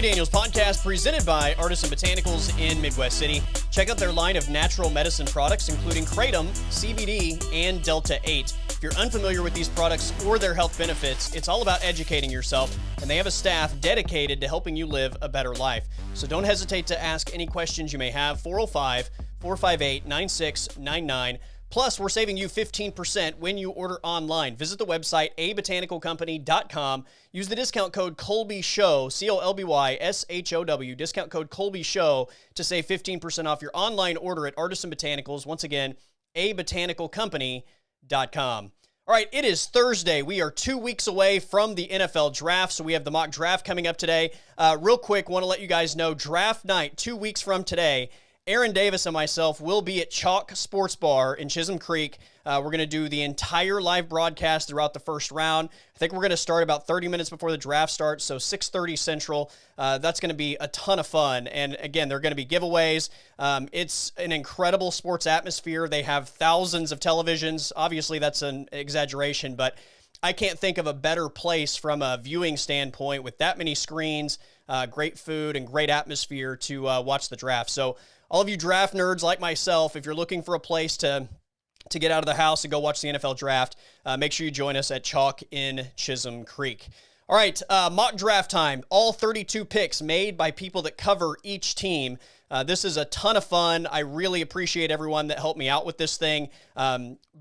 Daniels podcast presented by Artisan Botanicals in Midwest City. Check out their line of natural medicine products, including Kratom, CBD, and Delta 8. If you're unfamiliar with these products or their health benefits, it's all about educating yourself, and they have a staff dedicated to helping you live a better life. So don't hesitate to ask any questions you may have. 405-458-9699. Plus, we're saving you 15% when you order online. Visit the website, abotanicalcompany.com. Use the discount code ColbyShow, COLBYSHOW, discount code ColbyShow to save 15% off your online order at Artisan Botanicals. Once again, abotanicalcompany.com. All right, it is Thursday. We are 2 weeks away from the NFL draft, so we have the mock draft coming up today. Real quick, want to let you guys know, draft night, 2 weeks from today, Aaron Davis and myself will be at Chalk Sports Bar in Chisholm Creek. We're going to do the entire live broadcast throughout the first round. I think we're going to start about 30 minutes before the draft starts, so 6:30 Central. That's going to be a ton of fun. And again, there are going to be giveaways. It's an incredible sports atmosphere. They have thousands of televisions. Obviously, that's an exaggeration, but I can't think of a better place from a viewing standpoint with that many screens, great food, and great atmosphere to watch the draft. So all of you draft nerds like myself, if you're looking for a place to get out of the house and go watch the NFL draft, make sure you join us at Chalk in Chisholm Creek. All right, mock draft time. All 32 picks made by people that cover each team. This is a ton of fun. I really appreciate everyone that helped me out with this thing.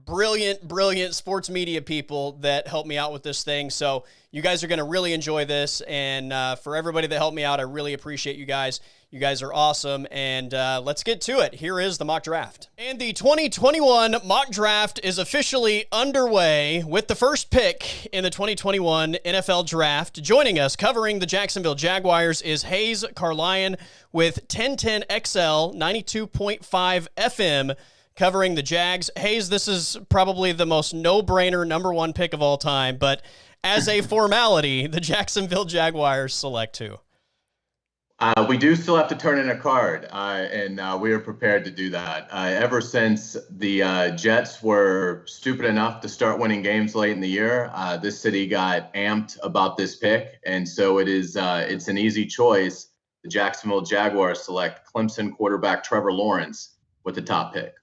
Brilliant sports media people that helped me out with this thing. So you guys are going to really enjoy this. And for everybody that helped me out, I really appreciate you guys. You guys are awesome. And let's get to it. Here is the mock draft. And the 2021 mock draft is officially underway with the first pick in the 2021 NFL draft. Joining us covering the Jacksonville Jaguars is Hayes Carlion with 1010 XL 92.5 FM covering the Jags. Hayes, this is probably the most no-brainer number one pick of all time, but as a formality, the Jacksonville Jaguars select who? We do still have to turn in a card, and we are prepared to do that. Ever since the Jets were stupid enough to start winning games late in the year, this city got amped about this pick, and so it's an easy choice. The Jacksonville Jaguars select Clemson quarterback Trevor Lawrence with the top pick.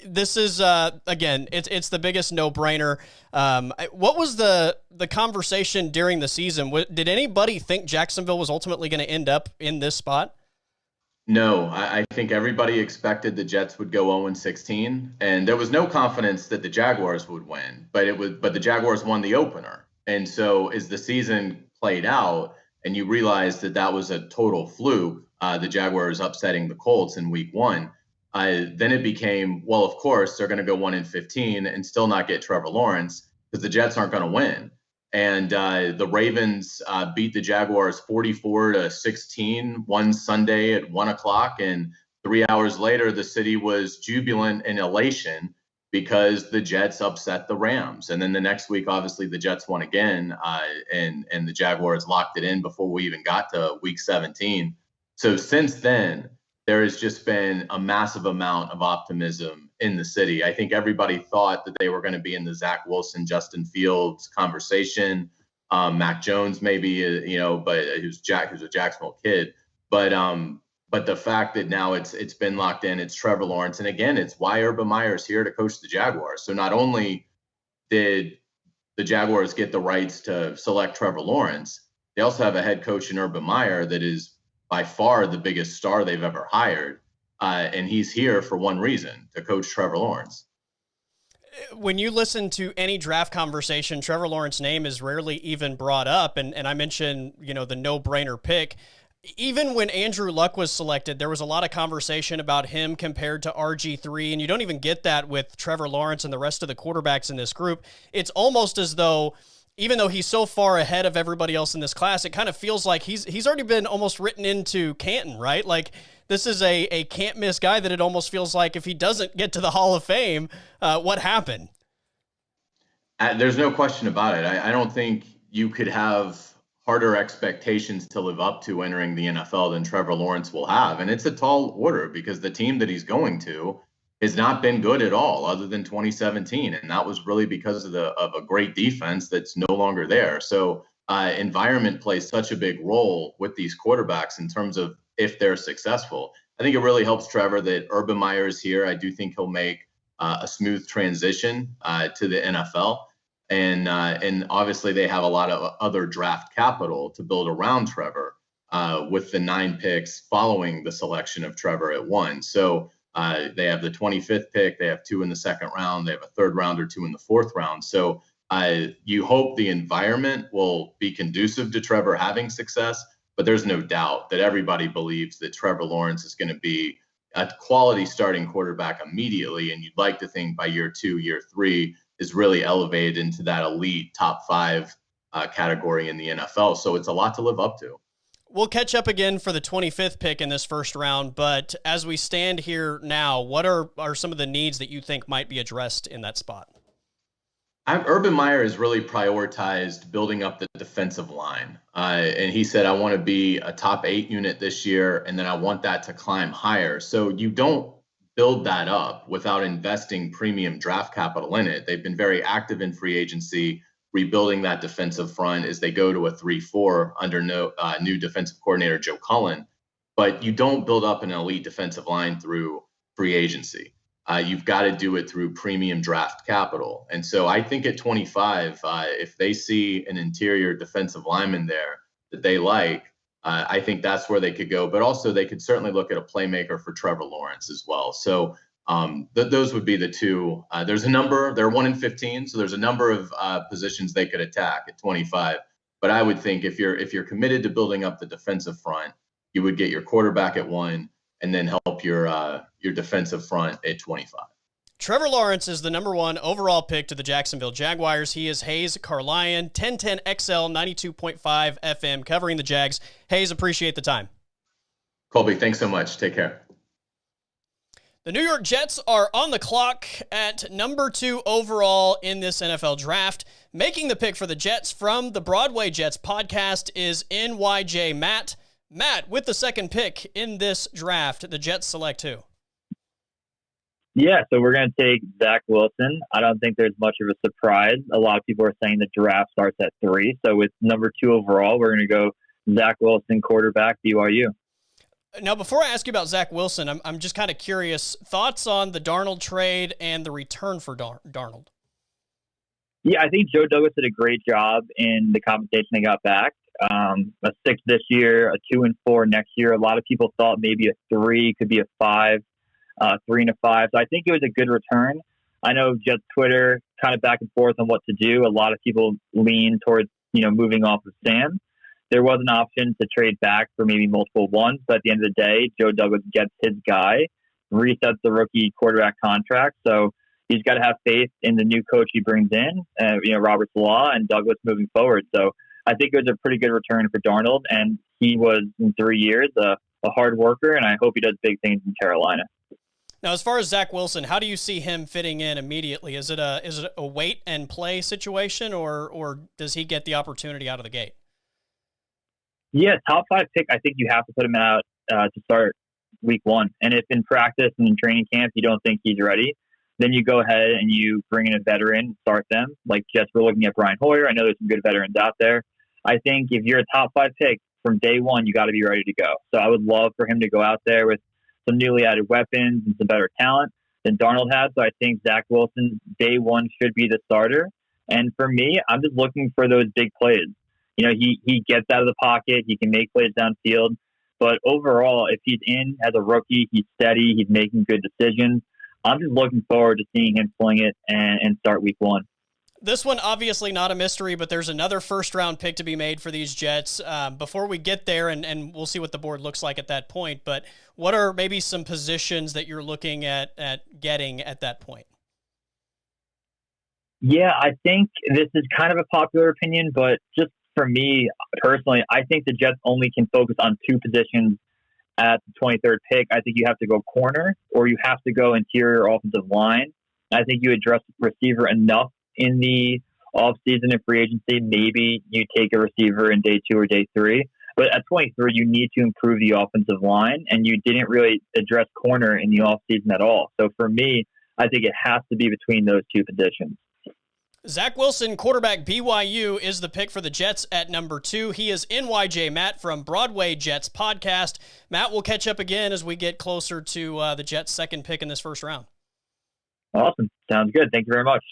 This is, again, it's the biggest no-brainer. What was the conversation during the season? Did anybody think Jacksonville was ultimately going to end up in this spot? No, I think everybody expected the Jets would go 0-16, and there was no confidence that the Jaguars would win, but the Jaguars won the opener. And so as the season played out and you realized that was a total fluke, the Jaguars upsetting the Colts in week one, then it became, well, of course, they're going to go 1-15 and still not get Trevor Lawrence because the Jets aren't going to win. And the Ravens beat the Jaguars 44-16 one Sunday at 1:00. And 3 hours later, the city was jubilant and elation because the Jets upset the Rams. And then the next week, obviously, the Jets won again, and the Jaguars locked it in before we even got to week 17. So since then, there has just been a massive amount of optimism in the city. I think everybody thought that they were going to be in the Zach Wilson, Justin Fields conversation. Mac Jones maybe, but who's a Jacksonville kid. But the fact that now it's been locked in, it's Trevor Lawrence. And again, it's why Urban Meyer's here to coach the Jaguars. So not only did the Jaguars get the rights to select Trevor Lawrence, they also have a head coach in Urban Meyer that is by far the biggest star they've ever hired. And he's here for one reason, to coach Trevor Lawrence. When you listen to any draft conversation, Trevor Lawrence's name is rarely even brought up. And I mentioned, the no-brainer pick. Even when Andrew Luck was selected, there was a lot of conversation about him compared to RG3, and you don't even get that with Trevor Lawrence and the rest of the quarterbacks in this group. It's almost as though, even though he's so far ahead of everybody else in this class, it kind of feels like he's already been almost written into Canton, right? Like, this is a can't-miss guy that it almost feels like if he doesn't get to the Hall of Fame, what happened? There's no question about it. I don't think you could have harder expectations to live up to entering the NFL than Trevor Lawrence will have. And it's a tall order because the team that he's going to has not been good at all other than 2017. And that was really because of a great defense that's no longer there. So environment plays such a big role with these quarterbacks in terms of if they're successful. I think it really helps Trevor that Urban Meyer is here. I do think he'll make a smooth transition to the NFL. And obviously they have a lot of other draft capital to build around Trevor with the 9 picks following the selection of Trevor at 1. So they have the 25th pick. They have 2 in the second round. They have a third round or 2 in the fourth round. So you hope the environment will be conducive to Trevor having success, but there's no doubt that everybody believes that Trevor Lawrence is going to be a quality starting quarterback immediately. And you'd like to think by year 2, year 3 is really elevated into that elite top 5 category in the NFL. So it's a lot to live up to. We'll catch up again for the 25th pick in this first round, but as we stand here now, what are some of the needs that you think might be addressed in that spot? Urban Meyer has really prioritized building up the defensive line. And he said, I want to be a top 8 unit this year, and then I want that to climb higher. So you don't build that up without investing premium draft capital in it. They've been very active in free agency, rebuilding that defensive front as they go to a 3-4 under new defensive coordinator Joe Cullen. But you don't build up an elite defensive line through free agency. You've got to do it through premium draft capital. And so I think at 25, if they see an interior defensive lineman there that they like, I think that's where they could go. But also they could certainly look at a playmaker for Trevor Lawrence as well. So those would be the two. There's a number, they're 1 in 15. So there's a number of positions they could attack at 25. But I would think if you're committed to building up the defensive front, you would get your quarterback at 1 and then help your defensive front at 25. Trevor Lawrence is the number 1 overall pick to the Jacksonville Jaguars. He is Hayes Carlion, 1010 XL, 92.5 FM, covering the Jags. Hayes, appreciate the time. Colby, thanks so much. Take care. The New York Jets are on the clock at number 2 overall in this NFL draft. Making the pick for the Jets from the Broadway Jets podcast is NYJ Matt. Matt, with the second pick in this draft, the Jets select who? Yeah, so we're going to take Zach Wilson. I don't think there's much of a surprise. A lot of people are saying the draft starts at 3. So with number 2 overall, we're going to go Zach Wilson, quarterback, BYU. Now, before I ask you about Zach Wilson, I'm just kind of curious. Thoughts on the Darnold trade and the return for Darnold? Yeah, I think Joe Douglas did a great job in the compensation they got back. A 6 this year, a 2 and 4 next year. A lot of people thought maybe a 3 could be a 5, 3 and a 5. So I think it was a good return. I know Jets Twitter kind of back and forth on what to do. A lot of people lean towards, moving off of Sam. There was an option to trade back for maybe multiple ones, but at the end of the day, Joe Douglas gets his guy, resets the rookie quarterback contract. So he's got to have faith in the new coach he brings in, Robert Saleh and Douglas moving forward. So I think it was a pretty good return for Darnold, and he was, in 3 years, a hard worker, and I hope he does big things in Carolina. Now, as far as Zach Wilson, how do you see him fitting in immediately? Is it a wait and play situation, or does he get the opportunity out of the gate? Yeah, top 5 pick, I think you have to put him out to start week 1. And if in practice and in training camp you don't think he's ready, then you go ahead and you bring in a veteran, start them. Like Jets, we're looking at Brian Hoyer. I know there's some good veterans out there. I think if you're a top 5 pick from day 1, you got to be ready to go. So I would love for him to go out there with some newly added weapons and some better talent than Darnold has. So I think Zach Wilson, day 1, should be the starter. And for me, I'm just looking for those big plays. He gets out of the pocket. He can make plays downfield. But overall, if he's in as a rookie, he's steady. He's making good decisions. I'm just looking forward to seeing him fling it and start week 1. This one, obviously not a mystery, but there's another first-round pick to be made for these Jets. Before we get there, and we'll see what the board looks like at that point, but what are maybe some positions that you're looking at getting at that point? Yeah, I think this is kind of a popular opinion, but just for me personally, I think the Jets only can focus on 2 positions at the 23rd pick. I think you have to go corner or you have to go interior offensive line. I think you address receiver enough in the offseason and free agency. Maybe you take a receiver in day 2 or day 3. But at 23, you need to improve the offensive line, and you didn't really address corner in the offseason at all. So for me, I think it has to be between those 2 positions. Zach Wilson, quarterback BYU, is the pick for the Jets at number 2. He is NYJ Matt from Broadway Jets podcast. Matt, we'll catch up again as we get closer to the Jets' second pick in this first round. Awesome. Sounds good. Thank you very much.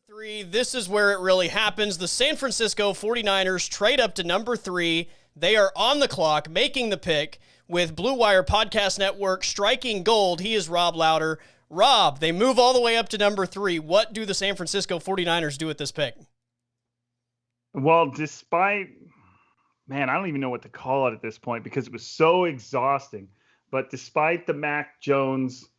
3, this is where it really happens. The San Francisco 49ers trade up to number 3. They are on the clock, making the pick with Blue Wire Podcast Network striking gold. He is Rob Louder. Rob, they move all the way up to number 3. What do the San Francisco 49ers do with this pick? Well, I don't even know what to call it at this point because it was so exhausting. But despite the Mac Jones,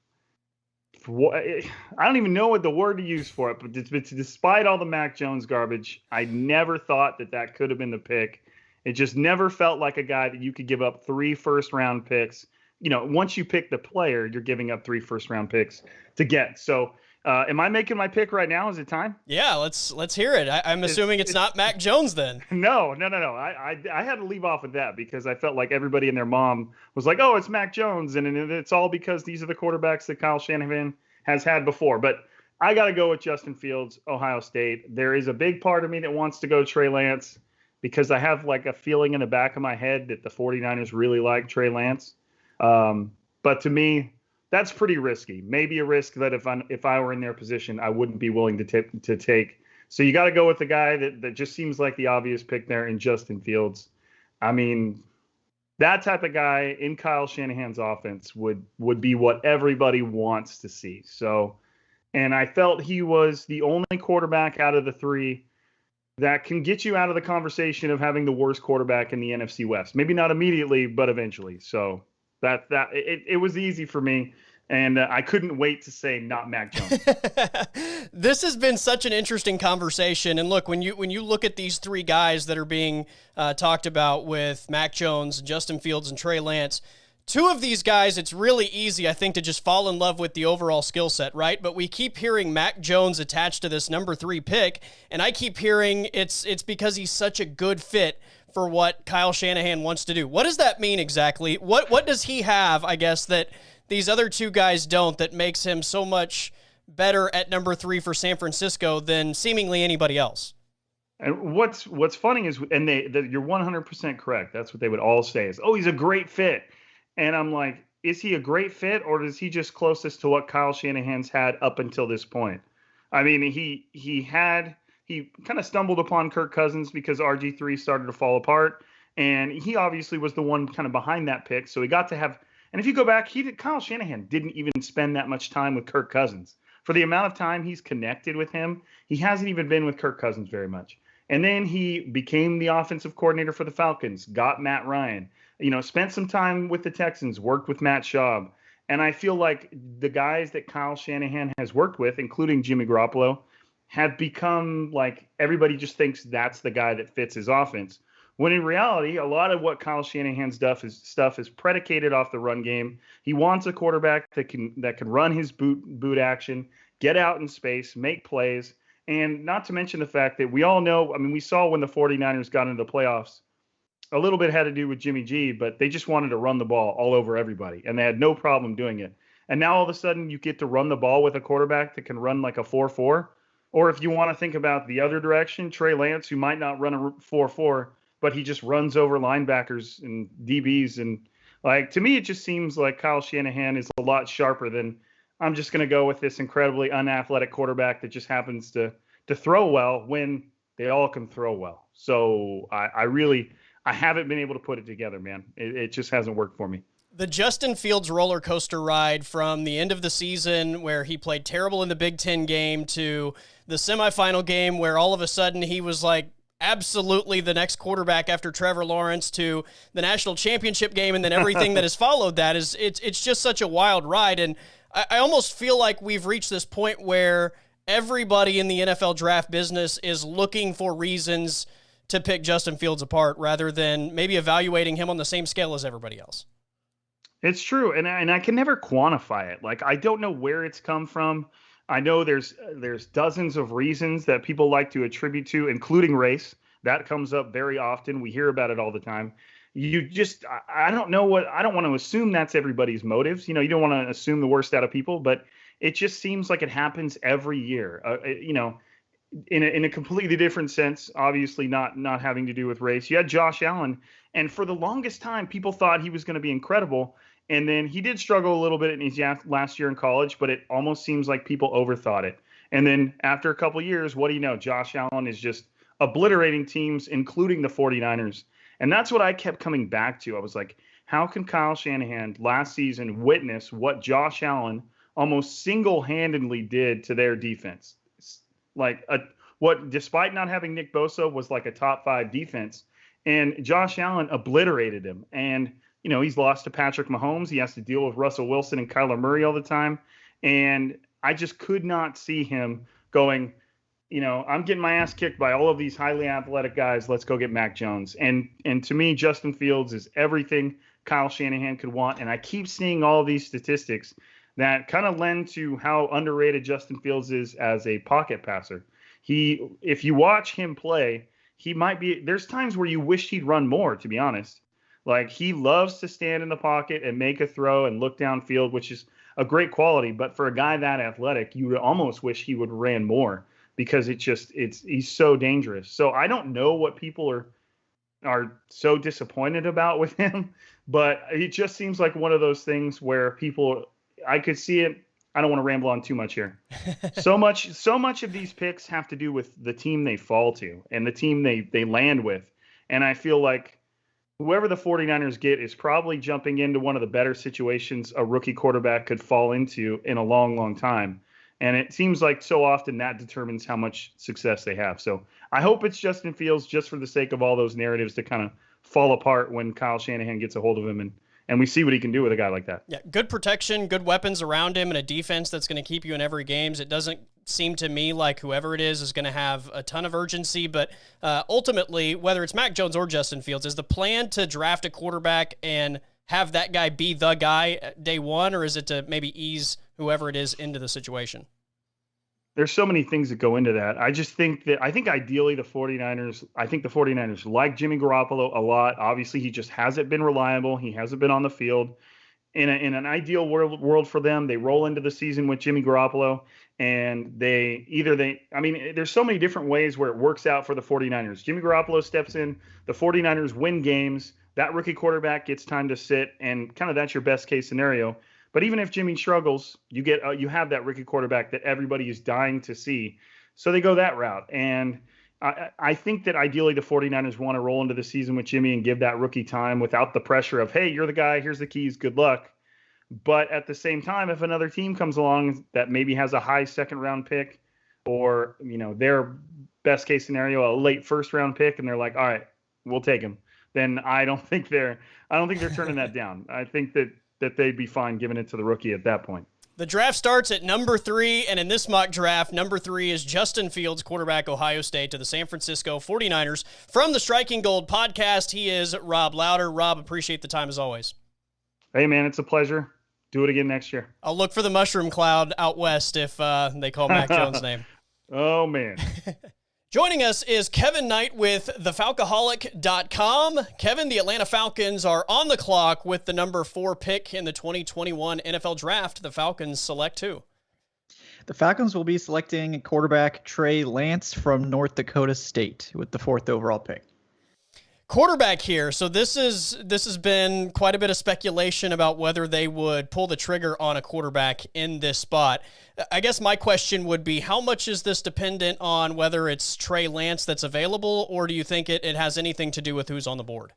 I don't even know what the word to use for it, but despite all the Mac Jones garbage, I never thought that could have been the pick. It just never felt like a guy that you could give up 3 first-round picks. Once you pick the player, you're giving up 3 first-round picks to get. So, am I making my pick right now? Is it time? Yeah, let's hear it. I'm assuming it's not Mac Jones then. No. I had to leave off with that because I felt like everybody and their mom was like, "Oh, it's Mac Jones," and it's all because these are the quarterbacks that Kyle Shanahan has had before. But I got to go with Justin Fields, Ohio State. There is a big part of me that wants to go Trey Lance because I have like a feeling in the back of my head that the 49ers really like Trey Lance. But to me, that's pretty risky. Maybe a risk that if I were in their position, I wouldn't be willing to take. So you got to go with the guy that just seems like the obvious pick there in Justin Fields. I mean, that type of guy in Kyle Shanahan's offense would be what everybody wants to see. So, and I felt he was the only quarterback out of the 3 that can get you out of the conversation of having the worst quarterback in the NFC West. Maybe not immediately, but eventually. So it was easy for me, and I couldn't wait to say not Mac Jones. This has been such an interesting conversation, and look, when you look at these 3 guys that are being talked about with Mac Jones, Justin Fields, and Trey Lance, 2 of these guys, it's really easy, I think, to just fall in love with the overall skill set, right? But we keep hearing Mac Jones attached to this number 3 pick, and I keep hearing it's because he's such a good fit for what Kyle Shanahan wants to do. What does that mean exactly? What does he have, I guess, that these other 2 guys don't that makes him so much better at number 3 for San Francisco than seemingly anybody else? And what's funny is, and you're 100% correct. That's what they would all say is, "Oh, he's a great fit." And I'm like, is he a great fit, or is he just closest to what Kyle Shanahan's had up until this point? I mean, he kind of stumbled upon Kirk Cousins because RG3 started to fall apart, and he obviously was the one kind of behind that pick. So he got to have, and if you go back, Kyle Shanahan didn't even spend that much time with Kirk Cousins. For the amount of time he's connected with him, he hasn't even been with Kirk Cousins very much. And then he became the offensive coordinator for the Falcons, got Matt Ryan, spent some time with the Texans, worked with Matt Schaub. And I feel like the guys that Kyle Shanahan has worked with, including Jimmy Garoppolo, have become like everybody just thinks that's the guy that fits his offense. When in reality, a lot of what Kyle Shanahan's stuff is predicated off the run game. He wants a quarterback that can run his boot action, get out in space, make plays, and not to mention the fact that we all know, I mean, we saw when the 49ers got into the playoffs, a little bit had to do with Jimmy G, but they just wanted to run the ball all over everybody, and they had no problem doing it. And now all of a sudden you get to run the ball with a quarterback that can run like a 4-4. Or if you want to think about the other direction, Trey Lance, who might not run a 4-4, but he just runs over linebackers and DBs. And like, to me, it just seems like Kyle Shanahan is a lot sharper than I'm just going to go with this incredibly unathletic quarterback that just happens to throw well when they all can throw well. So I haven't been able to put it together, man. It just hasn't worked for me. The Justin Fields roller coaster ride from the end of the season where he played terrible in the Big Ten game to the semifinal game where all of a sudden he was like absolutely the next quarterback after Trevor Lawrence to the national championship game and then everything that has followed that is it's just such a wild ride. And I almost feel like we've reached this point where everybody in the NFL draft business is looking for reasons to pick Justin Fields apart rather than maybe evaluating him on the same scale as everybody else. It's true, and I can never quantify it. Like, I don't know where it's come from. I know there's dozens of reasons that people like to attribute to, including race. That comes up very often. We hear about it all the time. I don't know I don't want to assume that's everybody's motives. You don't want to assume the worst out of people, but it just seems like it happens every year. in a completely different sense, obviously not having to do with race. You had Josh Allen, and for the longest time, people thought he was going to be incredible. And then he did struggle a little bit in his last year in college, but it almost seems like people overthought it. And then after a couple of years, what do you know? Josh Allen is just obliterating teams, including the 49ers. And that's what I kept coming back to. I was like, how can Kyle Shanahan last season witness what Josh Allen almost single-handedly did to their defense? Like what, despite not having Nick Bosa, was like a top 5 defense, and Josh Allen obliterated him. And he's lost to Patrick Mahomes. He has to deal with Russell Wilson and Kyler Murray all the time, and I just could not see him going, I'm getting my ass kicked by all of these highly athletic guys. Let's go get Mac Jones. And to me, Justin Fields is everything Kyle Shanahan could want. And I keep seeing all of these statistics that kind of lend to how underrated Justin Fields is as a pocket passer. If you watch him play, there's times where you wish he'd run more, to be honest. Like, he loves to stand in the pocket and make a throw and look downfield, which is a great quality. But for a guy that athletic, you would almost wish he would ran more, because he's so dangerous. So I don't know what people are so disappointed about with him, but it just seems like one of those things where I could see it. I don't want to ramble on too much here. So much of these picks have to do with the team they fall to and the team they land with. And I feel like whoever the 49ers get is probably jumping into one of the better situations a rookie quarterback could fall into in a long, long time. And it seems like so often that determines how much success they have. So I hope it's Justin Fields, just for the sake of all those narratives to kind of fall apart when Kyle Shanahan gets a hold of him and we see what he can do with a guy like that. Yeah, good protection, good weapons around him, and a defense that's going to keep you in every game. It doesn't seem to me like whoever it is going to have a ton of urgency, but ultimately, whether it's Mac Jones or Justin Fields, is the plan to draft a quarterback and have that guy be the guy day one, or is it to maybe ease whoever it is into the situation? There's so many things that go into that. I think ideally the 49ers like Jimmy Garoppolo a lot. Obviously, he just hasn't been reliable. He hasn't been on the field. In an ideal world for them, they roll into the season with Jimmy Garoppolo, and there's so many different ways where it works out for the 49ers. Jimmy Garoppolo steps in, the 49ers win games, that rookie quarterback gets time to sit, and kind of that's your best case scenario. But even if Jimmy struggles, you have that rookie quarterback that everybody is dying to see. So they go that route. And I think that ideally the 49ers want to roll into the season with Jimmy and give that rookie time without the pressure of, hey, you're the guy, here's the keys, good luck. But at the same time, if another team comes along that maybe has a high second-round pick, or their best case scenario, a late first-round pick, and they're like, all right, we'll take him, then I don't think they're turning that down. I think that they'd be fine giving it to the rookie at that point. The draft starts at number 3, and in this mock draft, number 3 is Justin Fields, quarterback, Ohio State, to the San Francisco 49ers. From the Striking Gold podcast, he is Rob Louder. Rob, appreciate the time as always. Hey, man, it's a pleasure. Do it again next year. I'll look for the mushroom cloud out west if they call Mac Jones' name. Oh, man. Joining us is Kevin Knight with thefalcaholic.com. Kevin, the Atlanta Falcons are on the clock with the number 4 pick in the 2021 NFL Draft. The Falcons select who? The Falcons will be selecting quarterback Trey Lance from North Dakota State with the 4th overall pick. Quarterback here. So this has been quite a bit of speculation about whether they would pull the trigger on a quarterback in this spot. I guess my question would be, how much is this dependent on whether it's Trey Lance that's available, or do you think it has anything to do with who's on the board?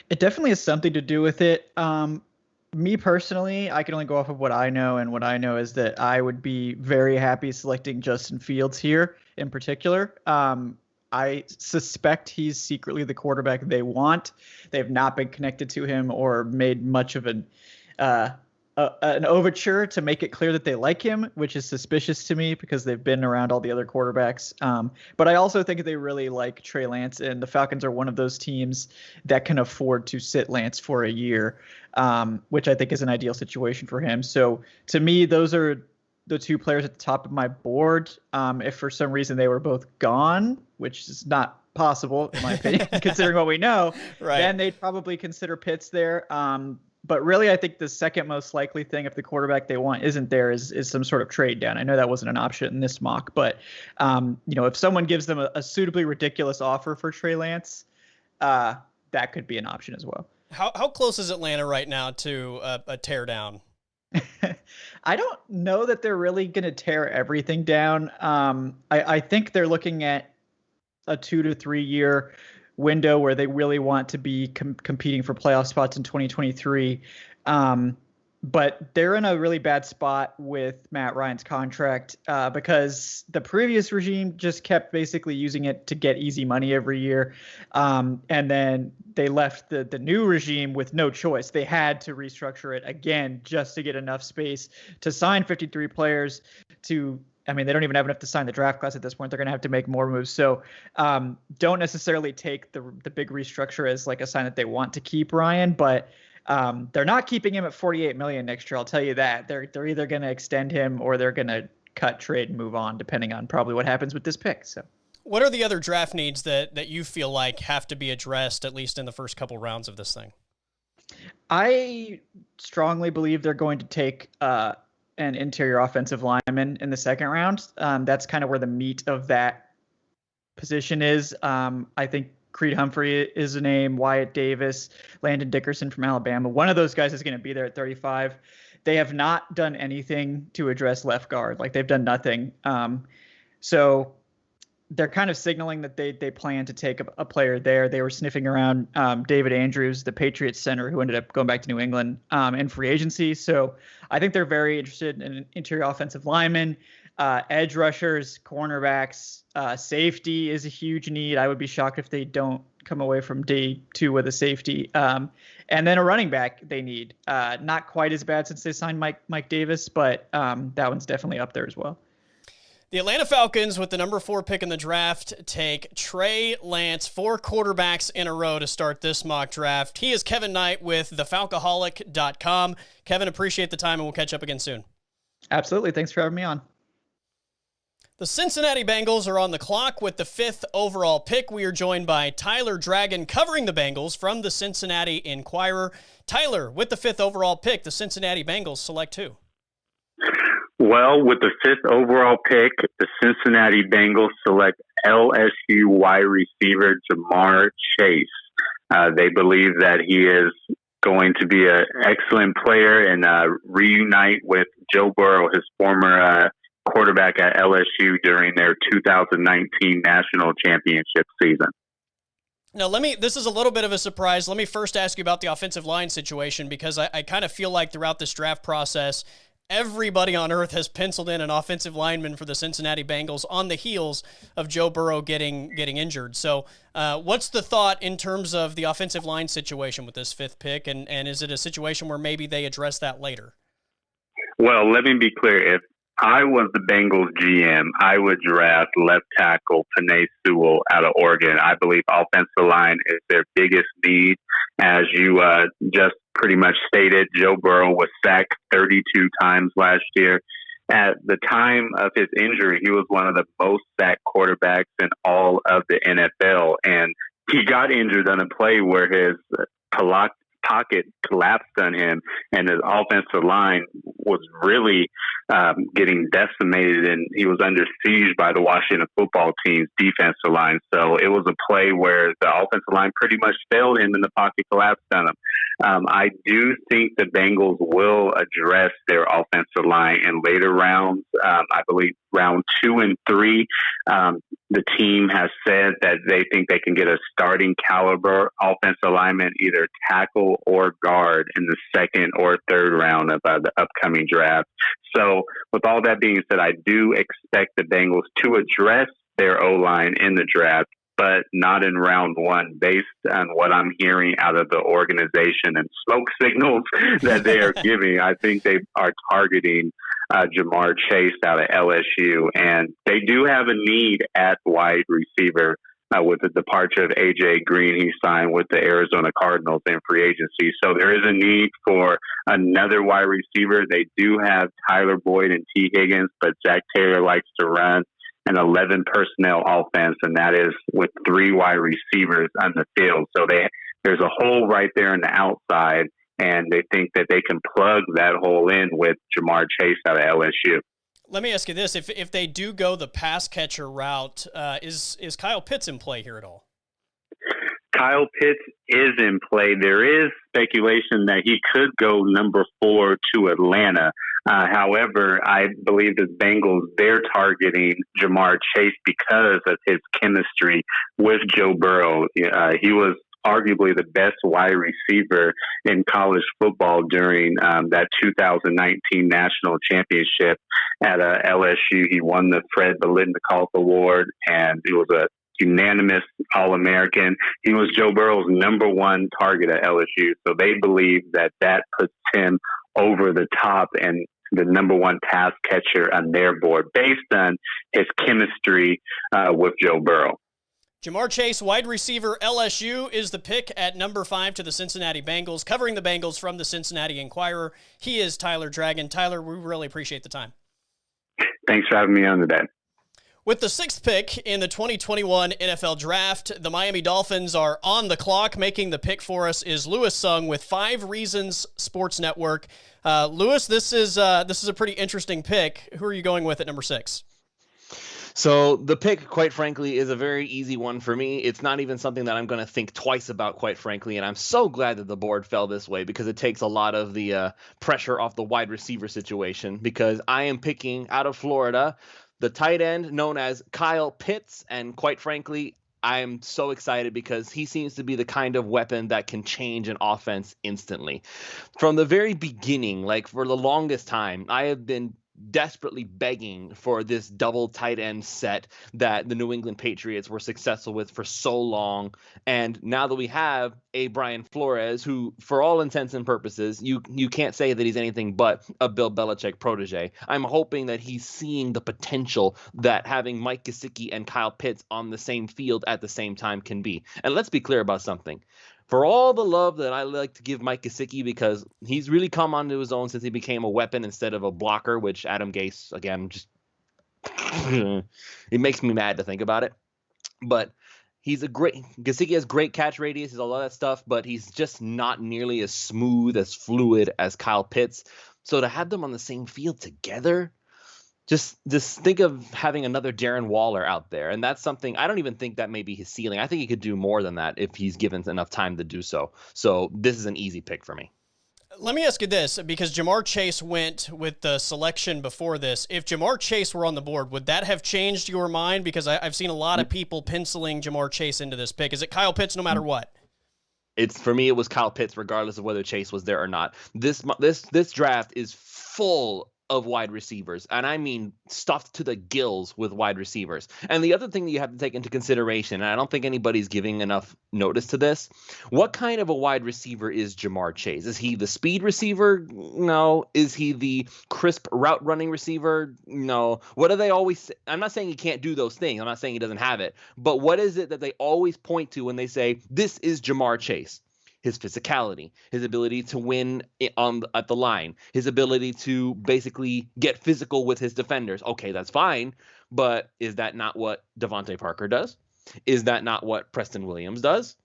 It definitely has something to do with it. Me personally, I can only go off of what I know, and what I know is that I would be very happy selecting Justin Fields here in particular. I suspect he's secretly the quarterback they want. They have not been connected to him or made much of an overture to make it clear that they like him, which is suspicious to me because they've been around all the other quarterbacks. But I also think they really like Trey Lance, and the Falcons are one of those teams that can afford to sit Lance for a year, which I think is an ideal situation for him. So to me, those are the 2 players at the top of my board. If for some reason they were both gone, which is not possible in my opinion, considering what we know, right, then they'd probably consider Pitts there. But really, I think the second most likely thing, if the quarterback they want isn't there, is some sort of trade down. I know that wasn't an option in this mock, but if someone gives them a suitably ridiculous offer for Trey Lance, that could be an option as well. How close is Atlanta right now to a tear down? I don't know that they're really going to tear everything down. I think they're looking at a 2 to 3 year window where they really want to be competing for playoff spots in 2023. But they're in a really bad spot with Matt Ryan's contract because the previous regime just kept basically using it to get easy money every year. And then they left the new regime with no choice. They had to restructure it again just to get enough space to sign 53 players they don't even have enough to sign the draft class at this point. They're going to have to make more moves. So don't necessarily take the big restructure as like a sign that they want to keep Ryan, but they're not keeping him at $48 million next year. I'll tell you that. They're either going to extend him or they're going to cut, trade, and move on, depending on probably what happens with this pick. So, what are the other draft needs that you feel like have to be addressed, at least in the first couple rounds of this thing? I strongly believe they're going to take an interior offensive lineman in the second round. That's kind of where the meat of that position is. I think Creed Humphrey is a name, Wyatt Davis, Landon Dickerson from Alabama. One of those guys is going to be there at 35. They have not done anything to address left guard. Like, they've done nothing. So they're kind of signaling that they plan to take a player there. They were sniffing around David Andrews, the Patriots center, who ended up going back to New England in free agency. So I think they're very interested in interior offensive linemen, edge rushers, cornerbacks. Safety is a huge need. I would be shocked if they don't come away from day 2 with a safety. And then a running back they need. Not quite as bad since they signed Mike Davis, but that one's definitely up there as well. The Atlanta Falcons, with the number 4 pick in the draft, take Trey Lance, 4 quarterbacks in a row to start this mock draft. He is Kevin Knight with thefalcaholic.com. Kevin, appreciate the time, and we'll catch up again soon. Absolutely. Thanks for having me on. The Cincinnati Bengals are on the clock with the 5th overall pick. We are joined by Tyler Dragon, covering the Bengals from the Cincinnati Enquirer. Tyler, with the 5th overall pick, the Cincinnati Bengals select who? Well, with the 5th overall pick, the Cincinnati Bengals select LSU wide receiver Jamar Chase. They believe that he is going to be an excellent player and reunite with Joe Burrow, his former quarterback at LSU during their 2019 national championship season. Now, this is a little bit of a surprise. Let me first ask you about the offensive line situation, because I kind of feel like throughout this draft process, everybody on earth has penciled in an offensive lineman for the Cincinnati Bengals on the heels of Joe Burrow getting injured. So what's the thought in terms of the offensive line situation with this 5th pick, and is it a situation where maybe they address that later? Well, let me be clear. If I was the Bengals GM, I would draft left tackle Penei Sewell out of Oregon. I believe offensive line is their biggest need. As you just pretty much stated, Joe Burrow was sacked 32 times last year. At the time of his injury, he was one of the most sacked quarterbacks in all of the NFL. And he got injured on a play where his pocket collapsed on him, and his offensive line was really getting decimated, and he was under siege by the Washington football team's defensive line. So it was a play where the offensive line pretty much failed him and the pocket collapsed on him. I do think the Bengals will address their offensive line in later rounds. I believe round 2 and 3. The team has said that they think they can get a starting caliber offensive lineman, either tackle or guard, in the 2nd or 3rd round of the upcoming draft. So with all that being said, I do expect the Bengals to address their O-line in the draft, but not in round 1, based on what I'm hearing out of the organization and smoke signals that they are giving. I think they are targeting Jamar Chase out of LSU, and they do have a need at wide receiver. With the departure of A.J. Green, he signed with the Arizona Cardinals in free agency. So there is a need for another wide receiver. They do have Tyler Boyd and T. Higgins, but Zach Taylor likes to run an 11 personnel offense, and that is with 3 wide receivers on the field. So there's a hole right there on the outside, and they think that they can plug that hole in with Jamar Chase out of LSU. Let me ask you this: if they do go the pass catcher route, is Kyle Pitts in play here at all? Kyle Pitts is in play. There is speculation that he could go number 4 to Atlanta. However, I believe the Bengals, they're targeting Jamar Chase because of his chemistry with Joe Burrow. He was arguably the best wide receiver in college football during that 2019 national championship at LSU. He won the Fred Biletnikoff Award, and it was a unanimous All-American. He was Joe Burrow's number 1 target at LSU, so they believe that puts him over the top and the number 1 pass catcher on their board based on his chemistry with Joe Burrow. Jamar Chase, wide receiver, LSU, is the pick at number 5 to the Cincinnati Bengals. Covering the Bengals from the Cincinnati Enquirer, he is Tyler Dragon. Tyler, we really appreciate the time. Thanks for having me on today. With the 6th pick in the 2021 NFL Draft, the Miami Dolphins are on the clock. Making the pick for us is Lewis Sung with 5 Reasons Sports Network. Lewis, this is a pretty interesting pick. Who are you going with at number 6? So the pick, quite frankly, is a very easy one for me. It's not even something that I'm going to think twice about, quite frankly, and I'm so glad that the board fell this way because it takes a lot of the pressure off the wide receiver situation, because I am picking out of Florida the tight end known as Kyle Pitts, and quite frankly, I am so excited because he seems to be the kind of weapon that can change an offense instantly. From the very beginning, like for the longest time, I have been desperately begging for this double tight end set that the New England Patriots were successful with for so long. And now that we have a Brian Flores, who for all intents and purposes, you can't say that he's anything but a Bill Belichick protege. I'm hoping that he's seeing the potential that having Mike Gesicki and Kyle Pitts on the same field at the same time can be. And let's be clear about something. For all the love that I like to give Mike Gesicki, because he's really come onto his own since he became a weapon instead of a blocker, which Adam Gase, again, just it makes me mad to think about it. But Gesicki has great catch radius, he's all that stuff, but he's just not nearly as smooth, as fluid as Kyle Pitts. So to have them on the same field together, just think of having another Darren Waller out there. And that's something, I don't even think that may be his ceiling. I think he could do more than that if he's given enough time to do so. So this is an easy pick for me. Let me ask you this, because Jamar Chase went with the selection before this. If Jamar Chase were on the board, would that have changed your mind? Because I've seen a lot of people penciling Jamar Chase into this pick. Is it Kyle Pitts no matter what? For me, it was Kyle Pitts, regardless of whether Chase was there or not. This draft is full of wide receivers, and I mean stuffed to the gills with wide receivers. And the other thing that you have to take into consideration, and I don't think anybody's giving enough notice to this, what kind of a wide receiver is Jamar Chase? Is he the speed receiver? No. Is he the crisp route running receiver? No. What do they always say? I'm not saying he can't do those things. I'm not saying he doesn't have it. But what is it that they always point to when they say, this is Jamar Chase? His physicality, his ability to win at the line, his ability to basically get physical with his defenders. Okay, that's fine, but is that not what Devontae Parker does? Is that not what Preston Williams does?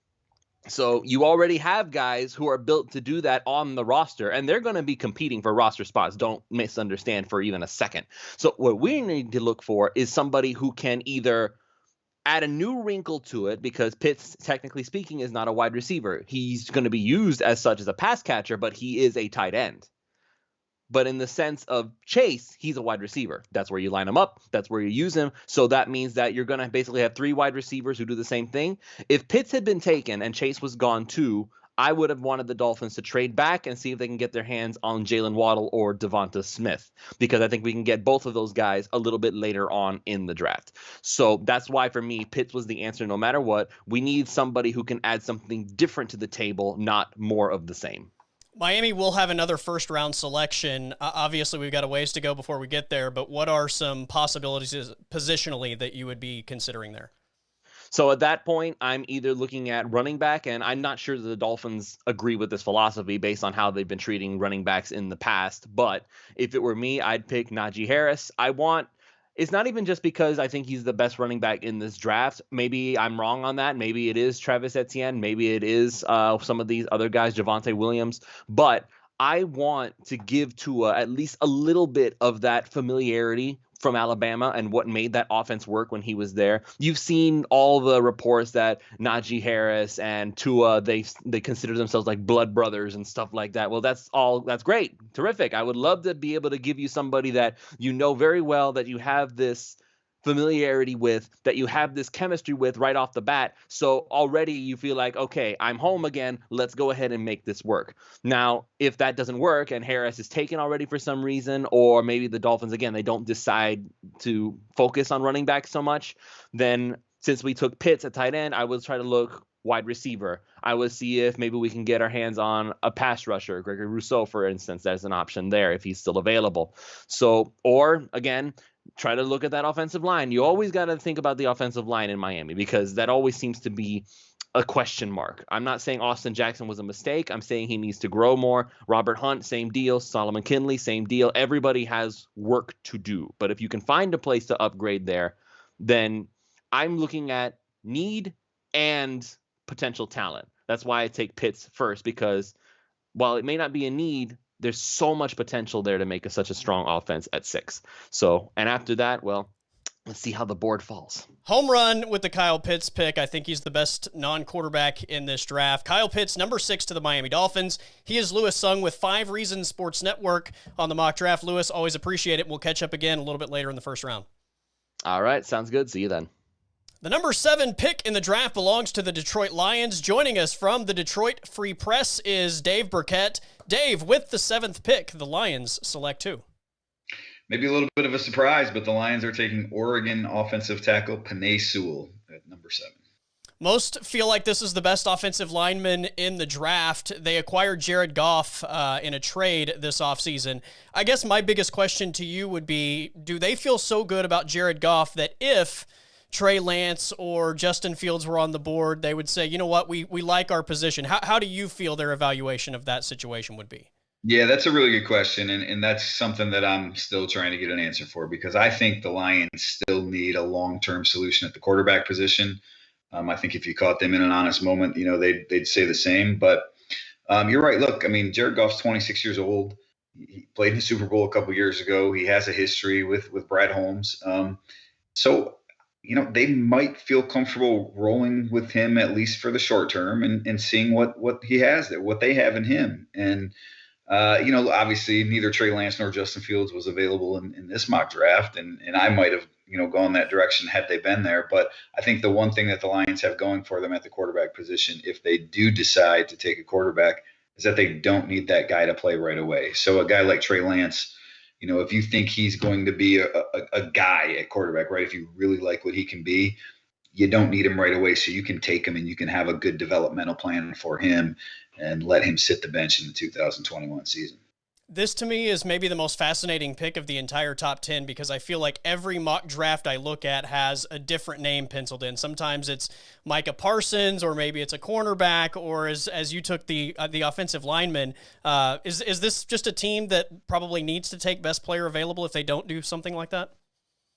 So you already have guys who are built to do that on the roster, and they're going to be competing for roster spots. Don't misunderstand for even a second. So what we need to look for is somebody who can either add a new wrinkle to it, because Pitts, technically speaking, is not a wide receiver. He's going to be used as such as a pass catcher, but he is a tight end. But in the sense of Chase, he's a wide receiver. That's where you line him up. That's where you use him. So that means that you're going to basically have 3 wide receivers who do the same thing. If Pitts had been taken and Chase was gone too, I would have wanted the Dolphins to trade back and see if they can get their hands on Jalen Waddle or Devonta Smith, because I think we can get both of those guys a little bit later on in the draft. So that's why, for me, Pitts was the answer no matter what. We need somebody who can add something different to the table, not more of the same. Miami will have another first-round selection. Obviously, we've got a ways to go before we get there, but what are some possibilities positionally that you would be considering there? So at that point, I'm either looking at running back, and I'm not sure that the Dolphins agree with this philosophy based on how they've been treating running backs in the past. But if it were me, I'd pick Najee Harris. I want it's not even just because I think he's the best running back in this draft. Maybe I'm wrong on that. Maybe it is Travis Etienne. Maybe it is some of these other guys, Javonte Williams. But I want to give Tua at least a little bit of that familiarity from Alabama and what made that offense work when he was there. You've seen all the reports that Najee Harris and Tua, they consider themselves like blood brothers and stuff like that. Well, that's great. Terrific. I would love to be able to give you somebody that you know very well, that you have this familiarity with, that you have this chemistry with right off the bat. So already you feel like, okay, I'm home again. Let's go ahead and make this work. Now, if that doesn't work and Harris is taken already for some reason, or maybe the Dolphins, again, they don't decide to focus on running back so much, then since we took Pitts at tight end, I will try to look wide receiver. I will see if maybe we can get our hands on a pass rusher, Gregory Rousseau, for instance. There's an option there if he's still available. So, or again, try to look at that offensive line. You always got to think about the offensive line in Miami, because that always seems to be a question mark. I'm not saying Austin Jackson was a mistake. I'm saying he needs to grow more. Robert Hunt, same deal. Solomon Kinley, same deal. Everybody has work to do. But if you can find a place to upgrade there, then I'm looking at need and potential talent. That's why I take Pitts first, because while it may not be a need, there's so much potential there to make such a strong offense at 6. So, and after that, well, let's see how the board falls. Home run with the Kyle Pitts pick. I think he's the best non-quarterback in this draft. Kyle Pitts, number 6 to the Miami Dolphins. He is Lewis Sung with 5 Reasons Sports Network on the mock draft. Lewis, always appreciate it. We'll catch up again a little bit later in the first round. All right, sounds good. See you then. The number 7 pick in the draft belongs to the Detroit Lions. Joining us from the Detroit Free Press is Dave Burkett. Dave, with the 7th pick, the Lions select who? Maybe a little bit of a surprise, but the Lions are taking Oregon offensive tackle Penei Sewell at number 7. Most feel like this is the best offensive lineman in the draft. They acquired Jared Goff in a trade this offseason. I guess my biggest question to you would be, do they feel so good about Jared Goff that if Trey Lance or Justin Fields were on the board, they would say, you know what, we like our position? How do you feel their evaluation of that situation would be? Yeah, that's a really good question, and that's something that I'm still trying to get an answer for, because I think the Lions still need a long-term solution at the quarterback position. I think if you caught them in an honest moment, they'd say the same. But you're right. Look, I mean, Jared Goff's 26 years old. He played in the Super Bowl a couple years ago. He has a history with Brad Holmes. So they might feel comfortable rolling with him, at least for the short term, and seeing what he has there, what they have in him. And obviously neither Trey Lance nor Justin Fields was available in this mock draft. And I might have, gone that direction had they been there. But I think the one thing that the Lions have going for them at the quarterback position, if they do decide to take a quarterback, is that they don't need that guy to play right away. So a guy like Trey Lance, if you think he's going to be a guy at quarterback, right, if you really like what he can be, you don't need him right away. So you can take him and you can have a good developmental plan for him and let him sit the bench in the 2021 season. This, to me, is maybe the most fascinating pick of the entire top 10, because I feel like every mock draft I look at has a different name penciled in. Sometimes it's Micah Parsons, or maybe it's a cornerback, or as you took the offensive lineman. Is this just a team that probably needs to take best player available if they don't do something like that?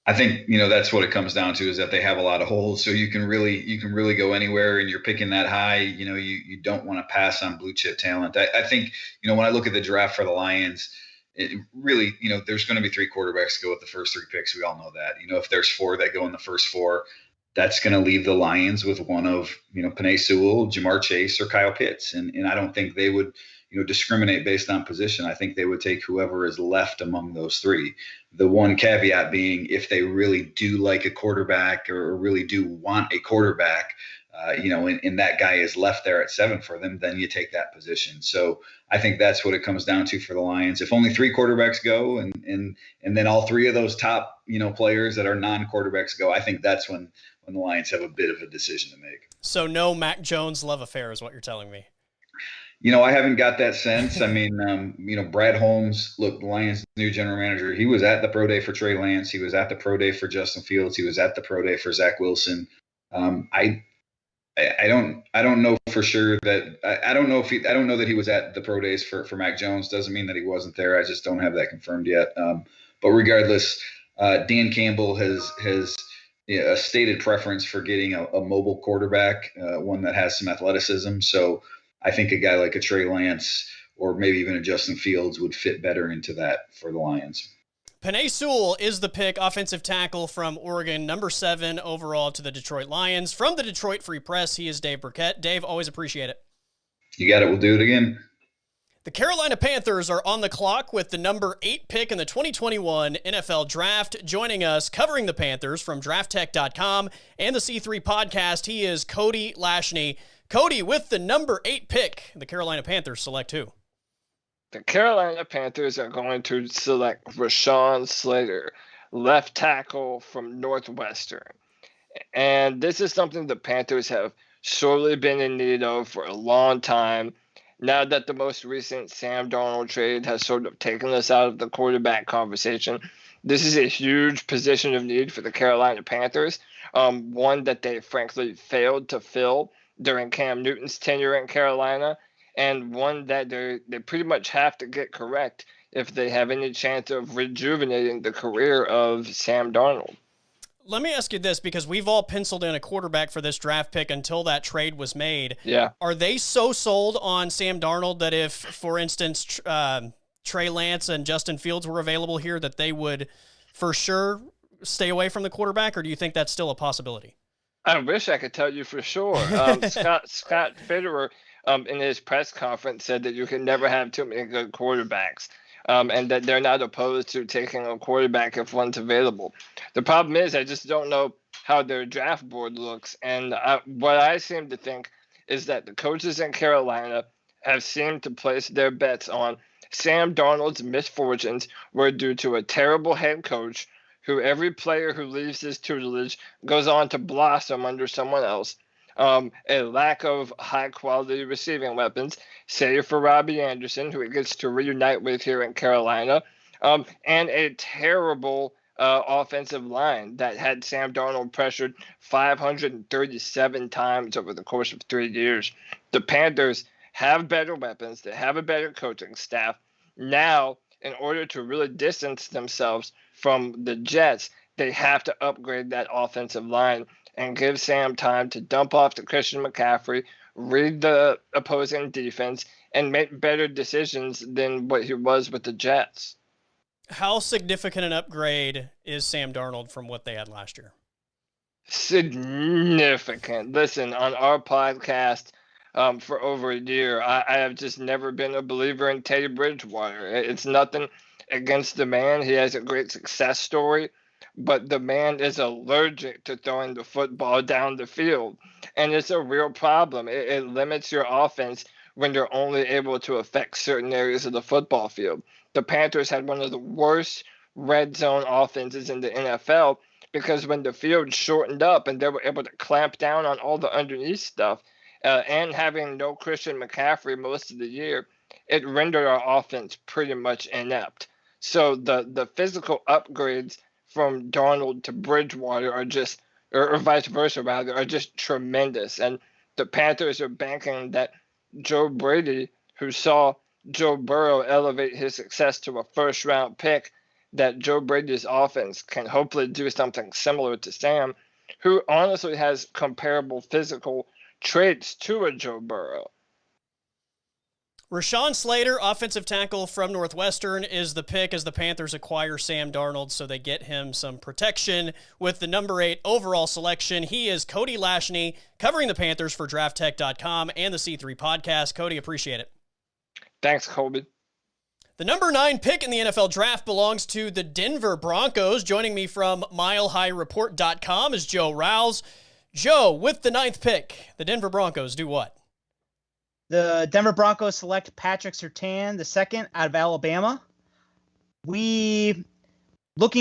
I think, that's what it comes down to, is that they have a lot of holes. So you can really go anywhere, and you're picking that high. You don't want to pass on blue chip talent. I think, when I look at the draft for the Lions, it really, there's going to be 3 quarterbacks go with the first 3 picks. We all know that. If there's 4 that go in the first 4, that's going to leave the Lions with one of, Penei Sewell, Jamar Chase, or Kyle Pitts. And I don't think they would, discriminate based on position. I think they would take whoever is left among those 3. The one caveat being, if they really do like a quarterback or really do want a quarterback, and that guy is left there at 7 for them, then you take that position. So I think that's what it comes down to for the Lions. If only 3 quarterbacks go, and then all 3 of those top, players that are non-quarterbacks go, I think that's when the Lions have a bit of a decision to make. So no Mac Jones love affair is what you're telling me. I haven't got that sense. I mean, Brad Holmes, look, the Lions' new general manager, he was at the pro day for Trey Lance. He was at the pro day for Justin Fields. He was at the pro day for Zach Wilson. I don't know for sure that I don't know that he was at the pro days for Mac Jones. Doesn't mean that he wasn't there. I just don't have that confirmed yet. But regardless, Dan Campbell has a stated preference for getting a mobile quarterback, one that has some athleticism. So I think a guy like a Trey Lance or maybe even a Justin Fields would fit better into that for the Lions. Penei Sewell is the pick, offensive tackle from Oregon, number 7 overall to the Detroit Lions. From the Detroit Free Press, he is Dave Burkett. Dave, always appreciate it. You got it. We'll do it again. The Carolina Panthers are on the clock with the number 8 pick in the 2021 NFL Draft. Joining us, covering the Panthers from DraftTech.com and the C3 podcast, he is Cody Lashney. Cody, with the number 8 pick, the Carolina Panthers select who? The Carolina Panthers are going to select Rashawn Slater, left tackle from Northwestern. And this is something the Panthers have sorely been in need of for a long time. Now that the most recent Sam Darnold trade has sort of taken us out of the quarterback conversation, this is a huge position of need for the Carolina Panthers, one that they frankly failed to fill during Cam Newton's tenure in Carolina, and one that they pretty much have to get correct if they have any chance of rejuvenating the career of Sam Darnold. Let me ask you this, because we've all penciled in a quarterback for this draft pick until that trade was made. Yeah. Are they so sold on Sam Darnold that if, for instance, Trey Lance and Justin Fields were available here, that they would for sure stay away from the quarterback, or do you think that's still a possibility? I wish I could tell you for sure. Scott Fitterer in his press conference said that you can never have too many good quarterbacks. And that they're not opposed to taking a quarterback if one's available. The problem is I just don't know how their draft board looks. And what I seem to think is that the coaches in Carolina have seemed to place their bets on Sam Darnold's misfortunes were due to a terrible head coach who every player who leaves his tutelage goes on to blossom under someone else. A lack of high-quality receiving weapons, save for Robbie Anderson, who he gets to reunite with here in Carolina, and a terrible offensive line that had Sam Darnold pressured 537 times over the course of 3 years. The Panthers have better weapons. They have a better coaching staff. Now, in order to really distance themselves from the Jets, they have to upgrade that offensive line and give Sam time to dump off to Christian McCaffrey, read the opposing defense, and make better decisions than what he was with the Jets. How significant an upgrade is Sam Darnold from what they had last year? Significant. Listen, on our podcast for over a year, I have just never been a believer in Teddy Bridgewater. It's nothing against the man. He has a great success story. But the man is allergic to throwing the football down the field. And it's a real problem. It limits your offense when you're only able to affect certain areas of the football field. The Panthers had one of the worst red zone offenses in the NFL because when the field shortened up and they were able to clamp down on all the underneath stuff and having no Christian McCaffrey most of the year, it rendered our offense pretty much inept. So the physical upgrades from Darnold to Bridgewater are just, or vice versa rather, are just tremendous. And the Panthers are banking that Joe Brady, who saw Joe Burrow elevate his success to a first-round pick, that Joe Brady's offense can hopefully do something similar to Sam, who honestly has comparable physical traits to a Joe Burrow. Rashawn Slater, offensive tackle from Northwestern, is the pick as the Panthers acquire Sam Darnold, so they get him some protection with the number 8 overall selection. He is Cody Lashney, covering the Panthers for DraftTech.com and the C3 podcast. Cody, appreciate it. Thanks, Colby. The number 9 pick in the NFL draft belongs to the Denver Broncos. Joining me from MileHighReport.com is Joe Rouse. Joe, with the 9th pick, the Denver Broncos do what? The Denver Broncos select Patrick Surtain, the second out of Alabama. Looking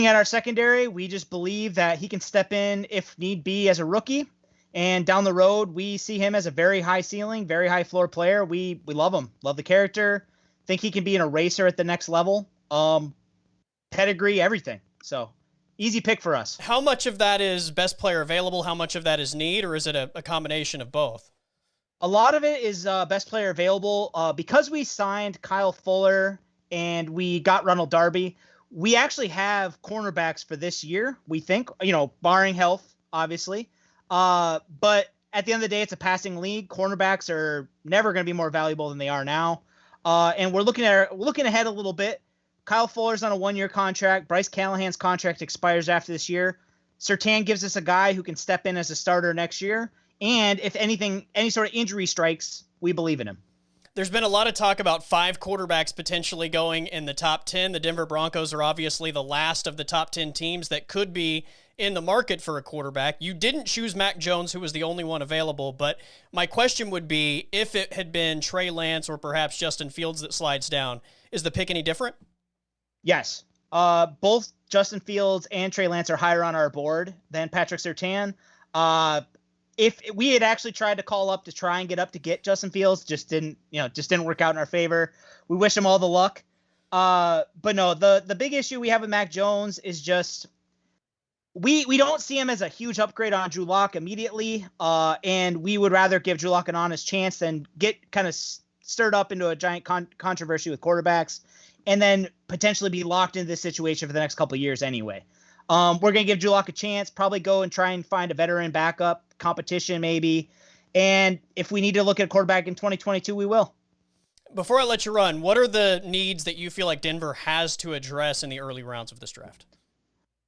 at our secondary, we just believe that he can step in if need be as a rookie. And down the road, we see him as a very high ceiling, very high floor player. We love him, love the character, think he can be an eraser at the next level. Pedigree, everything. So easy pick for us. How much of that is best player available? How much of that is need, or is it a combination of both? A lot of it is best player available. Because we signed Kyle Fuller and we got Ronald Darby, we actually have cornerbacks for this year, we think, barring health, obviously. But at the end of the day, it's a passing league. Cornerbacks are never going to be more valuable than they are now. And we're looking ahead a little bit. Kyle Fuller's on a 1-year contract. Bryce Callahan's contract expires after this year. Surtain gives us a guy who can step in as a starter next year. And if any sort of injury strikes, we believe in him. There's been a lot of talk about 5 quarterbacks potentially going in the top 10. The Denver Broncos are obviously the last of the top 10 teams that could be in the market for a quarterback. You didn't choose Mac Jones, who was the only one available, but my question would be, if it had been Trey Lance or perhaps Justin Fields that slides down, is the pick any different? Yes. Both Justin Fields and Trey Lance are higher on our board than Patrick Surtain. If we had actually tried to call up to try and get Justin Fields, just didn't work out in our favor. We wish him all the luck. But no, the big issue we have with Mac Jones is just we don't see him as a huge upgrade on Drew Lock immediately. And we would rather give Drew Lock an honest chance than get kind of stirred up into a giant controversy with quarterbacks and then potentially be locked into this situation for the next couple of years anyway. We're going to give Drew Lock a chance, probably go and try and find a veteran backup competition maybe. And if we need to look at a quarterback in 2022, we will. Before I let you run, what are the needs that you feel like Denver has to address in the early rounds of this draft?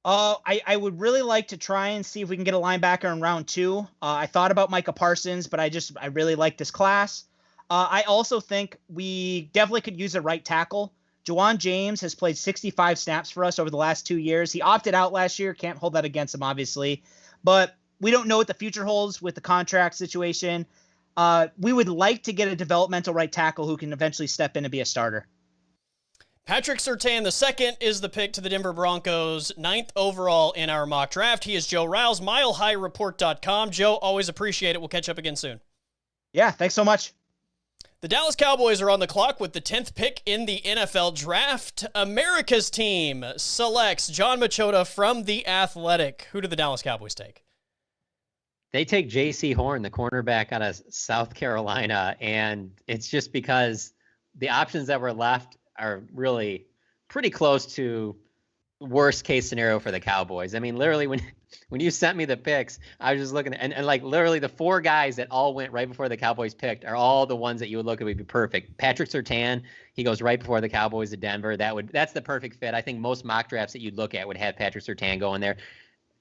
I would really like to try and see if we can get a linebacker in round 2. I thought about Micah Parsons, but I really like this class. I also think we definitely could use a right tackle. Juwan James has played 65 snaps for us over the last 2 years. He opted out last year. Can't hold that against him, obviously. But we don't know what the future holds with the contract situation. We would like to get a developmental right tackle who can eventually step in and be a starter. Patrick Surtain II is the pick to the Denver Broncos, 9th overall in our mock draft. He is Joe Riles, MileHighReport.com. Joe, always appreciate it. We'll catch up again soon. Yeah, thanks so much. The Dallas Cowboys are on the clock with the 10th pick in the NFL Draft. America's team selects John Machota from The Athletic. Who do the Dallas Cowboys take? They take J.C. Horn, the cornerback out of South Carolina, and it's just because the options that were left are really pretty close to worst case scenario for the Cowboys. I mean, literally when you sent me the picks, I was just looking at, and like literally the 4 guys that all went right before the Cowboys picked are all the ones that you would look at would be perfect. Patrick Surtain, he goes right before the Cowboys to Denver. That's the perfect fit. I think most mock drafts that you'd look at would have Patrick Surtain going there.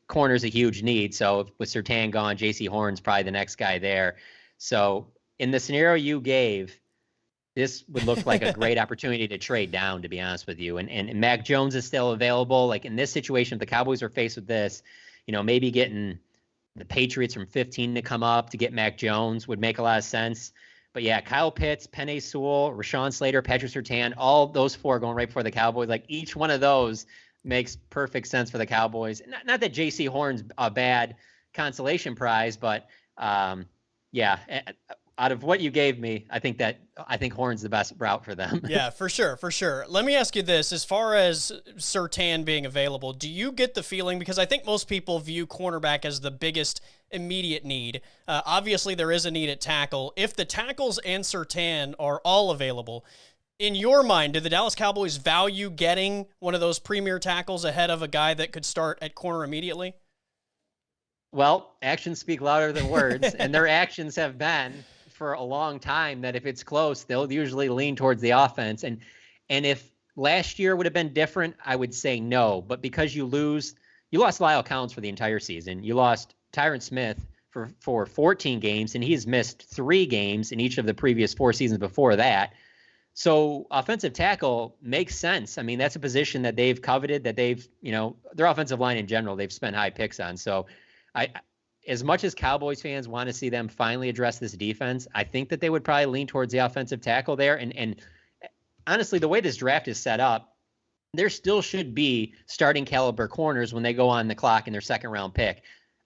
Corner's a huge need. So with Surtain gone, J.C. Horn's probably the next guy there. So in the scenario you gave, this would look like a great opportunity to trade down, to be honest with you. And Mac Jones is still available. Like in this situation, if the Cowboys are faced with this, maybe getting the Patriots from 15 to come up to get Mac Jones would make a lot of sense. But yeah, Kyle Pitts, Penei Sewell, Rashawn Slater, Patrick Surtain, all those 4 going right before the Cowboys. Like each one of those makes perfect sense for the Cowboys. Not that J.C. Horn's a bad consolation prize, but yeah, out of what you gave me, I think Horn's the best route for them. Yeah, for sure. Let me ask you this. As far as Surtain being available, do you get the feeling, because I think most people view cornerback as the biggest immediate need. Obviously, there is a need at tackle. If the tackles and Surtain are all available, in your mind, do the Dallas Cowboys value getting one of those premier tackles ahead of a guy that could start at corner immediately? Well, actions speak louder than words, and their actions have been for a long time that if it's close, they'll usually lean towards the offense. And if last year would have been different, I would say no. But because you lost Lyle Collins for the entire season, you lost Tyron Smith for 14 games, and he's missed 3 games in each of the previous 4 seasons before that. So offensive tackle makes sense. I mean, that's a position that they've coveted, that they've, their offensive line in general, they've spent high picks on. So as much as Cowboys fans want to see them finally address this defense, I think that they would probably lean towards the offensive tackle there. And honestly, the way this draft is set up, there still should be starting caliber corners when they go on the clock in their 2nd round pick.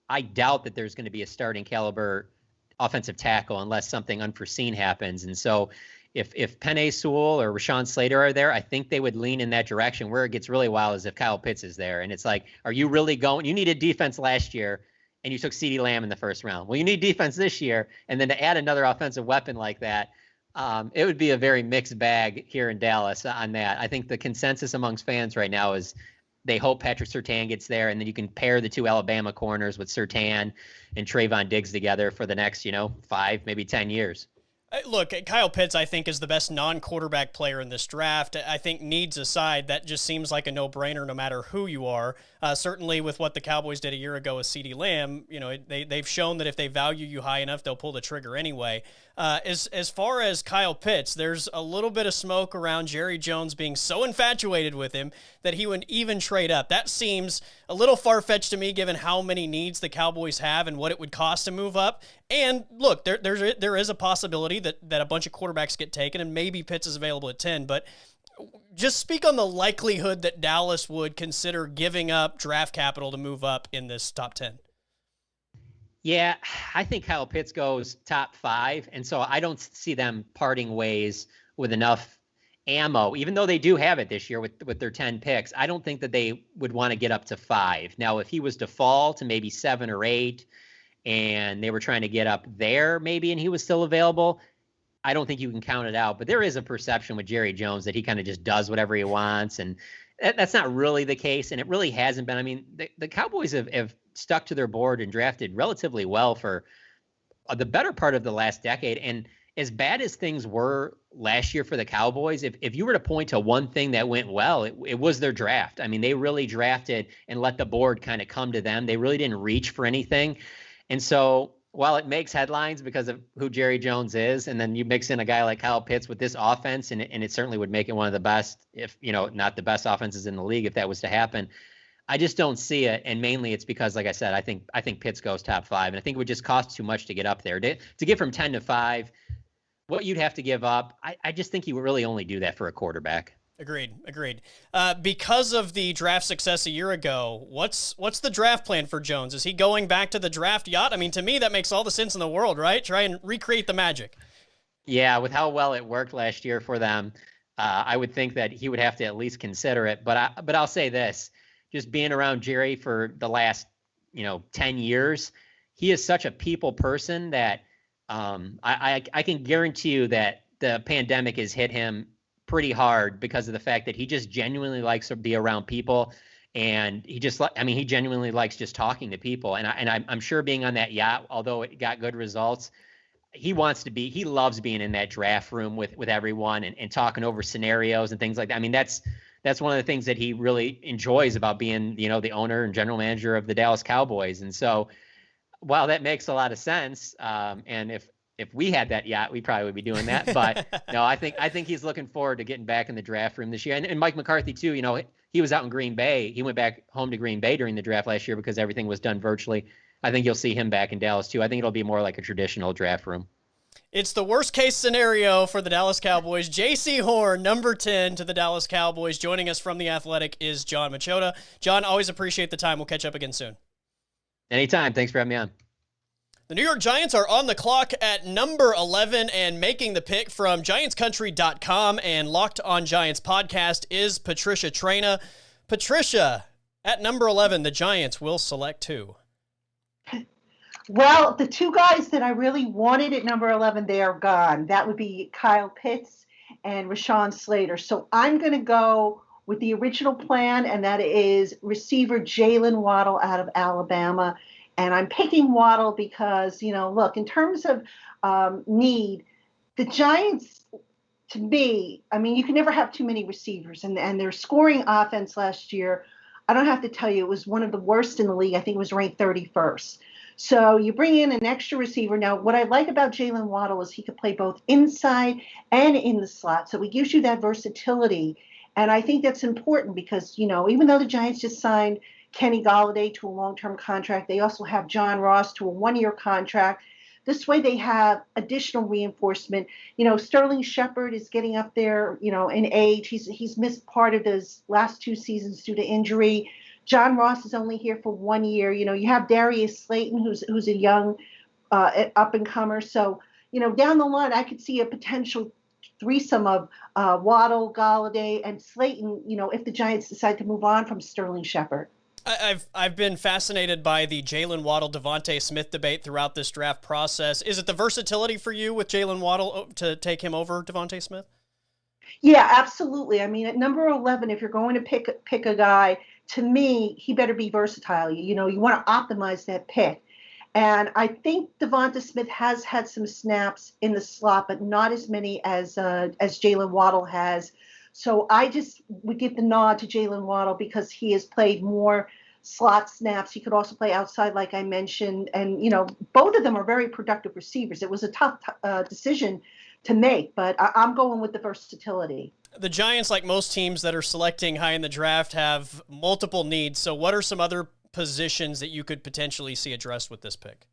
I doubt that there's going to be a starting caliber offensive tackle unless something unforeseen happens. And so if Penei Sewell or Rashawn Slater are there, I think they would lean in that direction. Where it gets really wild is if Kyle Pitts is there. And it's like, are you really going? You needed defense last year, and you took CeeDee Lamb in the 1st round. Well, you need defense this year, and then to add another offensive weapon like that It would be a very mixed bag here in Dallas on that. I think the consensus amongst fans right now is they hope Patrick Surtain gets there, and then you can pair the two Alabama corners with Surtain and Trayvon Diggs together for the next, 5, maybe 10 years. Look, Kyle Pitts, I think, is the best non-quarterback player in this draft. I think needs aside, that just seems like a no-brainer no matter who you are. Certainly with what the Cowboys did a year ago with CeeDee Lamb, they've shown that if they value you high enough, they'll pull the trigger anyway. As far as Kyle Pitts, there's a little bit of smoke around Jerry Jones being so infatuated with him that he would even trade up. That seems a little far-fetched to me given how many needs the Cowboys have and what it would cost to move up. And look, there is a possibility that a bunch of quarterbacks get taken and maybe Pitts is available at 10, but just speak on the likelihood that Dallas would consider giving up draft capital to move up in this top 10. Yeah, I think Kyle Pitts goes top 5, and so I don't see them parting ways with enough ammo, even though they do have it this year with their 10 picks. I don't think that they would want to get up to 5. Now, if he was to fall to maybe 7 or 8, and they were trying to get up there maybe, and he was still available, I don't think you can count it out. But there is a perception with Jerry Jones that he kind of just does whatever he wants, and that's not really the case, and it really hasn't been. I mean, the Cowboys have stuck to their board and drafted relatively well for the better part of the last decade. And as bad as things were last year for the Cowboys, if you were to point to one thing that went well, it was their draft. I mean, they really drafted and let the board kind of come to them. They really didn't reach for anything. And so while it makes headlines because of who Jerry Jones is, and then you mix in a guy like Kyle Pitts with this offense, and it certainly would make it one of the best, if not the best offenses in the league if that was to happen. I just don't see it, and mainly it's because, like I said, I think Pitts goes top 5, and I think it would just cost too much to get up there. To get from 10 to 5, what you'd have to give up, I just think you would really only do that for a quarterback. Agreed. Because of the draft success a year ago, what's the draft plan for Jones? Is he going back to the draft yacht? I mean, to me, that makes all the sense in the world, right? Try and recreate the magic. Yeah, with how well it worked last year for them, I would think that he would have to at least consider it. But I'll say this. Just being around Jerry for the last, 10 years, he is such a people person that I can guarantee you that the pandemic has hit him pretty hard because of the fact that he just genuinely likes to be around people. And he genuinely likes just talking to people. And I'm sure being on that yacht, although it got good results, he loves being in that draft room with everyone and talking over scenarios and things like that. I mean, that's one of the things that he really enjoys about being, the owner and general manager of the Dallas Cowboys. And so while that makes a lot of sense, and if we had that yacht, we probably would be doing that. But no, I think he's looking forward to getting back in the draft room this year. And Mike McCarthy too, he was out in Green Bay. He went back home to Green Bay during the draft last year because everything was done virtually. I think you'll see him back in Dallas too. I think it'll be more like a traditional draft room. It's the worst case scenario for the Dallas Cowboys. J.C. Horn, number 10 to the Dallas Cowboys. Joining us from The Athletic is John Machota. John, always appreciate the time. We'll catch up again soon. Anytime. Thanks for having me on. The New York Giants are on the clock at number 11, and making the pick from GiantsCountry.com and Locked on Giants podcast is Patricia Traina. Patricia, at number 11, the Giants will select who? Well, the two guys that I really wanted at number 11, they are gone. That would be Kyle Pitts and Rashawn Slater. So I'm going to go with the original plan, and that is receiver Jalen Waddle out of Alabama. And I'm picking Waddle because, look, in terms of need, the Giants, to me, I mean, you can never have too many receivers. And their scoring offense last year, I don't have to tell you, it was one of the worst in the league. I think it was ranked 31st. So you bring in an extra receiver. Now, what I like about Jalen Waddle is he could play both inside and in the slot. So he gives you that versatility. And I think that's important because, even though the Giants just signed Kenny Golladay to a long-term contract, they also have John Ross to a one-year contract. This way they have additional reinforcement. Sterling Shepard is getting up there, in age. He's missed part of those last 2 seasons due to injury. John Ross is only here for 1 year. You have Darius Slayton, who's a young up-and-comer. So, down the line, I could see a potential threesome of Waddle, Golladay, and Slayton, if the Giants decide to move on from Sterling Shepard. I've been fascinated by the Jalen Waddle Devontae Smith debate throughout this draft process. Is it the versatility for you with Jalen Waddle to take him over Devontae Smith? Yeah, absolutely. I mean, at number 11, if you're going to pick a guy, to me, he better be versatile. You know, you want to optimize that pick. And I think Devonta Smith has had some snaps in the slot, but not as many as Jalen Waddle has. So I just would give the nod to Jalen Waddle because he has played more slot snaps. He could also play outside, like I mentioned. And, you know, both of them are very productive receivers. It was a tough decision to make, but I'm going with the versatility. The Giants, like most teams that are selecting high in the draft, have multiple needs. So what are some other positions that you could potentially see addressed with this pick?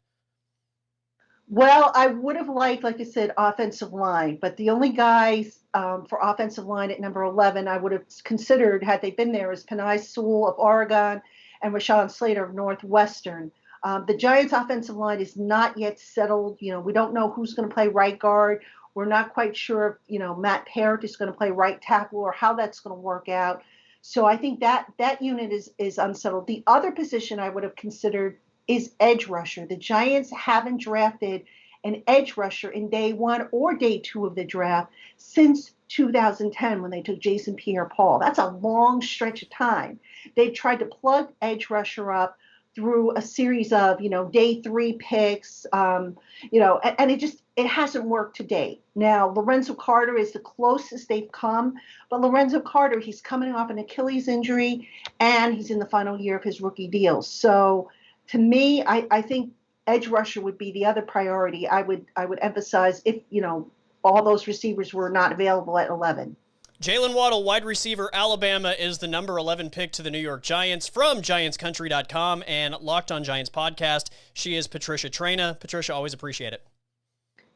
Well, I would have liked, like I said, offensive line, but the only guys for offensive line at number 11 I would have considered had they been there is Penei Sewell of Oregon and Rashawn Slater of Northwestern. The Giants' offensive line is not yet settled. You know, we don't know who's going to play right guard. We're not quite sure if, you know, Matt Parrott is going to play right tackle or how that's going to work out. So I think that unit is unsettled. The other position I would have considered is edge rusher. The Giants haven't drafted an edge rusher in day 1 or day 2 of the draft since 2010 when they took Jason Pierre-Paul. That's a long stretch of time. They've tried to plug edge rusher up through a series of, you know, day 3 picks, you know, and it hasn't worked to date. Now, Lorenzo Carter is the closest they've come, but Lorenzo Carter, he's coming off an Achilles injury and he's in the final year of his rookie deal. So to me, I think edge rusher would be the other priority. I would emphasize if, you know, all those receivers were not available at 11. Jalen Waddle, wide receiver, Alabama, is the number 11 pick to the New York Giants from GiantsCountry.com and Locked on Giants podcast. She is Patricia Traina. Patricia, always appreciate it.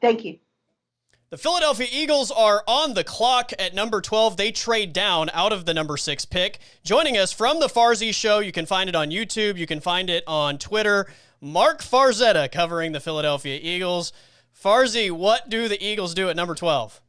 Thank you. The Philadelphia Eagles are on the clock at number 12. They trade down out of the number 6 pick. Joining us from the Farzy Show, you can find it on YouTube. You can find it on Twitter. Mark Farzetta covering the Philadelphia Eagles. Farzy, what do the Eagles do at number 12?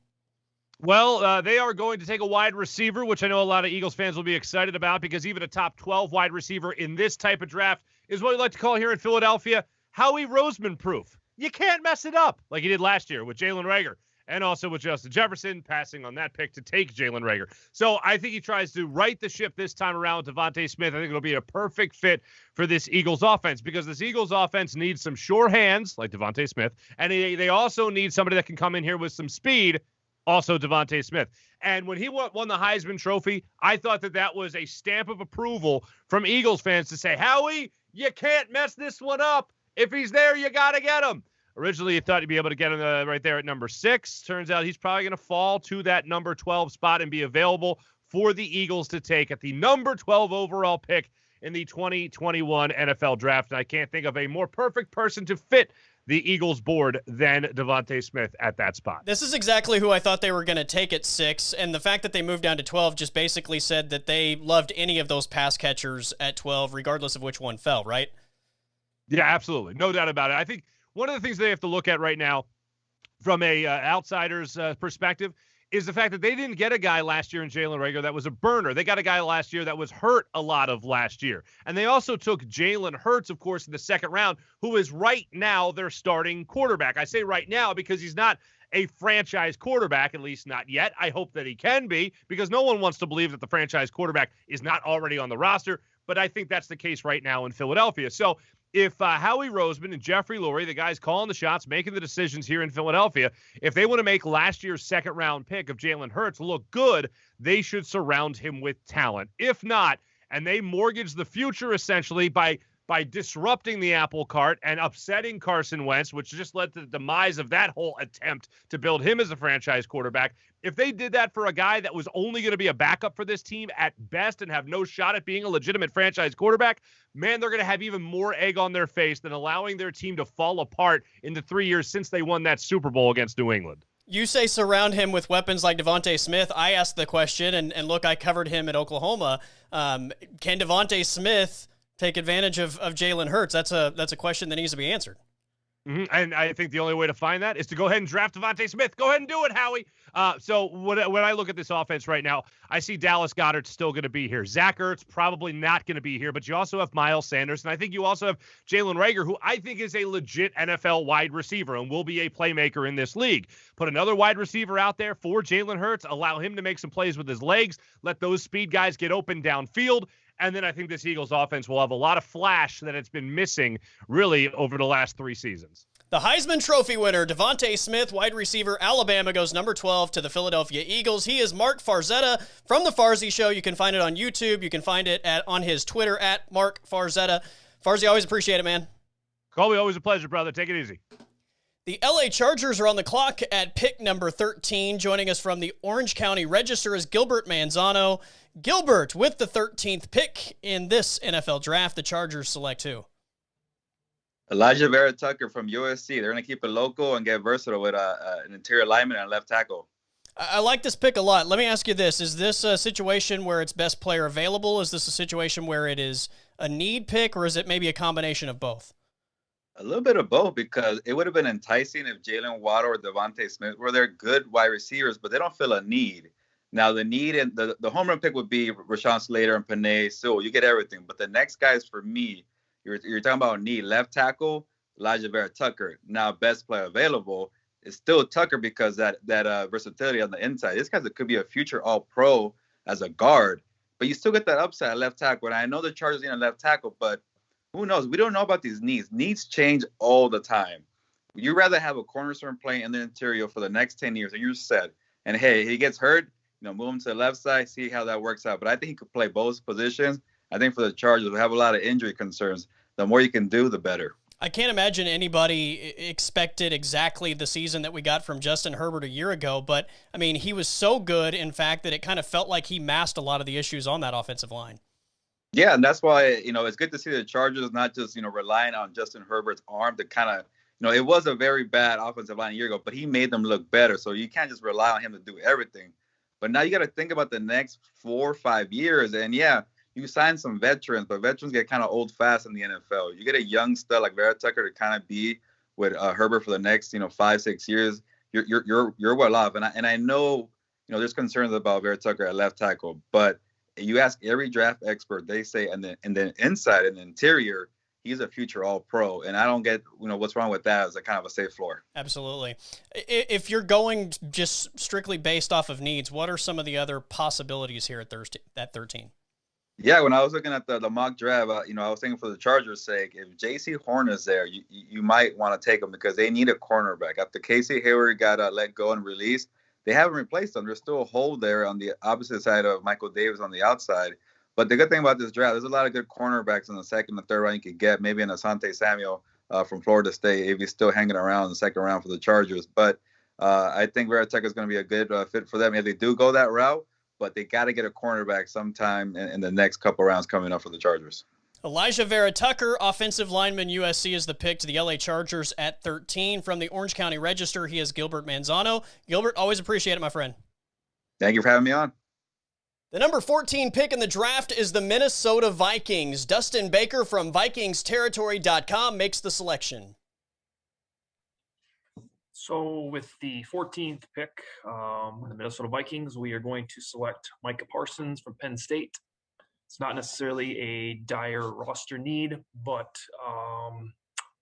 Well, they are going to take a wide receiver, which I know a lot of Eagles fans will be excited about because even a top 12 wide receiver in this type of draft is what we like to call here in Philadelphia Howie Roseman proof. You can't mess it up like he did last year with Jalen Reagor and also with Justin Jefferson passing on that pick to take Jalen Reagor. So I think he tries to right the ship this time around with Devontae Smith. I think it'll be a perfect fit for this Eagles offense because this Eagles offense needs some sure hands like Devontae Smith, and they also need somebody that can come in here with some speed, also Devontae Smith. And when he won the Heisman Trophy, I thought that was a stamp of approval from Eagles fans to say, Howie, you can't mess this one up. If he's there, you got to get him. Originally, you thought you'd be able to get him right there at number 6. Turns out he's probably going to fall to that number 12 spot and be available for the Eagles to take at the number 12 overall pick in the 2021 NFL Draft. And I can't think of a more perfect person to fit the Eagles board than Devontae Smith at that spot. This is exactly who I thought they were going to take at 6, and the fact that they moved down to 12 just basically said that they loved any of those pass catchers at 12, regardless of which one fell, right? Yeah, absolutely. No doubt about it. I think one of the things they have to look at right now from a outsider's perspective is the fact that they didn't get a guy last year in Jalen Reagor that was a burner. They got a guy last year that was hurt a lot of last year. And they also took Jalen Hurts, of course, in the second round, who is right now their starting quarterback. I say right now because he's not a franchise quarterback, at least not yet. I hope that he can be because no one wants to believe that the franchise quarterback is not already on the roster. But I think that's the case right now in Philadelphia. So if Howie Roseman and Jeffrey Lurie, the guys calling the shots, making the decisions here in Philadelphia, if they want to make last year's second-round pick of Jalen Hurts look good, they should surround him with talent. If not, and they mortgage the future essentially by disrupting the apple cart and upsetting Carson Wentz, which just led to the demise of that whole attempt to build him as a franchise quarterback. If they did that for a guy that was only going to be a backup for this team at best and have no shot at being a legitimate franchise quarterback, man, they're going to have even more egg on their face than allowing their team to fall apart in the 3 years since they won that Super Bowl against New England. You say surround him with weapons like Devontae Smith. I asked the question, and look, I covered him at Oklahoma. Can Devontae Smith take advantage of Jalen Hurts? That's a question that needs to be answered. And I think the only way to find that is to go ahead and draft Devontae Smith. Go ahead and do it, Howie. So when I look at this offense right now, I see Dallas Goedert still going to be here. Zach Ertz probably not going to be here, but you also have Miles Sanders, and I think you also have Jalen Reagor, who I think is a legit NFL wide receiver and will be a playmaker in this league. Put another wide receiver out there for Jalen Hurts, allow him to make some plays with his legs, let those speed guys get open downfield. And then I think this Eagles offense will have a lot of flash that it's been missing really over the last 3 seasons. The Heisman Trophy winner, Devontae Smith, wide receiver, Alabama, goes number 12 to the Philadelphia Eagles. He is Mark Farzetta from The Farzy Show. You can find it on YouTube. You can find it on his Twitter, at Mark Farzetta. Farzy, always appreciate it, man. Colby, always a pleasure, brother. Take it easy. The LA Chargers are on the clock at pick number 13. Joining us from the Orange County Register is Gilbert Manzano. Gilbert, with the 13th pick in this NFL draft, the Chargers select who? Elijah Vera Tucker from USC. They're going to keep it local and get versatile with an interior lineman and left tackle. I like this pick a lot. Let me ask you this. Is this a situation where it's best player available? Is this a situation where it is a need pick, or is it maybe a combination of both? A little bit of both, because it would have been enticing if Jalen Waddle or Devontae Smith were there, good wide receivers, but they don't feel a need. Now, the need and the home run pick would be Rashawn Slater and Penei Sewell. You get everything. But the next guys for me, you're talking about need. Left tackle, Elijah Vera Tucker. Now, best player available is still Tucker because that versatility on the inside. This guy could be a future all-pro as a guard. But you still get that upside at left tackle. And I know the Chargers need a left tackle, but who knows? We don't know about these needs. Needs change all the time. You'd rather have a cornerstone playing in the interior for the next 10 years, and you're set. And, hey, he gets hurt, move him to the left side, see how that works out. But I think he could play both positions. I think for the Chargers, we have a lot of injury concerns. The more you can do, the better. I can't imagine anybody expected exactly the season that we got from Justin Herbert a year ago, but, I mean, he was so good, in fact, that it kind of felt like he masked a lot of the issues on that offensive line. Yeah, and that's why, it's good to see the Chargers not just, relying on Justin Herbert's arm to kind of, it was a very bad offensive line a year ago, but he made them look better. So you can't just rely on him to do everything. But now you got to think about the next 4 or 5 years. And, yeah, you sign some veterans, but veterans get kind of old fast in the NFL. You get a young stud like Vera Tucker to kind of be with Herbert for the next, 5-6 years. You're well off. And I know, there's concerns about Vera Tucker at left tackle, but you ask every draft expert, they say, and then inside and the interior, he's a future all-pro. And I don't get, what's wrong with that as a kind of a safe floor. Absolutely. If you're going just strictly based off of needs, what are some of the other possibilities here at 13? Yeah, when I was looking at the mock draft, I was thinking for the Chargers' sake, if J.C. Horn is there, you might want to take him because they need a cornerback. After Casey Hayward got let go and released, they haven't replaced him. There's still a hole there on the opposite side of Michael Davis on the outside. But the good thing about this draft, there's a lot of good cornerbacks in the second and third round you could get. Maybe an Asante Samuel from Florida State if he's still hanging around in the second round for the Chargers. But I think Vera Tucker is going to be a good fit for them if they do go that route. But they got to get a cornerback sometime in the next couple rounds coming up for the Chargers. Elijah Vera Tucker, offensive lineman, USC, is the pick to the LA Chargers at 13. From the Orange County Register, he is Gilbert Manzano. Gilbert, always appreciate it, my friend. Thank you for having me on. The number 14 pick in the draft is the Minnesota Vikings. Dustin Baker from VikingsTerritory.com makes the selection. So with the 14th pick, the Minnesota Vikings, we are going to select Micah Parsons from Penn State. It's not necessarily a dire roster need, but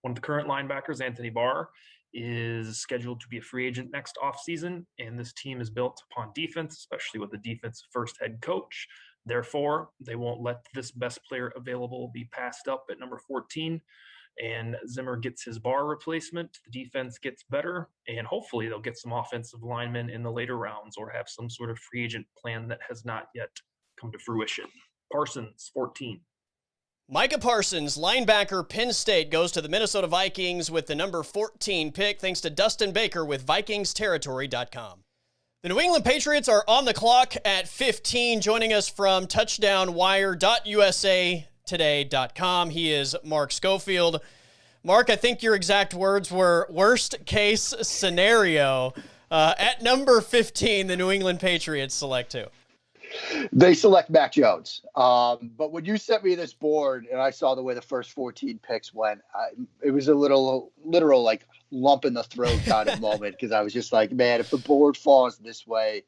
one of the current linebackers, Anthony Barr, is scheduled to be a free agent next offseason, and this team is built upon defense, especially with the defense first head coach. Therefore, they won't let this best player available be passed up at number 14. And Zimmer gets his Barr replacement. The defense gets better, and hopefully they'll get some offensive linemen in the later rounds or have some sort of free agent plan that has not yet come to fruition. Parsons, 14. Micah Parsons, linebacker, Penn State, goes to the Minnesota Vikings with the number 14 pick, thanks to Dustin Baker with VikingsTerritory.com. The New England Patriots are on the clock at 15. Joining us from touchdownwire.usatoday.com, he is Mark Schofield. Mark, I think your exact words were worst case scenario. At number 15, the New England Patriots select who? They select Mac Jones. But when you sent me this board and I saw the way the first 14 picks went, it was a literal like lump in the throat kind of moment, because I was just like, man, if the board falls this way,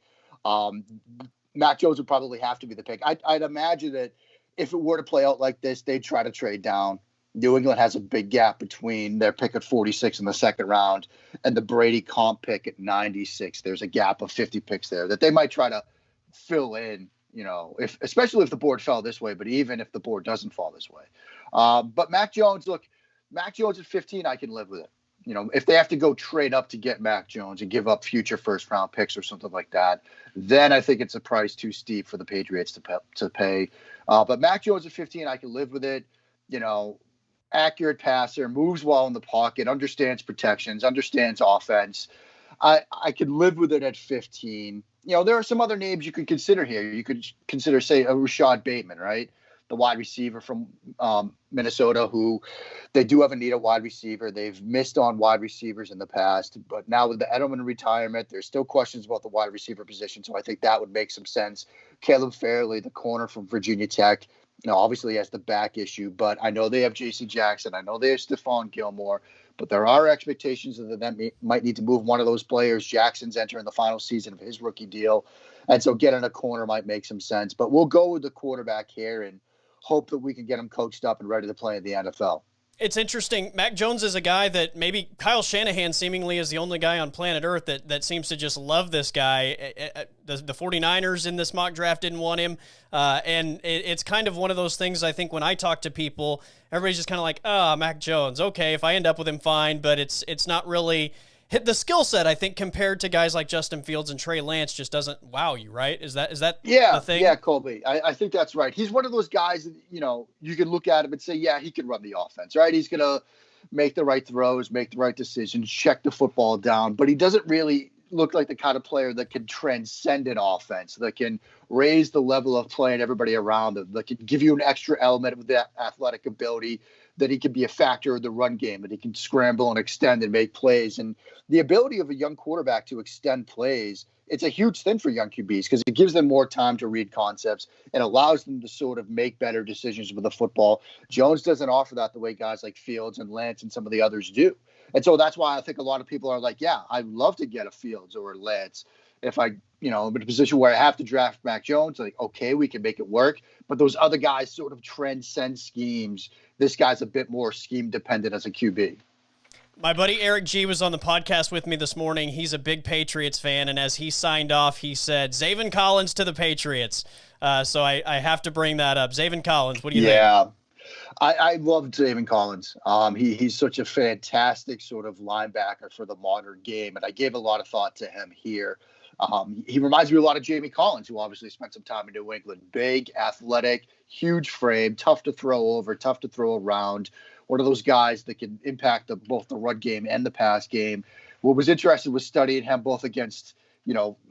Mac Jones would probably have to be the pick. I'd imagine that if it were to play out like this, they'd try to trade down. New England has a big gap between their pick at 46 in the second round and the Brady comp pick at 96. There's a gap of 50 picks there that they might try to fill in, especially if the board fell this way, but even if the board doesn't fall this way. But Mac Jones at 15, I can live with it. If they have to go trade up to get Mac Jones and give up future first round picks or something like that, then I think it's a price too steep for the Patriots to pay. But Mac Jones at 15, I can live with it. Accurate passer, moves well in the pocket, understands protections, understands offense. I could live with it at 15. There are some other names you could consider here. You could consider, say, a Rashad Bateman, right? The wide receiver from Minnesota, who they do have a need at wide receiver. They've missed on wide receivers in the past, but now with the Edelman retirement, there's still questions about the wide receiver position, so I think that would make some sense. Caleb Fairley, the corner from Virginia Tech, obviously he has the back issue, but I know they have J.C. Jackson. I know they have Stephon Gilmore, but there are expectations that they might need to move one of those players. Jackson's entering the final season of his rookie deal, and so getting a corner might make some sense. But we'll go with the quarterback here and hope that we can get him coached up and ready to play in the NFL. It's interesting. Mac Jones is a guy that maybe Kyle Shanahan seemingly is the only guy on planet Earth that seems to just love this guy. The 49ers in this mock draft didn't want him. And it's kind of one of those things, I think, when I talk to people, everybody's just kind of like, Mac Jones. Okay, if I end up with him, fine. But it's not really hit the skill set, I think, compared to guys like Justin Fields and Trey Lance just doesn't wow you, right? Is that the thing? Yeah, Colby. I think that's right. He's one of those guys that, you can look at him and say, yeah, he can run the offense, right? He's going to make the right throws, make the right decisions, check the football down, but he doesn't really look like the kind of player that can transcend an offense, that can raise the level of play and everybody around him, that can give you an extra element of that athletic ability, that he can be a factor of the run game, that he can scramble and extend and make plays. And the ability of a young quarterback to extend plays, it's a huge thing for young QBs because it gives them more time to read concepts and allows them to sort of make better decisions with the football. Jones doesn't offer that the way guys like Fields and Lance and some of the others do. And so that's why I think a lot of people are like, yeah, I'd love to get a Fields or a Lance. If I'm in a position where I have to draft Mac Jones, like, okay, we can make it work. But those other guys sort of transcend schemes. This guy's a bit more scheme dependent as a QB. My buddy Eric G was on the podcast with me this morning. He's a big Patriots fan, and as he signed off, he said, Zaven Collins to the Patriots. So I have to bring that up. Zaven Collins, what do you think? Yeah, I love Zaven Collins. He's such a fantastic sort of linebacker for the modern game, and I gave a lot of thought to him here. He reminds me a lot of Jamie Collins, who obviously spent some time in New England. Big, athletic, huge frame, tough to throw over, tough to throw around. One of those guys that can impact both the run game and the pass game. What was interesting was studying him both against,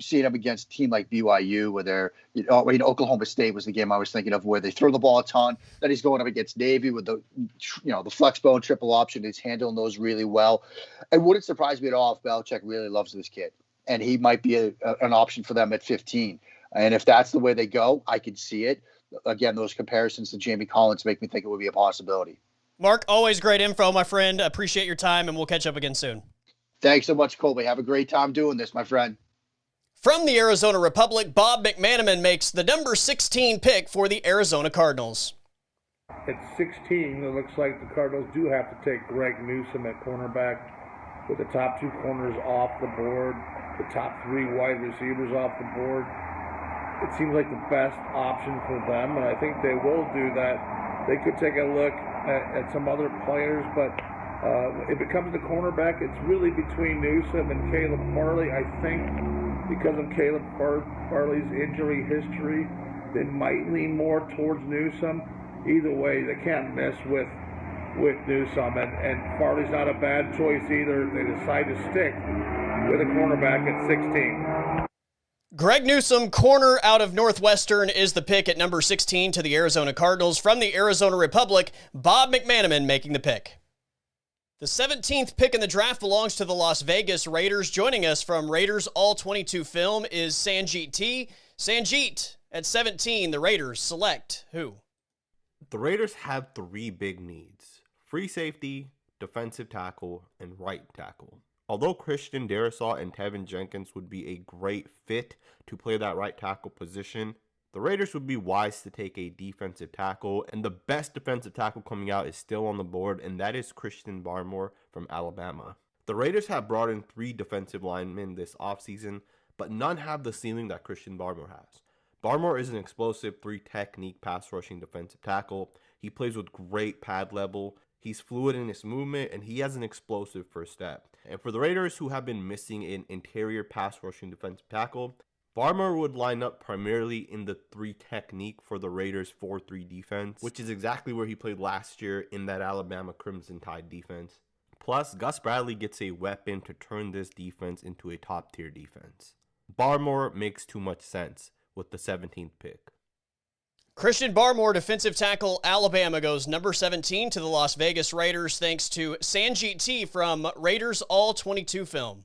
seeing him against a team like BYU, where they're, Oklahoma State was the game I was thinking of, where they throw the ball a ton. Then he's going up against Navy with the flex bone triple option. He's handling those really well. It wouldn't surprise me at all if Belichick really loves this kid, and he might be an option for them at 15. And if that's the way they go, I could see it. Again, those comparisons to Jamie Collins make me think it would be a possibility. Mark, always great info, my friend. Appreciate your time, and we'll catch up again soon. Thanks so much, Colby. Have a great time doing this, my friend. From the Arizona Republic, Bob McManaman makes the number 16 pick for the Arizona Cardinals. At 16, it looks like the Cardinals do have to take Greg Newsome at cornerback, with the top two corners off the board, the top three wide receivers off the board. It seems like the best option for them, and I think they will do that. They could take a look at some other players, but if it comes to cornerback, it's really between Newsome and Caleb Farley. I think because of Caleb Farley's injury history, they might lean more towards Newsome. Either way, they can't miss with Newsome, and Farley's not a bad choice either. They decide to stick with a cornerback at 16. Greg Newsome, corner out of Northwestern, is the pick at number 16 to the Arizona Cardinals. From the Arizona Republic, Bob McManaman making the pick. The 17th pick in the draft belongs to the Las Vegas Raiders. Joining us from Raiders All 22 Film is Sanjeet T. Sanjeet, At 17, the Raiders select who? The Raiders have 3 big needs: free safety, defensive tackle, and right tackle. Although Christian Darrisaw and Tevin Jenkins would be a great fit to play that right tackle position, the Raiders would be wise to take a defensive tackle, and the best defensive tackle coming out is still on the board, and that is Christian Barmore from Alabama. The Raiders have brought in 3 defensive linemen this offseason, but none have the ceiling that Christian Barmore has. Barmore is an explosive 3-technique pass rushing defensive tackle. He plays with great pad level. He's fluid in his movement, and he has an explosive first step. And for the Raiders, who have been missing an interior pass rushing defensive tackle, Barmore would line up primarily in the 3-technique for the Raiders' 4-3 defense, which is exactly where he played last year in that Alabama Crimson Tide defense. Plus, Gus Bradley gets a weapon to turn this defense into a top-tier defense. Barmore makes too much sense with the 17th pick. Christian Barmore, defensive tackle, Alabama, goes number 17 to the Las Vegas Raiders thanks to Sanjit T from Raiders All 22 film.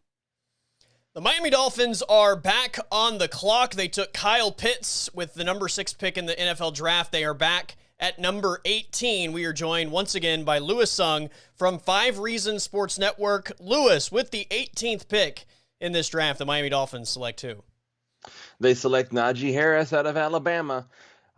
The Miami Dolphins are back on the clock. They took Kyle Pitts with the number 6 pick in the NFL draft. They are back at number 18. We are joined once again by Lewis Sung from 5 Reasons Sports Network. Lewis, with the 18th pick in this draft, the Miami Dolphins select who? They select Najee Harris out of Alabama.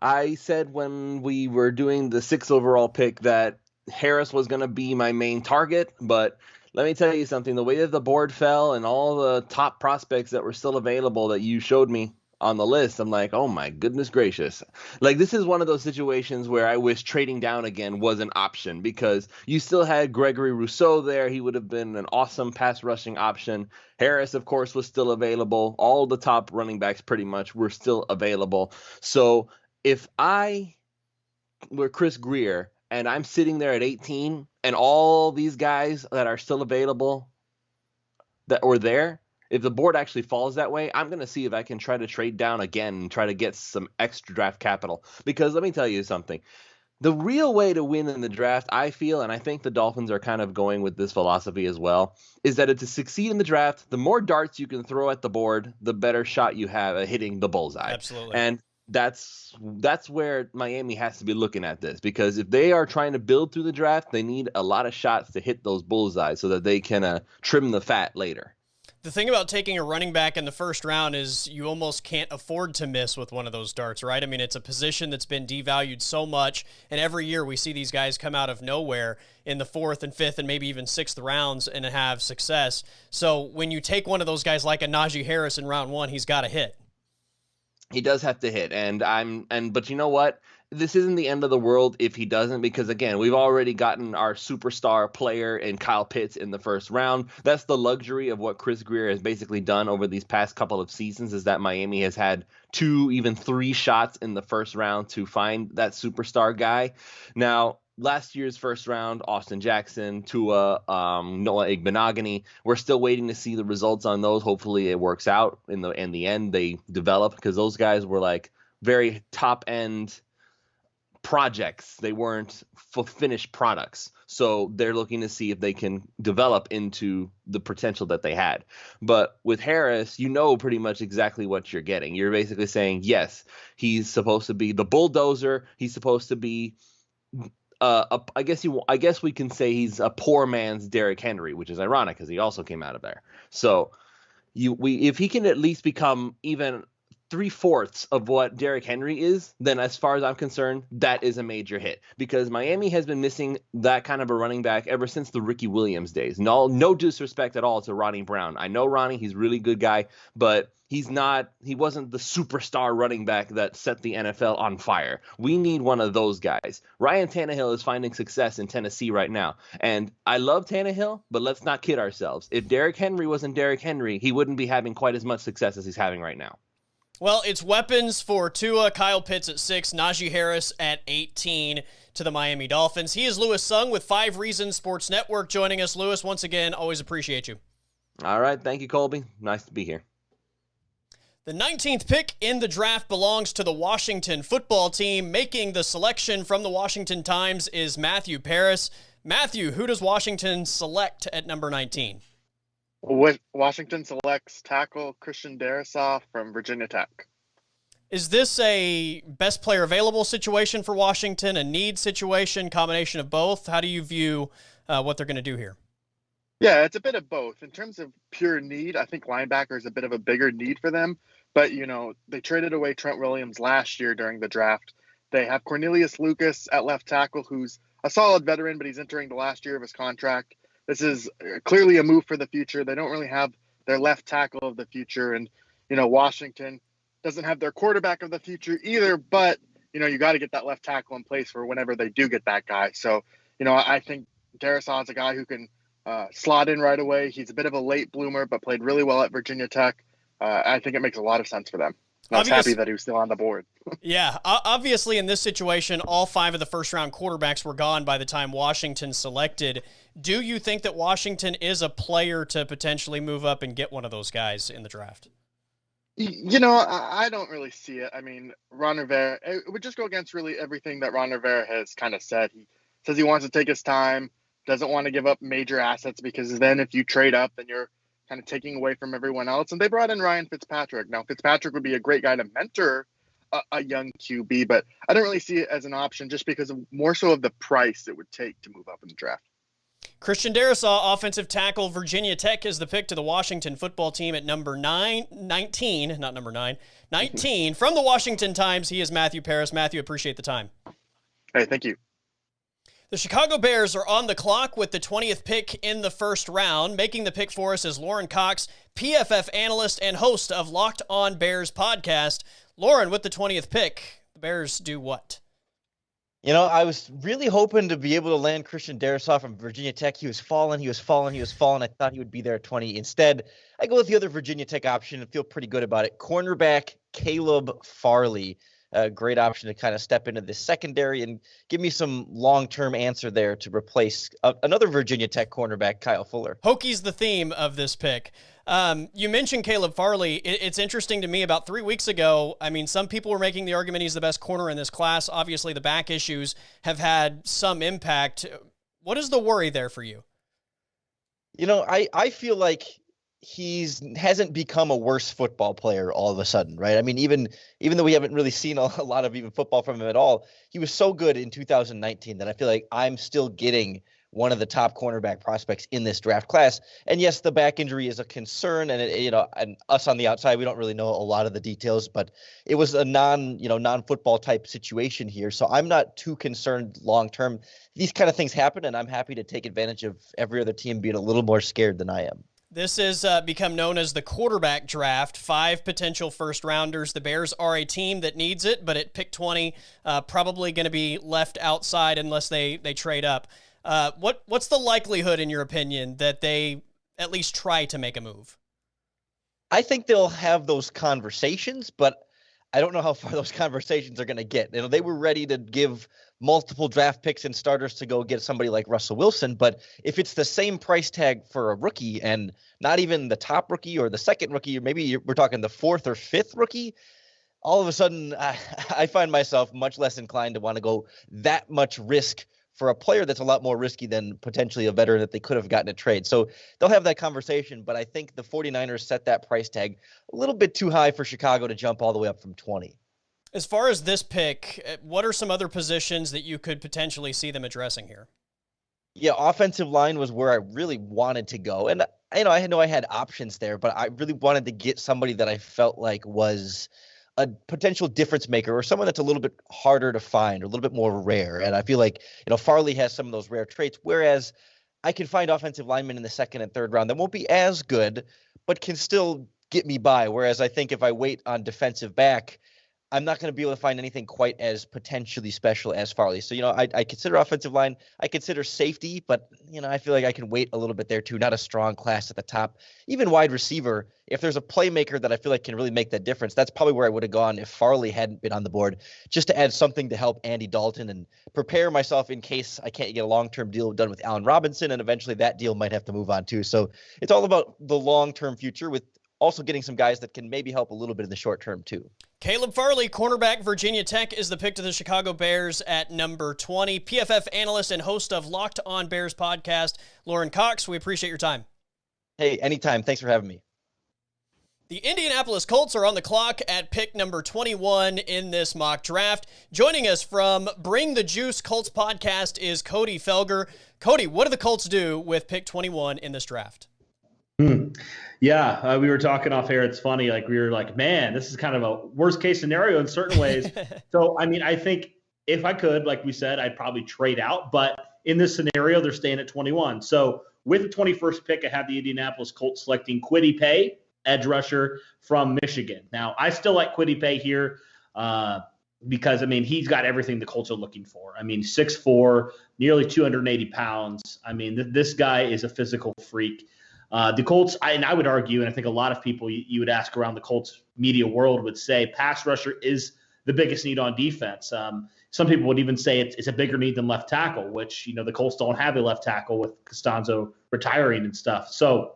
I said when we were doing the 6th overall pick that Harris was going to be my main target, but let me tell you something. The way that the board fell and all the top prospects that were still available that you showed me on the list, I'm like, oh my goodness gracious. Like, this is one of those situations where I wish trading down again was an option, because you still had Gregory Rousseau there. He would have been an awesome pass rushing option. Harris, of course, was still available. All the top running backs pretty much were still available. So if I were Chris Greer and I'm sitting there at 18 and all these guys that are still available that were there, if the board actually falls that way, I'm going to see if I can try to trade down again and try to get some extra draft capital. Because let me tell you something. The real way to win in the draft, I feel, and I think the Dolphins are kind of going with this philosophy as well, is that to succeed in the draft, the more darts you can throw at the board, the better shot you have at hitting the bullseye. Absolutely. And that's where Miami has to be looking at this, because if they are trying to build through the draft, they need a lot of shots to hit those bullseyes so that they can trim the fat later. The thing about taking a running back in the first round is you almost can't afford to miss with one of those darts, right? I mean, it's a position that's been devalued so much, and every year we see these guys come out of nowhere in the 4th and 5th and maybe even 6th rounds and have success. So when you take one of those guys like a Najee Harris in round 1, he's got to hit. He does have to hit, but you know what? This isn't the end of the world if he doesn't, because again, we've already gotten our superstar player in Kyle Pitts in the first round. That's the luxury of what Chris Greer has basically done over these past couple of seasons, is that Miami has had 2, even 3 shots in the first round to find that superstar guy. Now, last year's first round, Austin Jackson, Tua, Noah Igbenogany. We're still waiting to see the results on those. Hopefully it works out in the end. They develop, because those guys were like very top end projects. They weren't finished products. So they're looking to see if they can develop into the potential that they had. But with Harris, you know pretty much exactly what you're getting. You're basically saying, yes, he's supposed to be the bulldozer. He's supposed to be I guess we can say he's a poor man's Derrick Henry, which is ironic because he also came out of there. So if he can at least become even 3/4 of what Derrick Henry is, then as far as I'm concerned, that is a major hit, because Miami has been missing that kind of a running back ever since the Ricky Williams days. No disrespect at all to Ronnie Brown. I know Ronnie, he's a really good guy, but he wasn't the superstar running back that set the NFL on fire. We need one of those guys. Ryan Tannehill is finding success in Tennessee right now. And I love Tannehill, but let's not kid ourselves. If Derrick Henry wasn't Derrick Henry, he wouldn't be having quite as much success as he's having right now. Well, it's weapons for Tua, Kyle Pitts at 6, Najee Harris at 18 to the Miami Dolphins. He is Lewis Sung with 5 Reasons Sports Network joining us. Lewis, once again, always appreciate you. All right. Thank you, Colby. Nice to be here. The 19th pick in the draft belongs to the Washington football team. Making the selection from the Washington Times is Matthew Paris. Matthew, who does Washington select at number 19? Washington selects tackle Christian Darrisaw from Virginia Tech. Is this a best player available situation for Washington, a need situation, combination of both? How do you view what they're going to do here? Yeah, it's a bit of both. In terms of pure need, I think linebacker is a bit of a bigger need for them. But, they traded away Trent Williams last year during the draft. They have Cornelius Lucas at left tackle, who's a solid veteran, but he's entering the last year of his contract. This is clearly a move for the future. They don't really have their left tackle of the future. And, Washington doesn't have their quarterback of the future either. But, you got to get that left tackle in place for whenever they do get that guy. So, I think Darrisaw's a guy who can slot in right away. He's a bit of a late bloomer, but played really well at Virginia Tech. I think it makes a lot of sense for them. I was happy that he was still on the board. Yeah, obviously in this situation, all 5 of the first-round quarterbacks were gone by the time Washington selected. Do you think that Washington is a player to potentially move up and get one of those guys in the draft? I don't really see it. I mean, Ron Rivera, it would just go against really everything that Ron Rivera has kind of said. He says he wants to take his time, doesn't want to give up major assets, because then if you trade up, then you're kind of taking away from everyone else. And they brought in Ryan Fitzpatrick. Now, Fitzpatrick would be a great guy to mentor a young QB, but I don't really see it as an option just because of more so of the price it would take to move up in the draft. Christian Darrisaw, offensive tackle, Virginia Tech, is the pick to the Washington football team at number 19, not number 9, 19. From the Washington Times, he is Matthew Paris. Matthew, appreciate the time. Hey, thank you. The Chicago Bears are on the clock with the 20th pick in the first round. Making the pick for us is Lauren Cox, PFF analyst and host of Locked On Bears podcast. Lauren, with the 20th pick, the Bears do what? I was really hoping to be able to land Christian Darrisaw from Virginia Tech. He was falling. I thought he would be there at 20. Instead, I go with the other Virginia Tech option and feel pretty good about it. Cornerback Caleb Farley. A great option to kind of step into the secondary and give me some long-term answer there to replace another Virginia Tech cornerback, Kyle Fuller. Hokies the theme of this pick. You mentioned Caleb Farley. It's interesting to me, about 3 weeks ago, I mean, some people were making the argument he's the best corner in this class. Obviously, the back issues have had some impact. What is the worry there for you? I feel like hasn't become a worse football player all of a sudden, right? I mean, even though we haven't really seen a lot of even football from him at all, he was so good in 2019 that I feel like I'm still getting one of the top cornerback prospects in this draft class. And yes, the back injury is a concern, and and us on the outside, we don't really know a lot of the details, but it was a non-football type situation here. So I'm not too concerned long term. These kind of things happen, and I'm happy to take advantage of every other team being a little more scared than I am. This has become known as the quarterback draft. 5 potential first-rounders. The Bears are a team that needs it, but at pick 20, probably going to be left outside unless they trade up. What's the likelihood, in your opinion, that they at least try to make a move? I think they'll have those conversations, but I don't know how far those conversations are going to get. They were ready to give multiple draft picks and starters to go get somebody like Russell Wilson, but if it's the same price tag for a rookie and not even the top rookie or the second rookie, or maybe we're talking the 4th or 5th rookie, all of a sudden I find myself much less inclined to want to go that much risk for a player that's a lot more risky than potentially a veteran that they could have gotten a trade. So they'll have that conversation, but I think the 49ers set that price tag a little bit too high for Chicago to jump all the way up from 20. As far as this pick, what are some other positions that you could potentially see them addressing here? Yeah, offensive line was where I really wanted to go. And I know I had options there, but I really wanted to get somebody that I felt like was a potential difference maker, or someone that's a little bit harder to find, or a little bit more rare. And I feel like, Farley has some of those rare traits, whereas I can find offensive linemen in the 2nd and 3rd round that won't be as good, but can still get me by. Whereas I think if I wait on defensive back, I'm not going to be able to find anything quite as potentially special as Farley. So, I consider offensive line. I consider safety, but, I feel like I can wait a little bit there too. Not a strong class at the top. Even wide receiver, if there's a playmaker that I feel like can really make that difference, that's probably where I would have gone if Farley hadn't been on the board, just to add something to help Andy Dalton and prepare myself in case I can't get a long-term deal done with Allen Robinson, and eventually that deal might have to move on too. So it's all about the long-term future, with also getting some guys that can maybe help a little bit in the short term too. Caleb Farley, cornerback, Virginia Tech, is the pick to the Chicago Bears at number 20. PFF analyst and host of Locked On Bears podcast, Lauren Cox, we appreciate your time. Hey, anytime. Thanks for having me. The Indianapolis Colts are on the clock at pick number 21 in this mock draft. Joining us from Bring the Juice Colts podcast is Cody Felger. Cody, what do the Colts do with pick 21 in this draft? Yeah, we were talking off air. It's funny. Like, we were like, man, this is kind of a worst case scenario in certain ways. So, I mean, I think if I could, like we said, I'd probably trade out. But in this scenario, they're staying at 21. So with the 21st pick, I have the Indianapolis Colts selecting Kwity Paye, edge rusher from Michigan. Now, I still like Kwity Paye here because, I mean, he's got everything the Colts are looking for. I mean, 6'4", nearly 280 pounds. I mean, this guy is a physical freak. The Colts, I would argue, and I think a lot of people you would ask around the Colts media world would say pass rusher is the biggest need on defense. Some people would even say it's a bigger need than left tackle, which, the Colts don't have a left tackle with Costanzo retiring and stuff. So,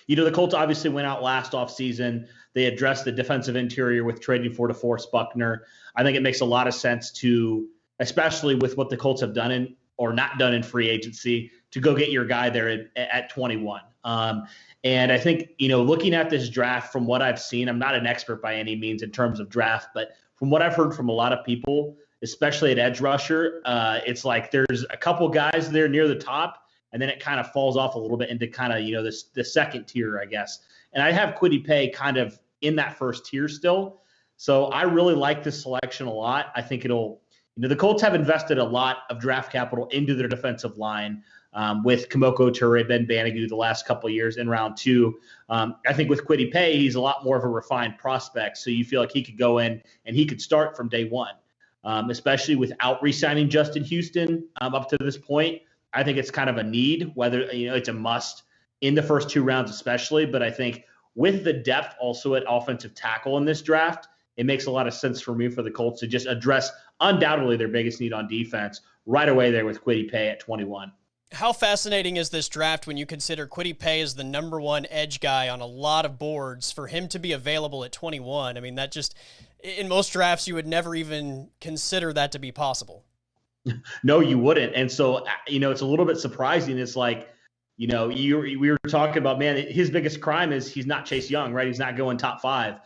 the Colts obviously went out last offseason. They addressed the defensive interior with trading for DeForest Buckner. I think it makes a lot of sense to, especially with what the Colts have done or not done in free agency, to go get your guy there at 21. And I think, looking at this draft, from what I've seen, I'm not an expert by any means in terms of draft, but from what I've heard from a lot of people, especially at edge rusher, it's like there's a couple guys there near the top, and then it kind of falls off a little bit into kind of, the second tier, I guess. And I have Kwity Paye kind of in that first tier still. So I really like this selection a lot. I think it'll, the Colts have invested a lot of draft capital into their defensive line. With Kamoko Toure, Ben Banigou the last couple of years in round 2. I think with Kwity Paye, he's a lot more of a refined prospect. So you feel like he could go in and he could start from day one, especially without re-signing Justin Houston up to this point. I think it's kind of a need, whether it's a must in the first 2 rounds especially. But I think with the depth also at offensive tackle in this draft, it makes a lot of sense for me for the Colts to just address undoubtedly their biggest need on defense right away there with Kwity Paye at 21. How fascinating is this draft when you consider Kwity Paye as the number 1 edge guy on a lot of boards? For him to be available at 21, I mean, that just, in most drafts, you would never even consider that to be possible. No, you wouldn't. And so, it's a little bit surprising. It's like, we were talking about, man, his biggest crime is he's not Chase Young, right? He's not going top 5.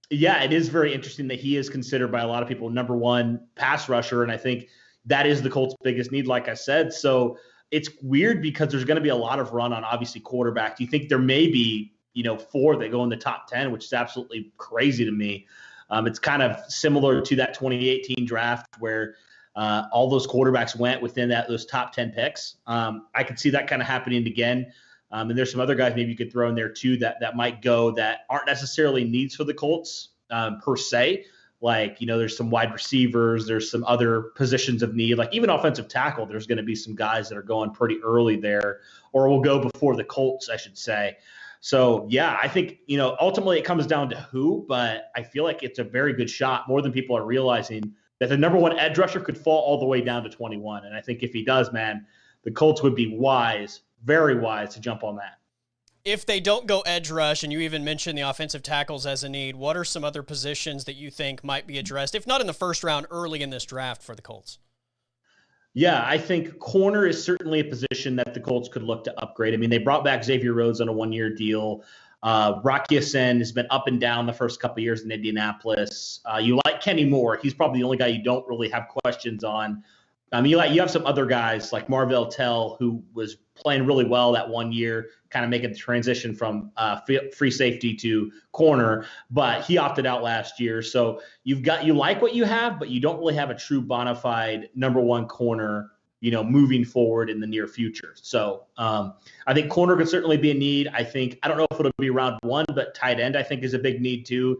Yeah, it is very interesting that he is considered by a lot of people number 1 pass rusher. And I think that is the Colts' biggest need, like I said. So it's weird because there's going to be a lot of run on, obviously, quarterback. Do you think there may be, 4 that go in the top 10, which is absolutely crazy to me. It's kind of similar to that 2018 draft where all those quarterbacks went within those top 10 picks. I could see that kind of happening again. And there's some other guys maybe you could throw in there too that might go that aren't necessarily needs for the Colts per se. Like, there's some wide receivers, there's some other positions of need, like even offensive tackle. There's going to be some guys that are going pretty early there, or will go before the Colts, I should say. So, yeah, I think, ultimately it comes down to who, but I feel like it's a very good shot, more than people are realizing, that the number 1 edge rusher could fall all the way down to 21. And I think if he does, man, the Colts would be wise, very wise to jump on that. If they don't go edge rush, and you even mentioned the offensive tackles as a need, what are some other positions that you think might be addressed, if not in the first round, early in this draft for the Colts? Yeah, I think corner is certainly a position that the Colts could look to upgrade. I mean, they brought back Xavier Rhodes on a 1-year deal. Rocky Sin has been up and down the first couple of years in Indianapolis. You like Kenny Moore. He's probably the only guy you don't really have questions on. You have some other guys like Marvell Tell, who was playing really well that 1 year, kind of making the transition from free safety to corner, but he opted out last year. So you like what you have, but you don't really have a true bona fide number 1 corner, moving forward in the near future. So I think corner could certainly be a need. I don't know if it'll be round 1, but tight end I think is a big need too.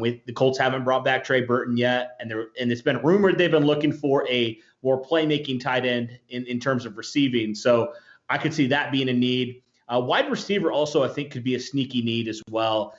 With the Colts haven't brought back Trey Burton yet, and it's been rumored they've been looking for a more playmaking tight end in terms of receiving. So I could see that being a need. Wide receiver also I think could be a sneaky need as well,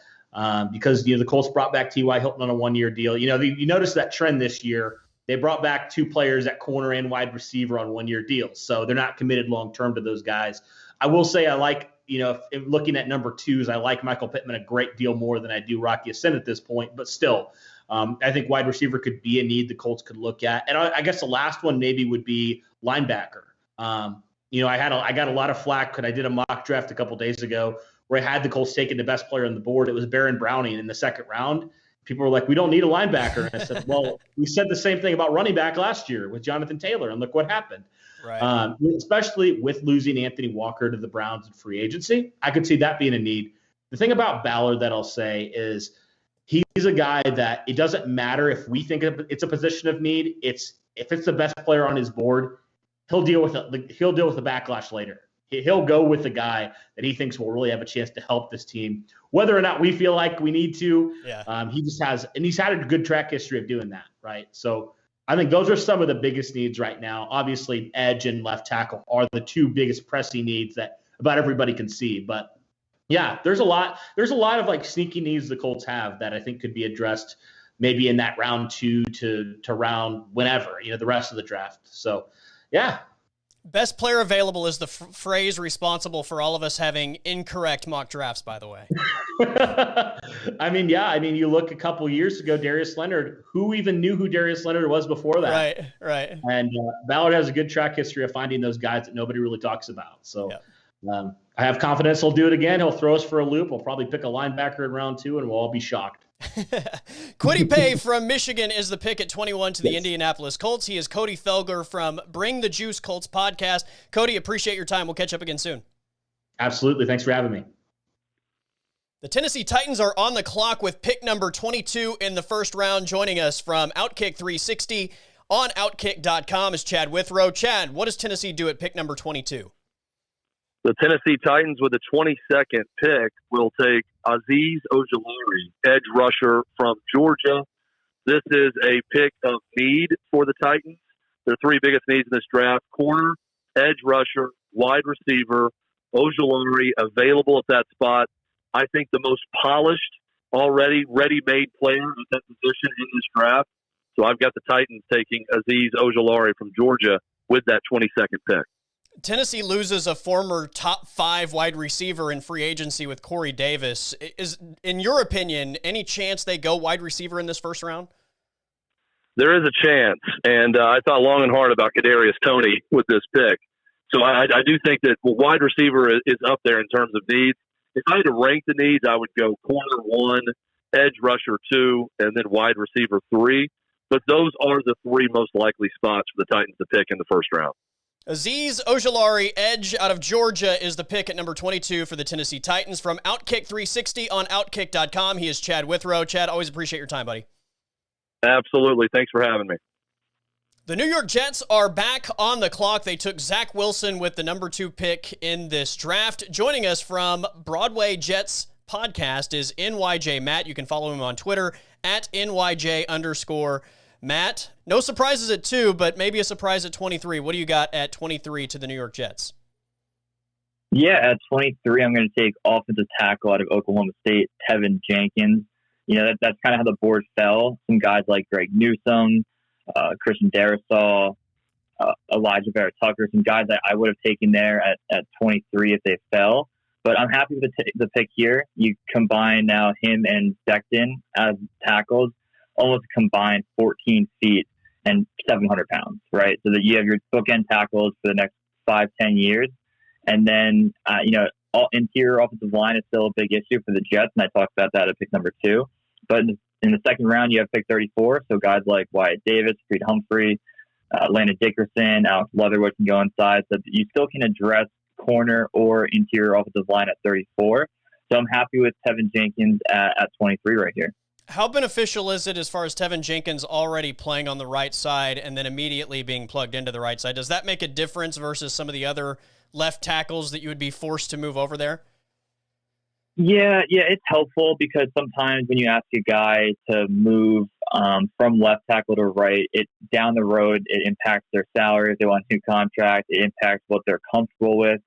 because the Colts brought back T.Y. Hilton on a 1-year deal. You notice that trend this year. They brought back 2 players at corner and wide receiver on 1-year deals, so they're not committed long term to those guys. I will say I like. If looking at number 2s, I like Michael Pittman a great deal more than I do Rocky Sin at this point. But still, I think wide receiver could be a need the Colts could look at. And I guess the last one maybe would be linebacker. I got a lot of flack because I did a mock draft a couple days ago where I had the Colts taking the best player on the board. It was Baron Browning in the second round. People were like, we don't need a linebacker. And I said, well, we said the same thing about running back last year with Jonathan Taylor, and look what happened. Right. Especially with losing Anthony Walker to the Browns in free agency, I could see that being a need. The thing about Ballard that I'll say is he's a guy that it doesn't matter if we think it's a position of need. If it's the best player on his board, he'll deal with the backlash later. He'll go with the guy that he thinks will really have a chance to help this team, whether or not we feel like we need to. Yeah. He just has, and he's had a good track history of doing that, right? So I think those are some of the biggest needs right now. Obviously, edge and left tackle are the two biggest pressing needs that about everybody can see. But yeah, there's a lot of like sneaky needs the Colts have that I think could be addressed maybe in that round 2 to round whenever, the rest of the draft. So yeah. Best player available is the phrase responsible for all of us having incorrect mock drafts, by the way. You look a couple years ago, Darius Leonard, who even knew who Darius Leonard was before that? Right. And Ballard has a good track history of finding those guys that nobody really talks about. So I have confidence he'll do it again. He'll throw us for a loop. We'll probably pick a linebacker in round 2, and we'll all be shocked. Kwity Paye from Michigan is the pick at 21 to the Indianapolis Colts. He is Cody Felger from Bring the Juice Colts podcast. Cody, appreciate your time. We'll catch up again soon. Absolutely. Thanks for having me. The Tennessee Titans are on the clock with pick number 22 in the first round. Joining us from Outkick 360 on Outkick.com is Chad Withrow. Chad, what does Tennessee do at pick number 22? The Tennessee Titans with the 22nd pick will take Azeez Ojulari, edge rusher from Georgia. This is a pick of need for the Titans. Their three biggest needs in this draft: corner, edge rusher, wide receiver. Ojulari available at that spot. I think the most polished, already ready-made player at that position in this draft. So I've got the Titans taking Azeez Ojulari from Georgia with that 22nd pick. Tennessee loses a former top 5 wide receiver in free agency with Corey Davis. Is, in your opinion, any chance they go wide receiver in this first round? There is a chance, and I thought long and hard about Kadarius Toney with this pick. So I do think that wide receiver is up there in terms of needs. If I had to rank the needs, I would go corner 1, edge rusher 2, and then wide receiver 3. But those are the 3 most likely spots for the Titans to pick in the first round. Azeez Ojulari, edge out of Georgia, is the pick at number 22 for the Tennessee Titans. From Outkick 360 on Outkick.com, he is Chad Withrow. Chad, always appreciate your time, buddy. Absolutely. Thanks for having me. The New York Jets are back on the clock. They took Zach Wilson with the number 2 pick in this draft. Joining us from Broadway Jets podcast is NYJ Matt. You can follow him on Twitter at NYJ_Matt. No surprises at 2, but maybe a surprise at 23. What do you got at 23 to the New York Jets? Yeah, at 23, I'm going to take offensive tackle out of Oklahoma State, Tevin Jenkins. That's kind of how the board fell. Some guys like Greg Newsome, Christian Darrisaw, Elijah Vera Tucker, some guys that I would have taken there at 23 if they fell. But I'm happy with the pick here. You combine now him and Becton as tackles, almost combined 14 feet and 700 pounds, right? So that you have your bookend tackles for the next 5-10 years. And then, all interior offensive line is still a big issue for the Jets, and I talked about that at pick number 2. But in the second round, you have pick 34, so guys like Wyatt Davis, Creed Humphrey, Landon Dickerson, Alex Leatherwood can go inside. So you still can address corner or interior offensive line at 34. So I'm happy with Tevin Jenkins at 23 right here. How beneficial is it as far as Tevin Jenkins already playing on the right side and then immediately being plugged into the right side? Does that make a difference versus some of the other left tackles that you would be forced to move over there? Yeah, it's helpful because sometimes when you ask a guy to move from left tackle to right, down the road, it impacts their salary if they want a new contract. It impacts what they're comfortable with.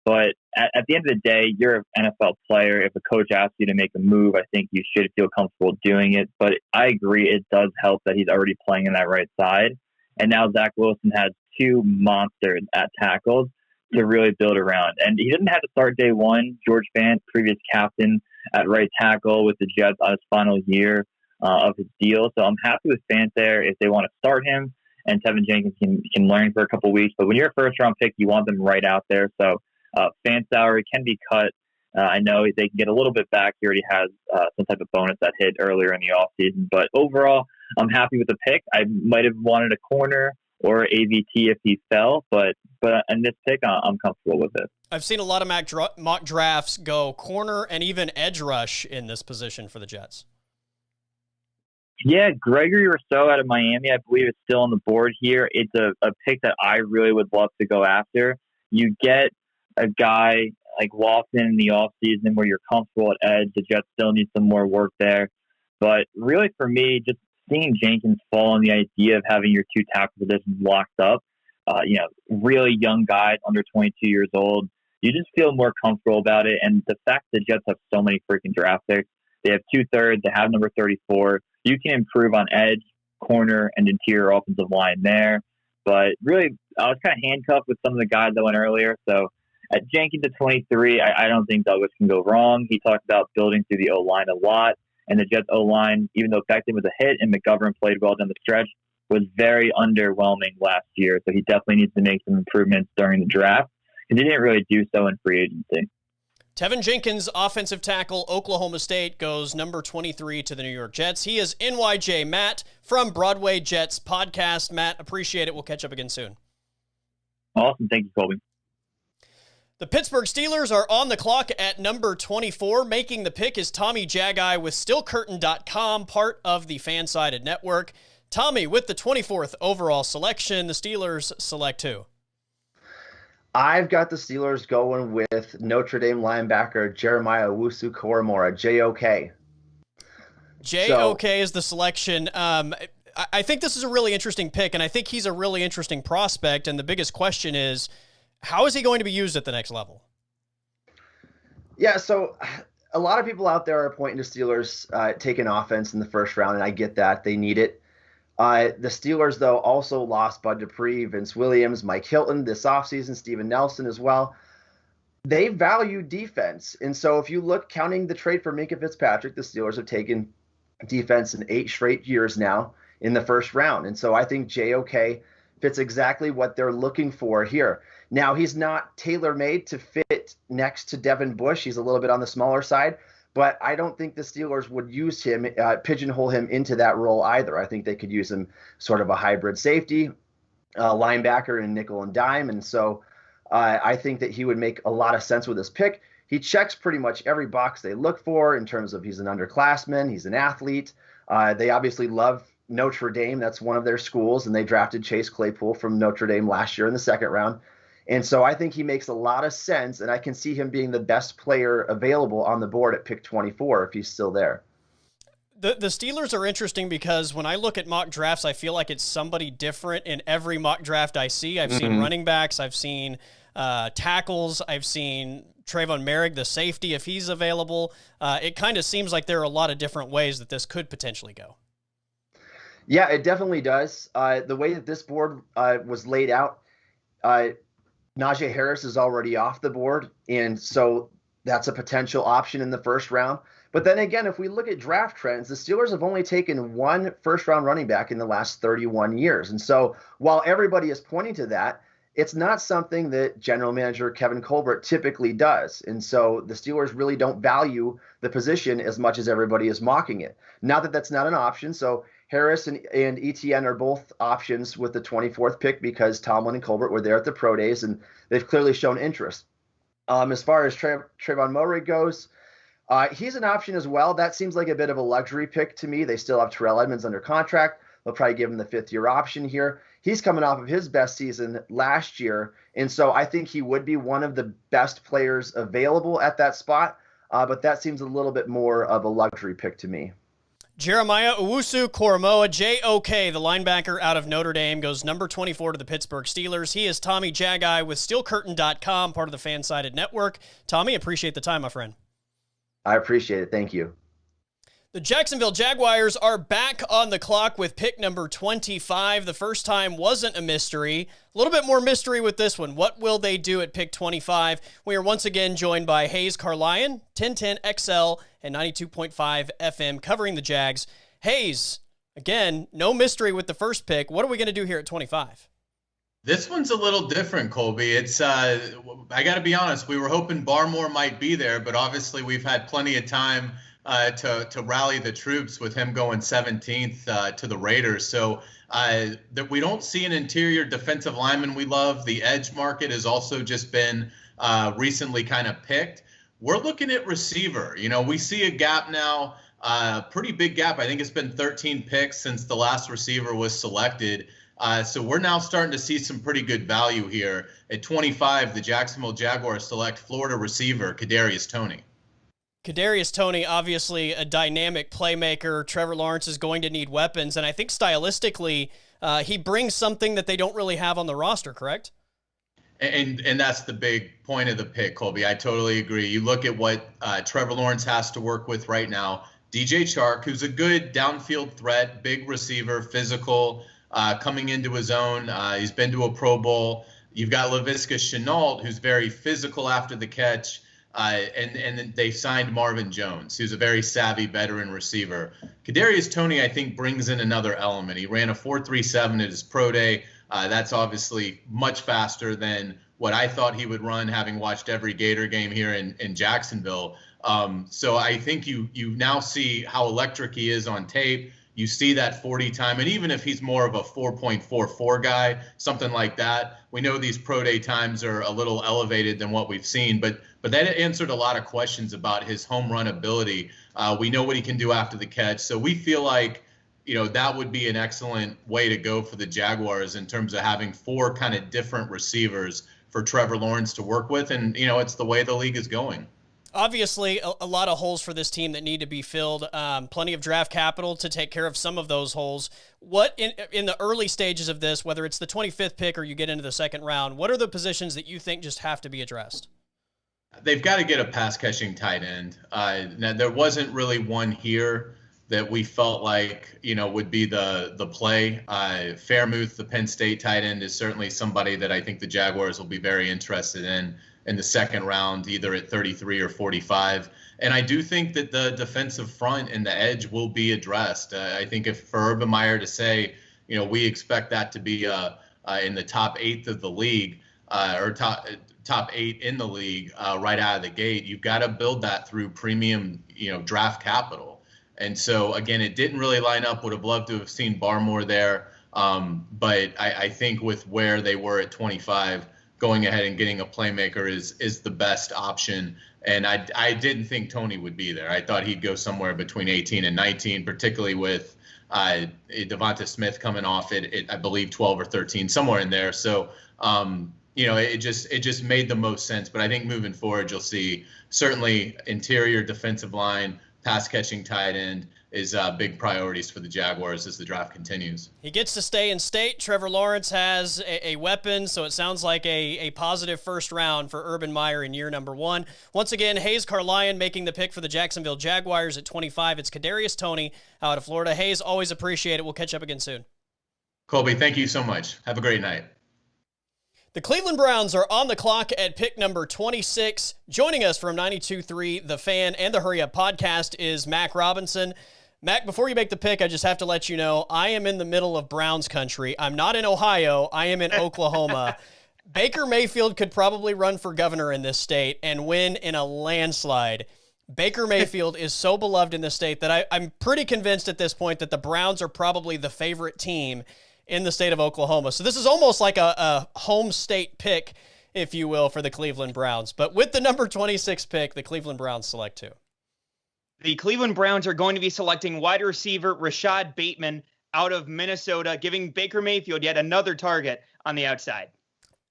But at the end of the day, you're an NFL player. If a coach asks you to make a move, I think you should feel comfortable doing it. But I agree, it does help that he's already playing in that right side. And now Zach Wilson has 2 monsters at tackles to really build around. And he didn't have to start day 1. George Fant, previous captain at right tackle with the Jets on his final year of his deal. So I'm happy with Fant there if they want to start him. And Tevin Jenkins can learn for a couple weeks. But when you're a first-round pick, you want them right out there. So Fant's salary can be cut I know they can get a little bit back. He already has some type of bonus that hit earlier in the offseason. But overall, I'm happy with the pick. I might have wanted a corner or AVT if he fell, but in this pick, I'm comfortable with it. I've seen a lot of mock drafts go corner and even edge rush in this position for the Jets. Yeah, Gregory Rousseau out of Miami, I believe is still on the board here. It's a pick that I really would love to go after. You get a guy like Lawson in the offseason where you're comfortable at edge. The Jets still need some more work there. But really for me, just seeing Jenkins fall on the idea of having your two tackle positions locked up, really young guys under 22 years old, you just feel more comfortable about it. And the fact that the Jets have so many freaking draft picks, they have 2/3, they have number 34. You can improve on edge, corner, and interior offensive line there. But really, I was kind of handcuffed with some of the guys that went earlier. So at Jenkins at 23, I don't think Douglas can go wrong. He talked about building through the O-line a lot. And the Jets O-line, even though Becton was a hit and McGovern played well down the stretch, was very underwhelming last year. So he definitely needs to make some improvements during the draft. And he didn't really do so in free agency. Tevin Jenkins, offensive tackle, Oklahoma State, goes number 23 to the New York Jets. He is NYJ Matt from Broadway Jets podcast. Matt, appreciate it. We'll catch up again soon. Awesome. Thank you, Colby. The Pittsburgh Steelers are on the clock at number 24. Making the pick is Tommy Jagai with StillCurtain.com, part of the Fansided Network. Tommy, with the 24th overall selection, the Steelers select who? I've got the Steelers going with Notre Dame linebacker Jeremiah Owusu-Koramoah, JOK. JOK is the selection. I think this is a really interesting pick, and I think he's a really interesting prospect. And the biggest question is, how is he going to be used at the next level? Yeah, so a lot of people out there are pointing to Steelers taking offense in the first round, and I get that. They need it. The Steelers, though, also lost Bud Dupree, Vince Williams, Mike Hilton this offseason, Steven Nelson as well. They value defense. And so if you look, counting the trade for Minkah Fitzpatrick, the Steelers have taken defense in 8 straight years now in the first round. And so I think JOK fits exactly what they're looking for here. Now, he's not tailor-made to fit next to Devin Bush. He's a little bit on the smaller side. But I don't think the Steelers would use him, pigeonhole him into that role either. I think they could use him sort of a hybrid safety, linebacker, and nickel and dime. And so I think that he would make a lot of sense with this pick. He checks pretty much every box they look for in terms of he's an underclassman, he's an athlete. They obviously love Notre Dame. That's one of their schools, and they drafted Chase Claypool from Notre Dame last year in the second round. And so I think he makes a lot of sense, and I can see him being the best player available on the board at pick 24 if he's still there. The Steelers are interesting because when I look at mock drafts, I feel like it's somebody different in every mock draft I see. I've seen running backs, I've seen tackles, I've seen Trayvon Merrick, the safety, if he's available. It kind of seems like there are a lot of different ways that this could potentially go. Yeah, it definitely does. The way that this board was laid out, Najee Harris is already off the board, and so that's a potential option in the first round. But then again, if we look at draft trends, the Steelers have only taken one first-round running back in the last 31 years. And so while everybody is pointing to that, it's not something that general manager Kevin Colbert typically does. And so the Steelers really don't value the position as much as everybody is mocking it. Not that that's not an option. So Harris and ETN are both options with the 24th pick because Tomlin and Colbert were there at the pro days, and they've clearly shown interest. As far as Trayvon Murray goes, he's an option as well. That seems like a bit of a luxury pick to me. They still have Terrell Edmonds under contract. They'll probably give him the 5th-year option here. He's coming off of his best season last year, and so I think he would be one of the best players available at that spot, but that seems a little bit more of a luxury pick to me. Jeremiah Owusu-Koramoah, JOK, the linebacker out of Notre Dame, goes number 24 to the Pittsburgh Steelers. He is Tommy Jagai with StillCurtain.com, part of the Fansided Network. Tommy, appreciate the time, my friend. I appreciate it. Thank you. The Jacksonville Jaguars are back on the clock with pick number 25. The first time wasn't a mystery. A little bit more mystery with this one. What will they do at pick 25? We are once again joined by Hayes Carlion, 1010 XL and 92.5 FM, covering the Jags. Hayes, again, no mystery with the first pick. What are we going to do here at 25? This one's a little different, Colby. It's I got to be honest. We were hoping Barmore might be there, but obviously we've had plenty of time to rally the troops with him going 17th to the Raiders. So that we don't see an interior defensive lineman we love. The edge market has also just been recently kind of picked. We're looking at receiver. You know, we see a gap now, pretty big gap. I think it's been 13 picks since the last receiver was selected. So we're now starting to see some pretty good value here. At 25, the Jacksonville Jaguars select Florida receiver Kadarius Toney. Kadarius Toney, obviously a dynamic playmaker. Trevor Lawrence is going to need weapons, and I think stylistically he brings something that they don't really have on the roster, correct? And that's the big point of the pick, Colby. I totally agree. You look at what Trevor Lawrence has to work with right now. DJ Chark, who's a good downfield threat, big receiver, physical, coming into his own. He's been to a Pro Bowl. You've got Laviska Shenault, who's very physical after the catch. And then they signed Marvin Jones, who's a very savvy veteran receiver. Kadarius Toney, I think, brings in another element. He ran a 4.37 at his pro day. That's obviously much faster than what I thought he would run, having watched every Gator game here in Jacksonville. So I think you now see how electric he is on tape. You see that 40 time, and even if he's more of a 4.44 guy, something like that, we know these pro day times are a little elevated than what we've seen, but that answered a lot of questions about his home run ability. We know what he can do after the catch, so we feel like, you know, that would be an excellent way to go for the Jaguars in terms of having four kind of different receivers for Trevor Lawrence to work with, and, you know, it's the way the league is going. Obviously, a lot of holes for this team that need to be filled. Plenty of draft capital to take care of some of those holes. What in the early stages of this, whether it's the 25th pick or you get into the second round, what are the positions that you think just have to be addressed? They've got to get a pass-catching tight end. Now, there wasn't really one here that we felt like, you know, would be the play. Fairmouth, the Penn State tight end, is certainly somebody that I think the Jaguars will be very interested in the second round, either at 33 or 45. And I do think that the defensive front and the edge will be addressed. I think if for Urban Meyer to say, you know, we expect that to be in the top 8th of the league, or top 8 in the league right out of the gate, you've got to build that through premium, you know, draft capital. And so, again, it didn't really line up. Would have loved to have seen Barmore there. But I think with where they were at 25, going ahead and getting a playmaker is the best option. And I didn't think Toney would be there. I thought he'd go somewhere between 18 and 19, particularly with Devonta Smith coming off at I believe 12 or 13, somewhere in there. So, you know, it just made the most sense. But I think moving forward, you'll see certainly interior defensive line, pass catching tight end is big priorities for the Jaguars as the draft continues. He gets to stay in state. Trevor Lawrence has a weapon, so it sounds like a positive first round for Urban Meyer in year number 1. Once again, Hayes Carlion making the pick for the Jacksonville Jaguars at 25. It's Kadarius Toney out of Florida. Hayes, always appreciate it. We'll catch up again soon. Colby, thank you so much. Have a great night. The Cleveland Browns are on the clock at pick number 26. Joining us from 92.3 The Fan and the Hurry Up podcast is Mac Robinson. Mac, before you make the pick, I just have to let you know I am in the middle of Browns country. I'm not in Ohio. I am in Oklahoma. Baker Mayfield could probably run for governor in this state and win in a landslide. Baker Mayfield is so beloved in this state that I'm pretty convinced at this point that the Browns are probably the favorite team in the state of Oklahoma. So this is almost like a home state pick, if you will, for the Cleveland Browns. But with the number 26 pick, the Cleveland Browns select 2. The Cleveland Browns are going to be selecting wide receiver Rashad Bateman out of Minnesota, giving Baker Mayfield yet another target on the outside.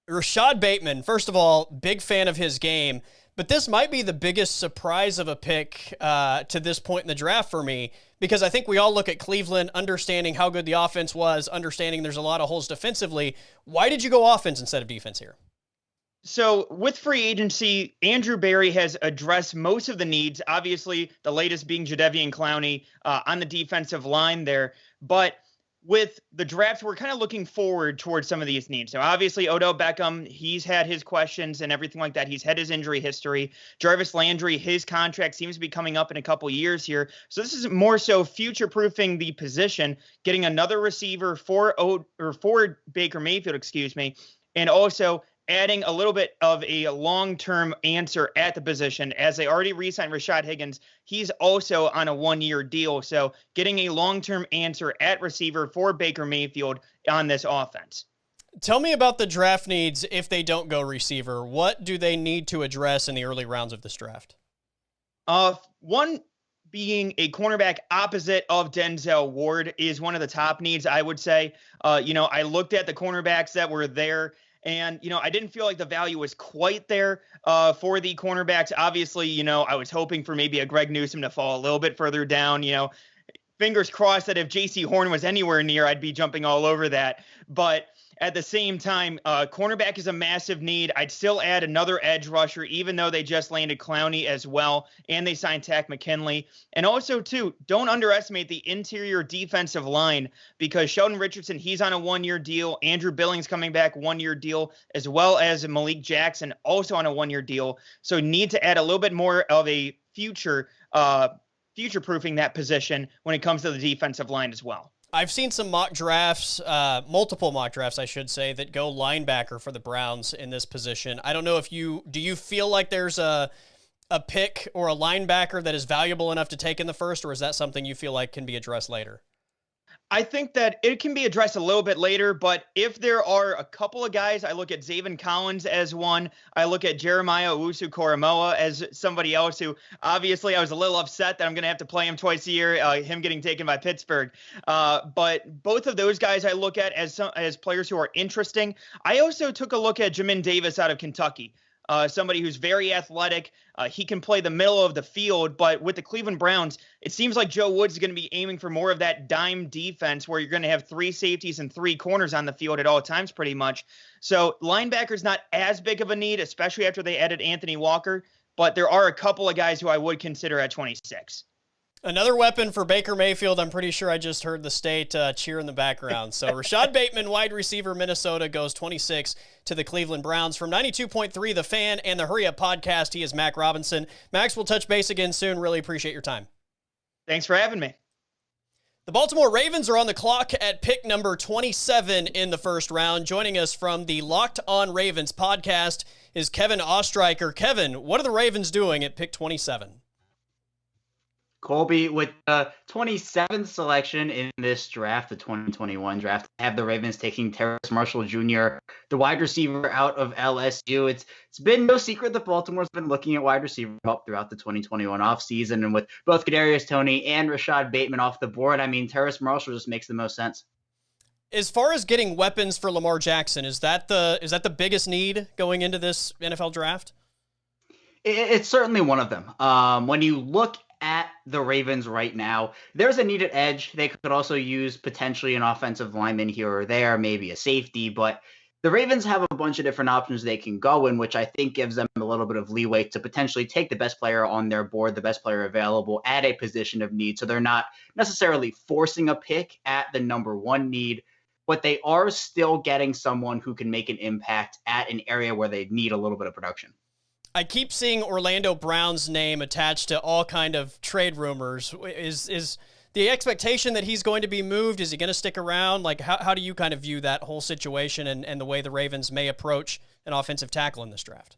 Rashad Bateman, first of all, big fan of his game, but this might be the biggest surprise of a pick to this point in the draft for me, because I think we all look at Cleveland, understanding how good the offense was, understanding there's a lot of holes defensively. Why did you go offense instead of defense here? So with free agency, Andrew Berry has addressed most of the needs, obviously the latest being Jadeveon Clowney on the defensive line there. But with the draft, we're kind of looking forward towards some of these needs. Now, obviously, Odell Beckham, he's had his questions and everything like that. He's had his injury history. Jarvis Landry, his contract seems to be coming up in a couple years here. So this is more so future-proofing the position, getting another receiver for Baker Mayfield, and also adding a little bit of a long-term answer at the position. As they already re-signed Rashad Higgins, he's also on a one-year deal. So getting a long-term answer at receiver for Baker Mayfield on this offense. Tell me about the draft needs if they don't go receiver. What do they need to address in the early rounds of this draft? One being a cornerback opposite of Denzel Ward is one of the top needs, I would say. I looked at the cornerbacks that were there, and, I didn't feel like the value was quite there for the cornerbacks. Obviously, I was hoping for maybe a Greg Newsome to fall a little bit further down. Fingers crossed that if J.C. Horn was anywhere near, I'd be jumping all over that. But at the same time, cornerback is a massive need. I'd still add another edge rusher, even though they just landed Clowney as well, and they signed Takk McKinley. And also, too, don't underestimate the interior defensive line, because Sheldon Richardson, he's on a one-year deal. Andrew Billings coming back, one-year deal, as well as Malik Jackson, also on a one-year deal. So need to add a little bit more of a future-proofing that position when it comes to the defensive line as well. I've seen some mock drafts, multiple mock drafts, I should say, that go linebacker for the Browns in this position. I don't know if do you feel like there's a pick or a linebacker that is valuable enough to take in the first, or is that something you feel like can be addressed later? I think that it can be addressed a little bit later, but if there are a couple of guys, I look at Zaven Collins as one. I look at Jeremiah Owusu-Koramoah as somebody else who, obviously, I was a little upset that I'm going to have to play him twice a year, him getting taken by Pittsburgh. But both of those guys I look at as players who are interesting. I also took a look at Jamin Davis out of Kentucky. Somebody who's very athletic. He can play the middle of the field, but with the Cleveland Browns, it seems like Joe Woods is going to be aiming for more of that dime defense where you're going to have three safeties and three corners on the field at all times pretty much. So linebacker's not as big of a need, especially after they added Anthony Walker, but there are a couple of guys who I would consider at 26. Another weapon for Baker Mayfield. I'm pretty sure I just heard the state cheer in the background. So Rashad Bateman, wide receiver, Minnesota, goes 26 to the Cleveland Browns. From 92.3, The Fan and the Hurry Up Podcast, he is Mac Robinson. Max, we'll touch base again soon. Really appreciate your time. Thanks for having me. The Baltimore Ravens are on the clock at pick number 27 in the first round. Joining us from the Locked On Ravens podcast is Kevin Ostreicher. Kevin, what are the Ravens doing at pick 27? Colby, with the 27th selection in this draft, the 2021 draft, I have the Ravens taking Terrace Marshall Jr., the wide receiver out of LSU. It's been no secret that Baltimore's been looking at wide receiver help throughout the 2021 offseason, and with both Kadarius Toney and Rashad Bateman off the board, I mean, Terrace Marshall just makes the most sense. As far as getting weapons for Lamar Jackson, is that the biggest need going into this NFL draft? It's certainly one of them. When you look at the Ravens right now, there's a needed edge. They could also use potentially an offensive lineman here or there, maybe a safety, but the Ravens have a bunch of different options they can go in, which I think gives them a little bit of leeway to potentially take the best player on their board, the best player available at a position of need. So they're not necessarily forcing a pick at the number one need, but they are still getting someone who can make an impact at an area where they need a little bit of production. I keep seeing Orlando Brown's name attached to all kind of trade rumors. Is the expectation that he's going to be moved? Is he going to stick around? Like, how do you kind of view that whole situation and the way the Ravens may approach an offensive tackle in this draft?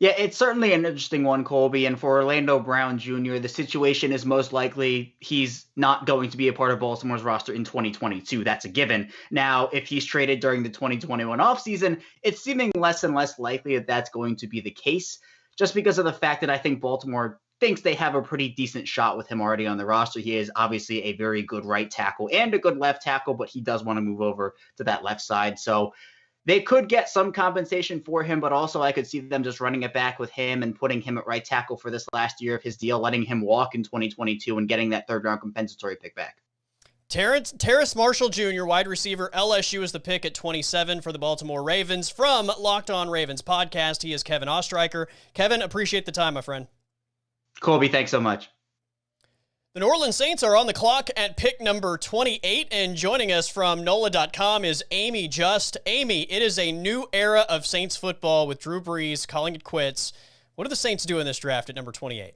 Yeah, it's certainly an interesting one, Colby. And for Orlando Brown Jr., the situation is most likely he's not going to be a part of Baltimore's roster in 2022. That's a given. Now, if he's traded during the 2021 offseason, it's seeming less and less likely that that's going to be the case, just because of the fact that I think Baltimore thinks they have a pretty decent shot with him already on the roster. He is obviously a very good right tackle and a good left tackle, but he does want to move over to that left side. So they could get some compensation for him, but also I could see them just running it back with him and putting him at right tackle for this last year of his deal, letting him walk in 2022 and getting that third-round compensatory pick back. Terrace Marshall Jr., wide receiver, LSU is the pick at 27 for the Baltimore Ravens. From Locked On Ravens podcast, he is Kevin Ostreicher. Kevin, appreciate the time, my friend. Colby, thanks so much. The New Orleans Saints are on the clock at pick number 28, and joining us from NOLA.com is Amy Just. Amy, it is a new era of Saints football with Drew Brees calling it quits. What do the Saints do in this draft at number 28?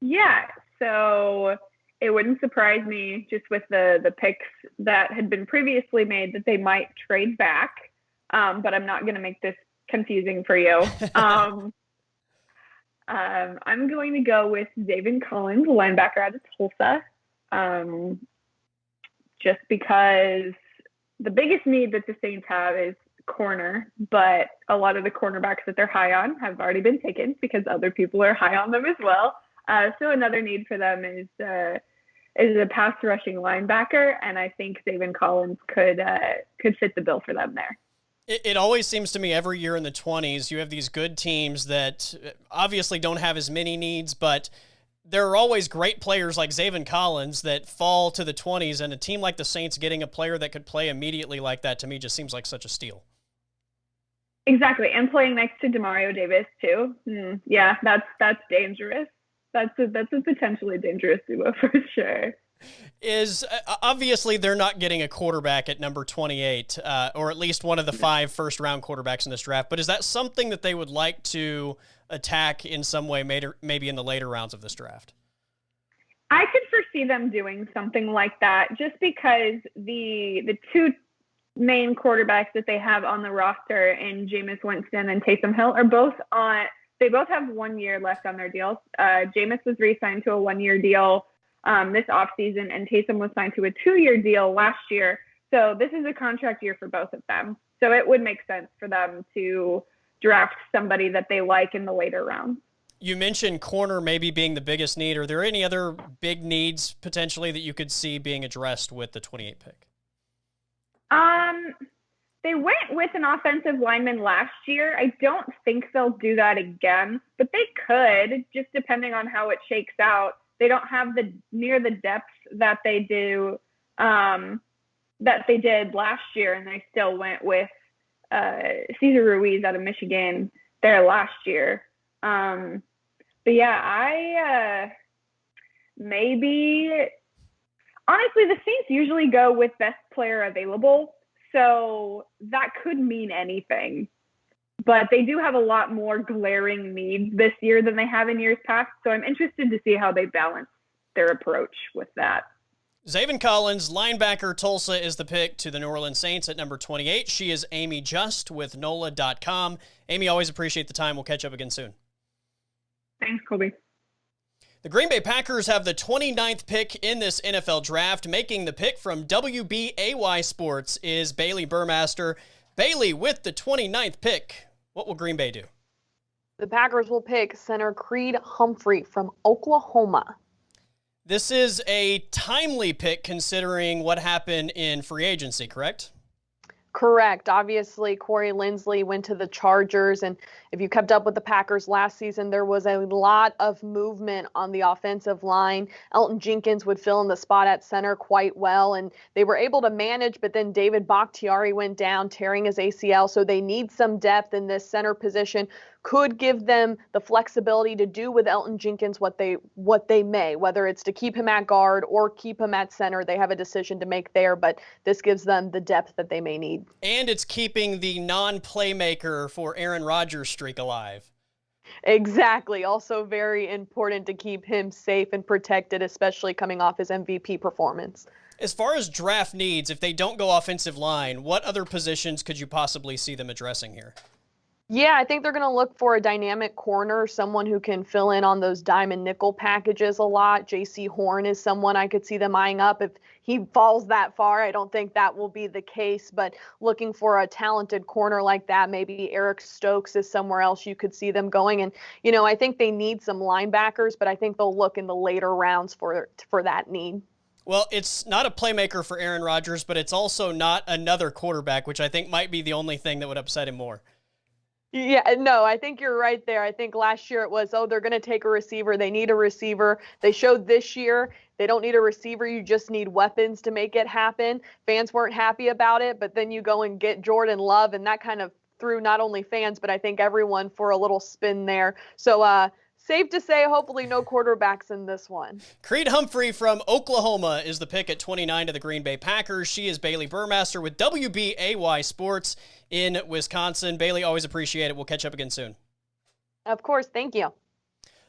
Yeah, so it wouldn't surprise me just with the picks that had been previously made that they might trade back, but I'm not going to make this confusing for you. I'm going to go with Zaven Collins, linebacker out of Tulsa, just because the biggest need that the Saints have is corner, but a lot of the cornerbacks that they're high on have already been taken because other people are high on them as well. So another need for them is a pass rushing linebacker, and I think Zaven Collins could fit the bill for them there. It always seems to me every year in the 20s, you have these good teams that obviously don't have as many needs, but there are always great players like Zaven Collins that fall to the 20s, and a team like the Saints getting a player that could play immediately like that to me just seems like such a steal. Exactly, and playing next to Demario Davis too. Yeah, that's dangerous. That's a potentially dangerous duo for sure. Is obviously they're not getting a quarterback at number 28, or at least one of the 5 first-round quarterbacks in this draft. But is that something that they would like to attack in some way, maybe in the later rounds of this draft? I could foresee them doing something like that, just because the two main quarterbacks that they have on the roster in Jameis Winston and Taysom Hill are both on. They both have 1 year left on their deals. Jameis was re-signed to a 1-year deal this offseason, and Taysom was signed to a 2-year deal last year. So this is a contract year for both of them. So it would make sense for them to draft somebody that they like in the later rounds. You mentioned corner maybe being the biggest need. Are there any other big needs potentially that you could see being addressed with the 28 pick? They went with an offensive lineman last year. I don't think they'll do that again, but they could, just depending on how it shakes out. They don't have the depth that they do that they did last year, and they still went with Cesar Ruiz out of Michigan there last year. But yeah, I maybe honestly the Saints usually go with best player available, so that could mean anything. But they do have a lot more glaring needs this year than they have in years past. So I'm interested to see how they balance their approach with that. Zaven Collins, linebacker, Tulsa, is the pick to the New Orleans Saints at number 28. She is Amy Just with NOLA.com. Amy, always appreciate the time. We'll catch up again soon. Thanks, Colby. The Green Bay Packers have the 29th pick in this NFL draft. Making the pick from WBAY Sports is Bailey Burmaster. Bailey, with the 29th pick, what will Green Bay do? The Packers will pick center Creed Humphrey from Oklahoma. This is a timely pick considering what happened in free agency, correct? Correct. Obviously, Corey Linsley went to the Chargers, and if you kept up with the Packers last season, there was a lot of movement on the offensive line. Elton Jenkins would fill in the spot at center quite well, and they were able to manage, but then David Bakhtiari went down, tearing his ACL, so they need some depth in this center position. Could give them the flexibility to do with Elton Jenkins what they may, whether it's to keep him at guard or keep him at center. They have a decision to make there, but this gives them the depth that they may need. And it's keeping the non-playmaker for Aaron Rodgers streak alive. Exactly. Also very important to keep him safe and protected, especially coming off his MVP performance. As far as draft needs, if they don't go offensive line, what other positions could you possibly see them addressing here? Yeah, I think they're going to look for a dynamic corner, someone who can fill in on those dime and nickel packages a lot. J.C. Horn is someone I could see them eyeing up. If he falls that far, I don't think that will be the case, but looking for a talented corner like that, maybe Eric Stokes is somewhere else you could see them going. And, you know, I think they need some linebackers, but I think they'll look in the later rounds for that need. Well, it's not a playmaker for Aaron Rodgers, but it's also not another quarterback, which I think might be the only thing that would upset him more. Yeah, no, I think you're right there. I think last year it was, they're going to take a receiver. They need a receiver. They showed this year they don't need a receiver. You just need weapons to make it happen. Fans weren't happy about it, but then you go and get Jordan Love, and that kind of threw not only fans, but I think everyone for a little spin there. So Safe to say, hopefully no quarterbacks in this one. Creed Humphrey from Oklahoma is the pick at 29 to the Green Bay Packers. She is Bailey Burmaster with WBAY Sports in Wisconsin. Bailey, always appreciate it. We'll catch up again soon. Of course. Thank you.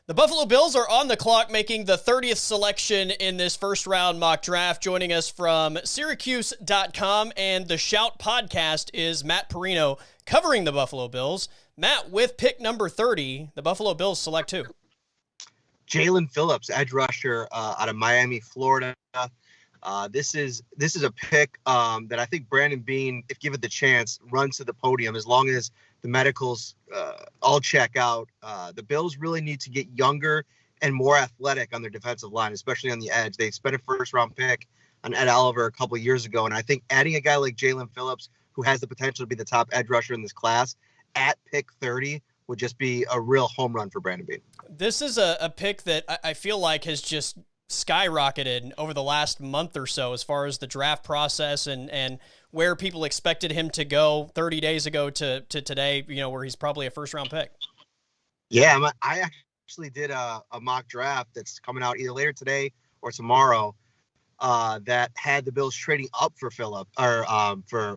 The Buffalo Bills are on the clock, making the 30th selection in this first round mock draft. Joining us from Syracuse.com and the Shout podcast is Matt Perino covering the Buffalo Bills. Matt, with pick number 30, the Buffalo Bills select who? Jalen Phillips, edge rusher out of Miami, Florida. This is a pick that I think Brandon Beane, if given the chance, runs to the podium as long as the medicals all check out. The Bills really need to get younger and more athletic on their defensive line, especially on the edge. They spent a first-round pick on Ed Oliver a couple of years ago, and I think adding a guy like Jalen Phillips, who has the potential to be the top edge rusher in this class, at pick 30 would just be a real home run for Brandon Beane. This is a pick that I feel like has just skyrocketed over the last month or so as far as the draft process and where people expected him to go 30 days ago to today, where he's probably a first-round pick. Yeah, I actually did a mock draft that's coming out either later today or tomorrow that had the Bills trading up for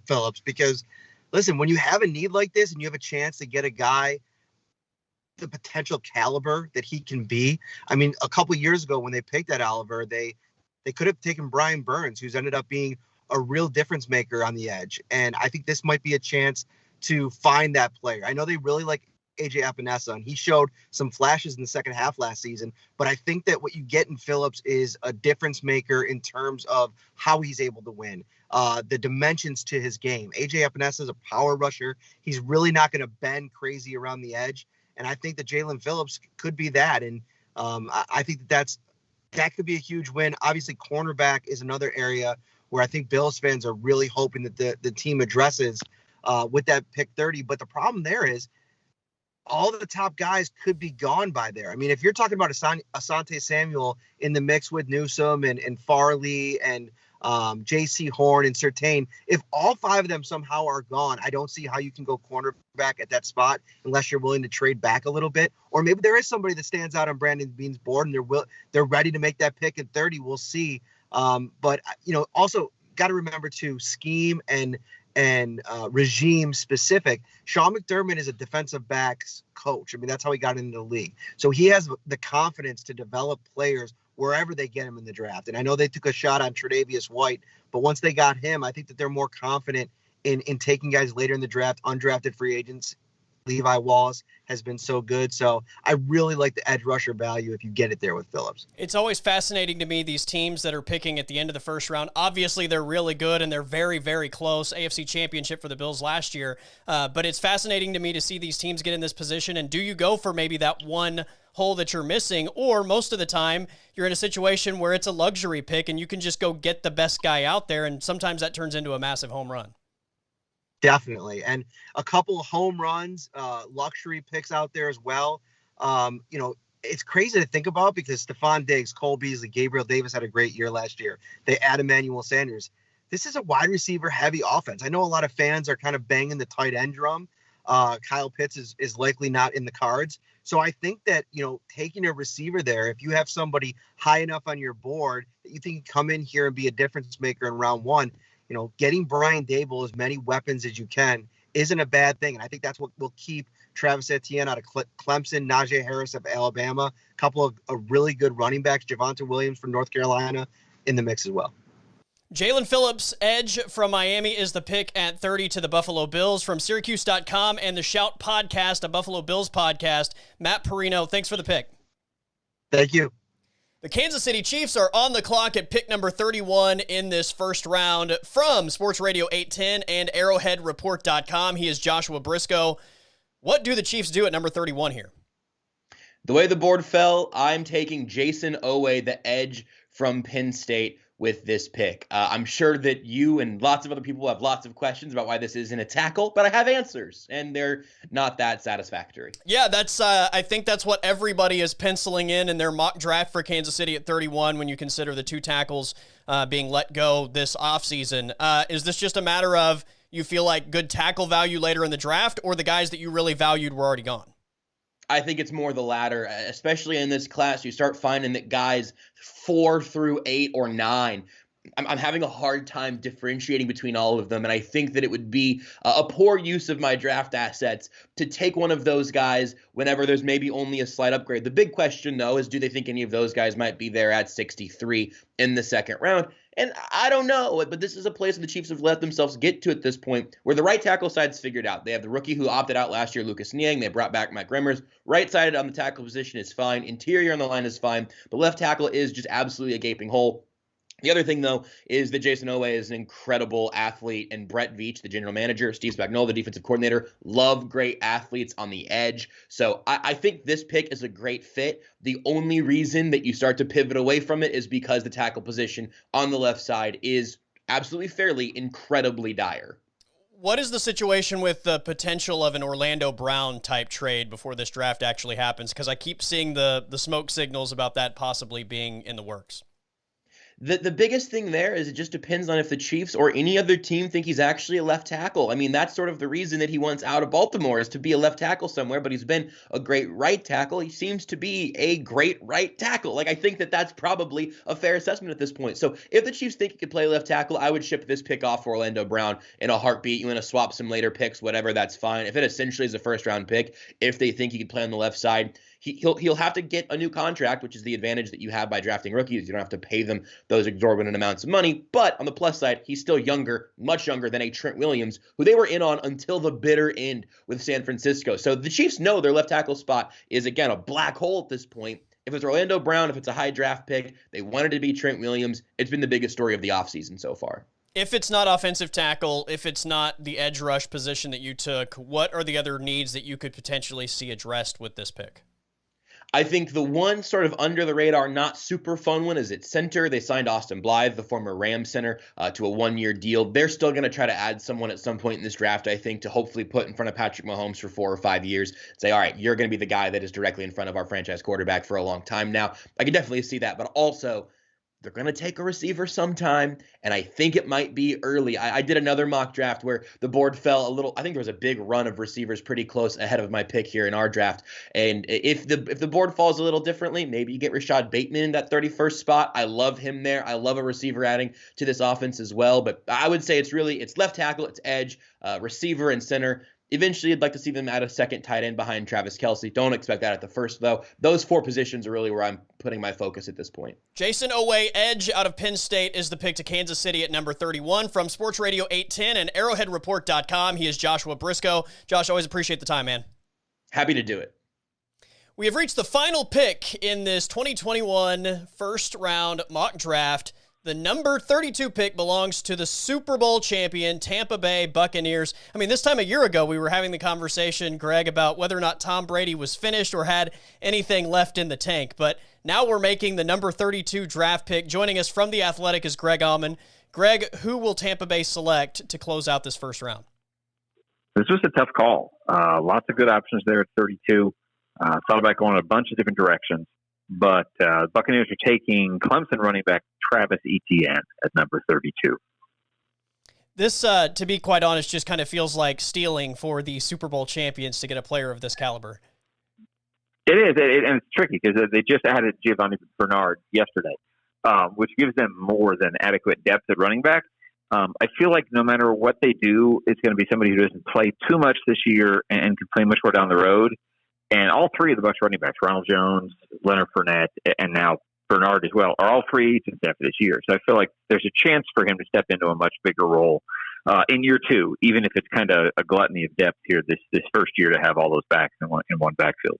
Phillips because, listen, when you have a need like this and you have a chance to get a guy the potential caliber that he can be. I mean, a couple years ago when they picked that Oliver, they could have taken Brian Burns, who's ended up being a real difference maker on the edge. And I think this might be a chance to find that player. I know they really like AJ Epinesa, and he showed some flashes in the second half last season, but I think that what you get in Phillips is a difference maker in terms of how he's able to win, the dimensions to his game. AJ Epinesa is a power rusher. He's really not going to bend crazy around the edge. And I think that Jalen Phillips could be that. And I think that could be a huge win. Obviously, cornerback is another area where I think Bills fans are really hoping that the team addresses with that pick 30. But the problem there is all the top guys could be gone by there. I mean, if you're talking about Asante Samuel in the mix with Newsome and Farley and J.C. Horn and Surtain, if all five of them somehow are gone, I don't see how you can go cornerback at that spot unless you're willing to trade back a little bit. Or maybe there is somebody that stands out on Brandon Beane's board and they're ready to make that pick at 30. We'll see. But also got to remember to scheme and regime specific. Sean McDermott is a defensive backs coach. I mean, that's how he got into the league. So he has the confidence to develop players wherever they get him in the draft. And I know they took a shot on Tre'Davious White, but once they got him, I think that they're more confident in taking guys later in the draft, undrafted free agents. Levi Wallace has been so good. So I really like the edge rusher value if you get it there with Phillips. It's always fascinating to me, these teams that are picking at the end of the first round. Obviously, they're really good and they're very, very close. AFC Championship for the Bills last year. But it's fascinating to me to see these teams get in this position. And do you go for maybe that one hole that you're missing? Or most of the time, you're in a situation where it's a luxury pick and you can just go get the best guy out there. And sometimes that turns into a massive home run. Definitely. And a couple of home runs, luxury picks out there as well. It's crazy to think about because Stephon Diggs, Cole Beasley, Gabriel Davis had a great year last year. They add Emmanuel Sanders. This is a wide receiver heavy offense. I know a lot of fans are kind of banging the tight end drum. Kyle Pitts is likely not in the cards. So I think that, taking a receiver there, if you have somebody high enough on your board that you think can come in here and be a difference maker in round one, getting Brian Dable as many weapons as you can isn't a bad thing. And I think that's what will keep Travis Etienne out of Clemson, Najee Harris of Alabama, a couple of really good running backs, Javonte Williams from North Carolina in the mix as well. Jalen Phillips, edge from Miami, is the pick at 30 to the Buffalo Bills. From Syracuse.com and the Shout podcast, a Buffalo Bills podcast, Matt Perino, thanks for the pick. Thank you. The Kansas City Chiefs are on the clock at pick number 31 in this first round. From Sports Radio 810 and ArrowheadReport.com, he is Joshua Briscoe. What do the Chiefs do at number 31 here? The way the board fell, I'm taking Jason Owe, the edge from Penn State, with this pick. I'm sure that you and lots of other people have lots of questions about why this isn't a tackle, but I have answers, and they're not that satisfactory. Yeah, that's. I think that's what everybody is penciling in their mock draft for Kansas City at 31 when you consider the two tackles being let go this offseason. Is this just a matter of you feel like good tackle value later in the draft, or the guys that you really valued were already gone? I think it's more the latter, especially in this class. You start finding that guys 4 through 8 or 9, I'm having a hard time differentiating between all of them, and I think that it would be a poor use of my draft assets to take one of those guys whenever there's maybe only a slight upgrade. The big question, though, is do they think any of those guys might be there at 63 in the second round? And I don't know, but this is a place the Chiefs have let themselves get to at this point where the right tackle side's figured out. They have the rookie who opted out last year, Lucas Niang. They brought back Mike Remmers. Right sided on the tackle position is fine. Interior on the line is fine. But left tackle is just absolutely a gaping hole. The other thing, though, is that Jason Owe is an incredible athlete, and Brett Veach, the general manager, Steve Spagnuolo, the defensive coordinator, love great athletes on the edge. So I think this pick is a great fit. The only reason that you start to pivot away from it is because the tackle position on the left side is absolutely fairly incredibly dire. What is the situation with the potential of an Orlando Brown type trade before this draft actually happens? Because I keep seeing the smoke signals about that possibly being in the works. The biggest thing there is it just depends on if the Chiefs or any other team think he's actually a left tackle. I mean, that's sort of the reason that he wants out of Baltimore, is to be a left tackle somewhere, but he's been a great right tackle. He seems to be a great right tackle. Like, I think that that's probably a fair assessment at this point. So if the Chiefs think he could play left tackle, I would ship this pick off for Orlando Brown in a heartbeat. You want to swap some later picks, whatever, that's fine. If it essentially is a first-round pick, if they think he could play on the left side, he'll have to get a new contract, which is the advantage that you have by drafting rookies. You don't have to pay them those exorbitant amounts of money. But on the plus side, he's still younger, much younger than a Trent Williams, who they were in on until the bitter end with San Francisco. So the Chiefs know their left tackle spot is, again, a black hole at this point. If it's Orlando Brown, if it's a high draft pick, they wanted to be Trent Williams. It's been the biggest story of the offseason so far. If it's not offensive tackle, if it's not the edge rush position that you took, what are the other needs that you could potentially see addressed with this pick? I think the one sort of under the radar, not super fun one is at center. They signed Austin Blythe, the former Rams center, to a 1-year deal. They're still going to try to add someone at some point in this draft, I think, to hopefully put in front of Patrick Mahomes for 4 or 5 years. Say, all right, you're going to be the guy that is directly in front of our franchise quarterback for a long time now. I can definitely see that, but also they're going to take a receiver sometime, and I think it might be early. I did another mock draft where the board fell a little. I think there was a big run of receivers pretty close ahead of my pick here in our draft. And if the board falls a little differently, maybe you get Rashad Bateman in that 31st spot. I love him there. I love a receiver adding to this offense as well. But I would say it's left tackle, it's edge, receiver, and center. Eventually, I'd like to see them add a second tight end behind Travis Kelce. Don't expect that at the first, though. Those 4 positions are really where I'm putting my focus at this point. Jason Owe, edge out of Penn State, is the pick to Kansas City at number 31. From Sports Radio 810 and ArrowheadReport.com, he is Joshua Briscoe. Josh, always appreciate the time, man. Happy to do it. We have reached the final pick in this 2021 first-round mock draft. The number 32 pick belongs to the Super Bowl champion Tampa Bay Buccaneers. I mean, this time a year ago, we were having the conversation, Greg, about whether or not Tom Brady was finished or had anything left in the tank. But now we're making the number 32 draft pick. Joining us from The Athletic is Greg Allman. Greg, who will Tampa Bay select to close out this first round? This was a tough call. Lots of good options there at 32. Thought about going a bunch of different directions. But Buccaneers are taking Clemson running back Travis Etienne at number 32. This, to be quite honest, just kind of feels like stealing for the Super Bowl champions to get a player of this caliber. It is, and it's tricky because they just added Giovanni Bernard yesterday, which gives them more than adequate depth at running back. I feel like no matter what they do, it's going to be somebody who doesn't play too much this year and can play much more down the road. And all 3 of the Bucs running backs, Ronald Jones, Leonard Fournette, and now Bernard as well, are all free agents after this year. So I feel like there's a chance for him to step into a much bigger role in year 2, even if it's kind of a gluttony of depth here this first year to have all those backs in one backfield.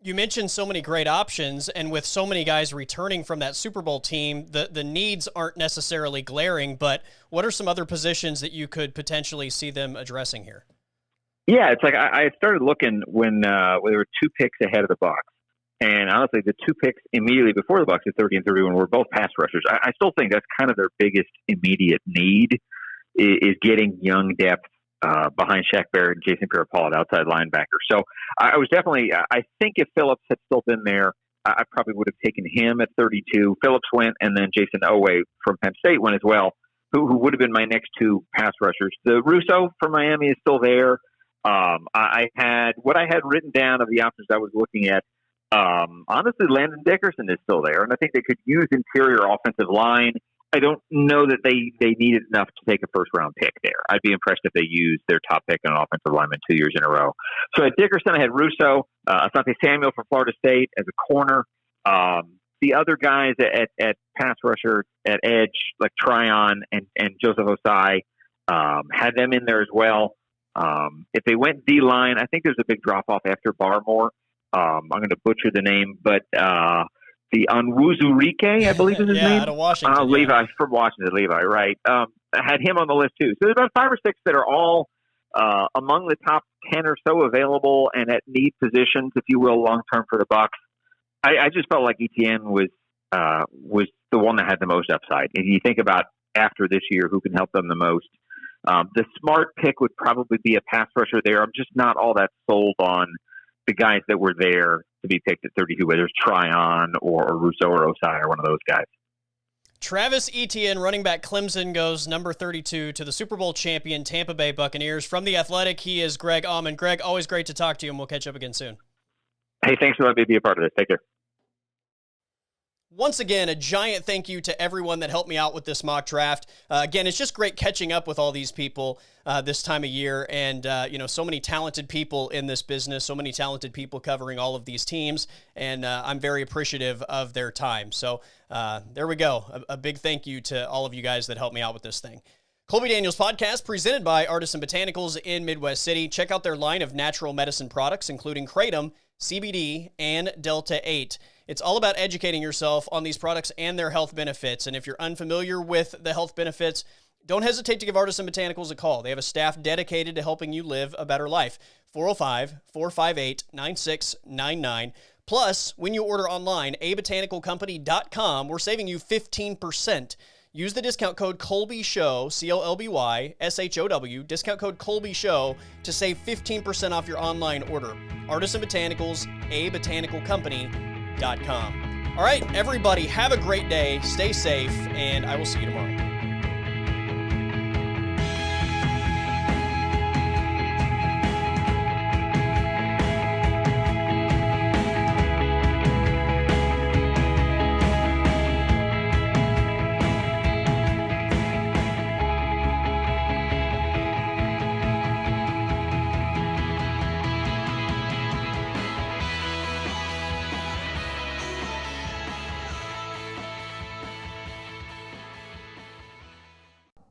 You mentioned so many great options, and with so many guys returning from that Super Bowl team, the needs aren't necessarily glaring, but what are some other positions that you could potentially see them addressing here? Yeah, it's like I started looking when there were 2 picks ahead of the Bucs, and honestly, the 2 picks immediately before the Bucs at 30 and 31 were both pass rushers. I still think that's kind of their biggest immediate need is getting young depth behind Shaq Barrett and Jason Pierre-Paul at outside linebacker. So I was definitely, I think if Phillips had still been there, I probably would have taken him at 32. Phillips went, and then Jason Owe from Penn State went as well, who would have been my next 2 pass rushers. The Russo from Miami is still there. I had what I had written down of the options I was looking at. Honestly, Landon Dickerson is still there, and I think they could use interior offensive line. I don't know that they needed enough to take a first-round pick there. I'd be impressed if they used their top pick on offensive lineman 2 years in a row. So at Dickerson, I had Russo, Asante Samuel from Florida State as a corner. The other guys at pass rusher, at edge, like Tryon and Joseph Osai, had them in there as well. If they went D-line, I think there's a big drop-off after Barmore. I'm going to butcher the name, but the Onwuzurike, I believe is his name. Out of Washington. Levi, from Washington, Levi, right. Had him on the list too. So there's about 5 or 6 that are all among the top 10 or so available and at need positions, if you will, long-term for the Bucs. I just felt like ETN was the one that had the most upside. If you think about after this year, who can help them the most, the smart pick would probably be a pass rusher there. I'm just not all that sold on the guys that were there to be picked at 32, whether it's Tryon or Russo or Osai or one of those guys. Travis Etienne, running back Clemson, goes number 32 to the Super Bowl champion Tampa Bay Buccaneers. From The Athletic, he is Greg Auman. Greg, always great to talk to you, and we'll catch up again soon. Hey, thanks for letting me be a part of this. Take care. Once again, a giant thank you to everyone that helped me out with this mock draft. Again, it's just great catching up with all these people this time of year, and so many talented people in this business, so many talented people covering all of these teams, and I'm very appreciative of their time. So there we go. A big thank you to all of you guys that helped me out with this thing. Colby Daniels Podcast, presented by Artisan Botanicals in Midwest City. Check out their line of natural medicine products, including Kratom, CBD, and Delta 8. It's all about educating yourself on these products and their health benefits. And if you're unfamiliar with the health benefits, don't hesitate to give Artisan Botanicals a call. They have a staff dedicated to helping you live a better life. 405-458-9699. Plus, when you order online, abotanicalcompany.com, we're saving you 15%. Use the discount code Colby Show, COLBY discount code Colby Show to save 15% off your online order. Artisan Botanicals, abotanicalcompany.com. All right, everybody, have a great day, stay safe, and I will see you tomorrow.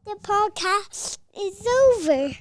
The podcast is over.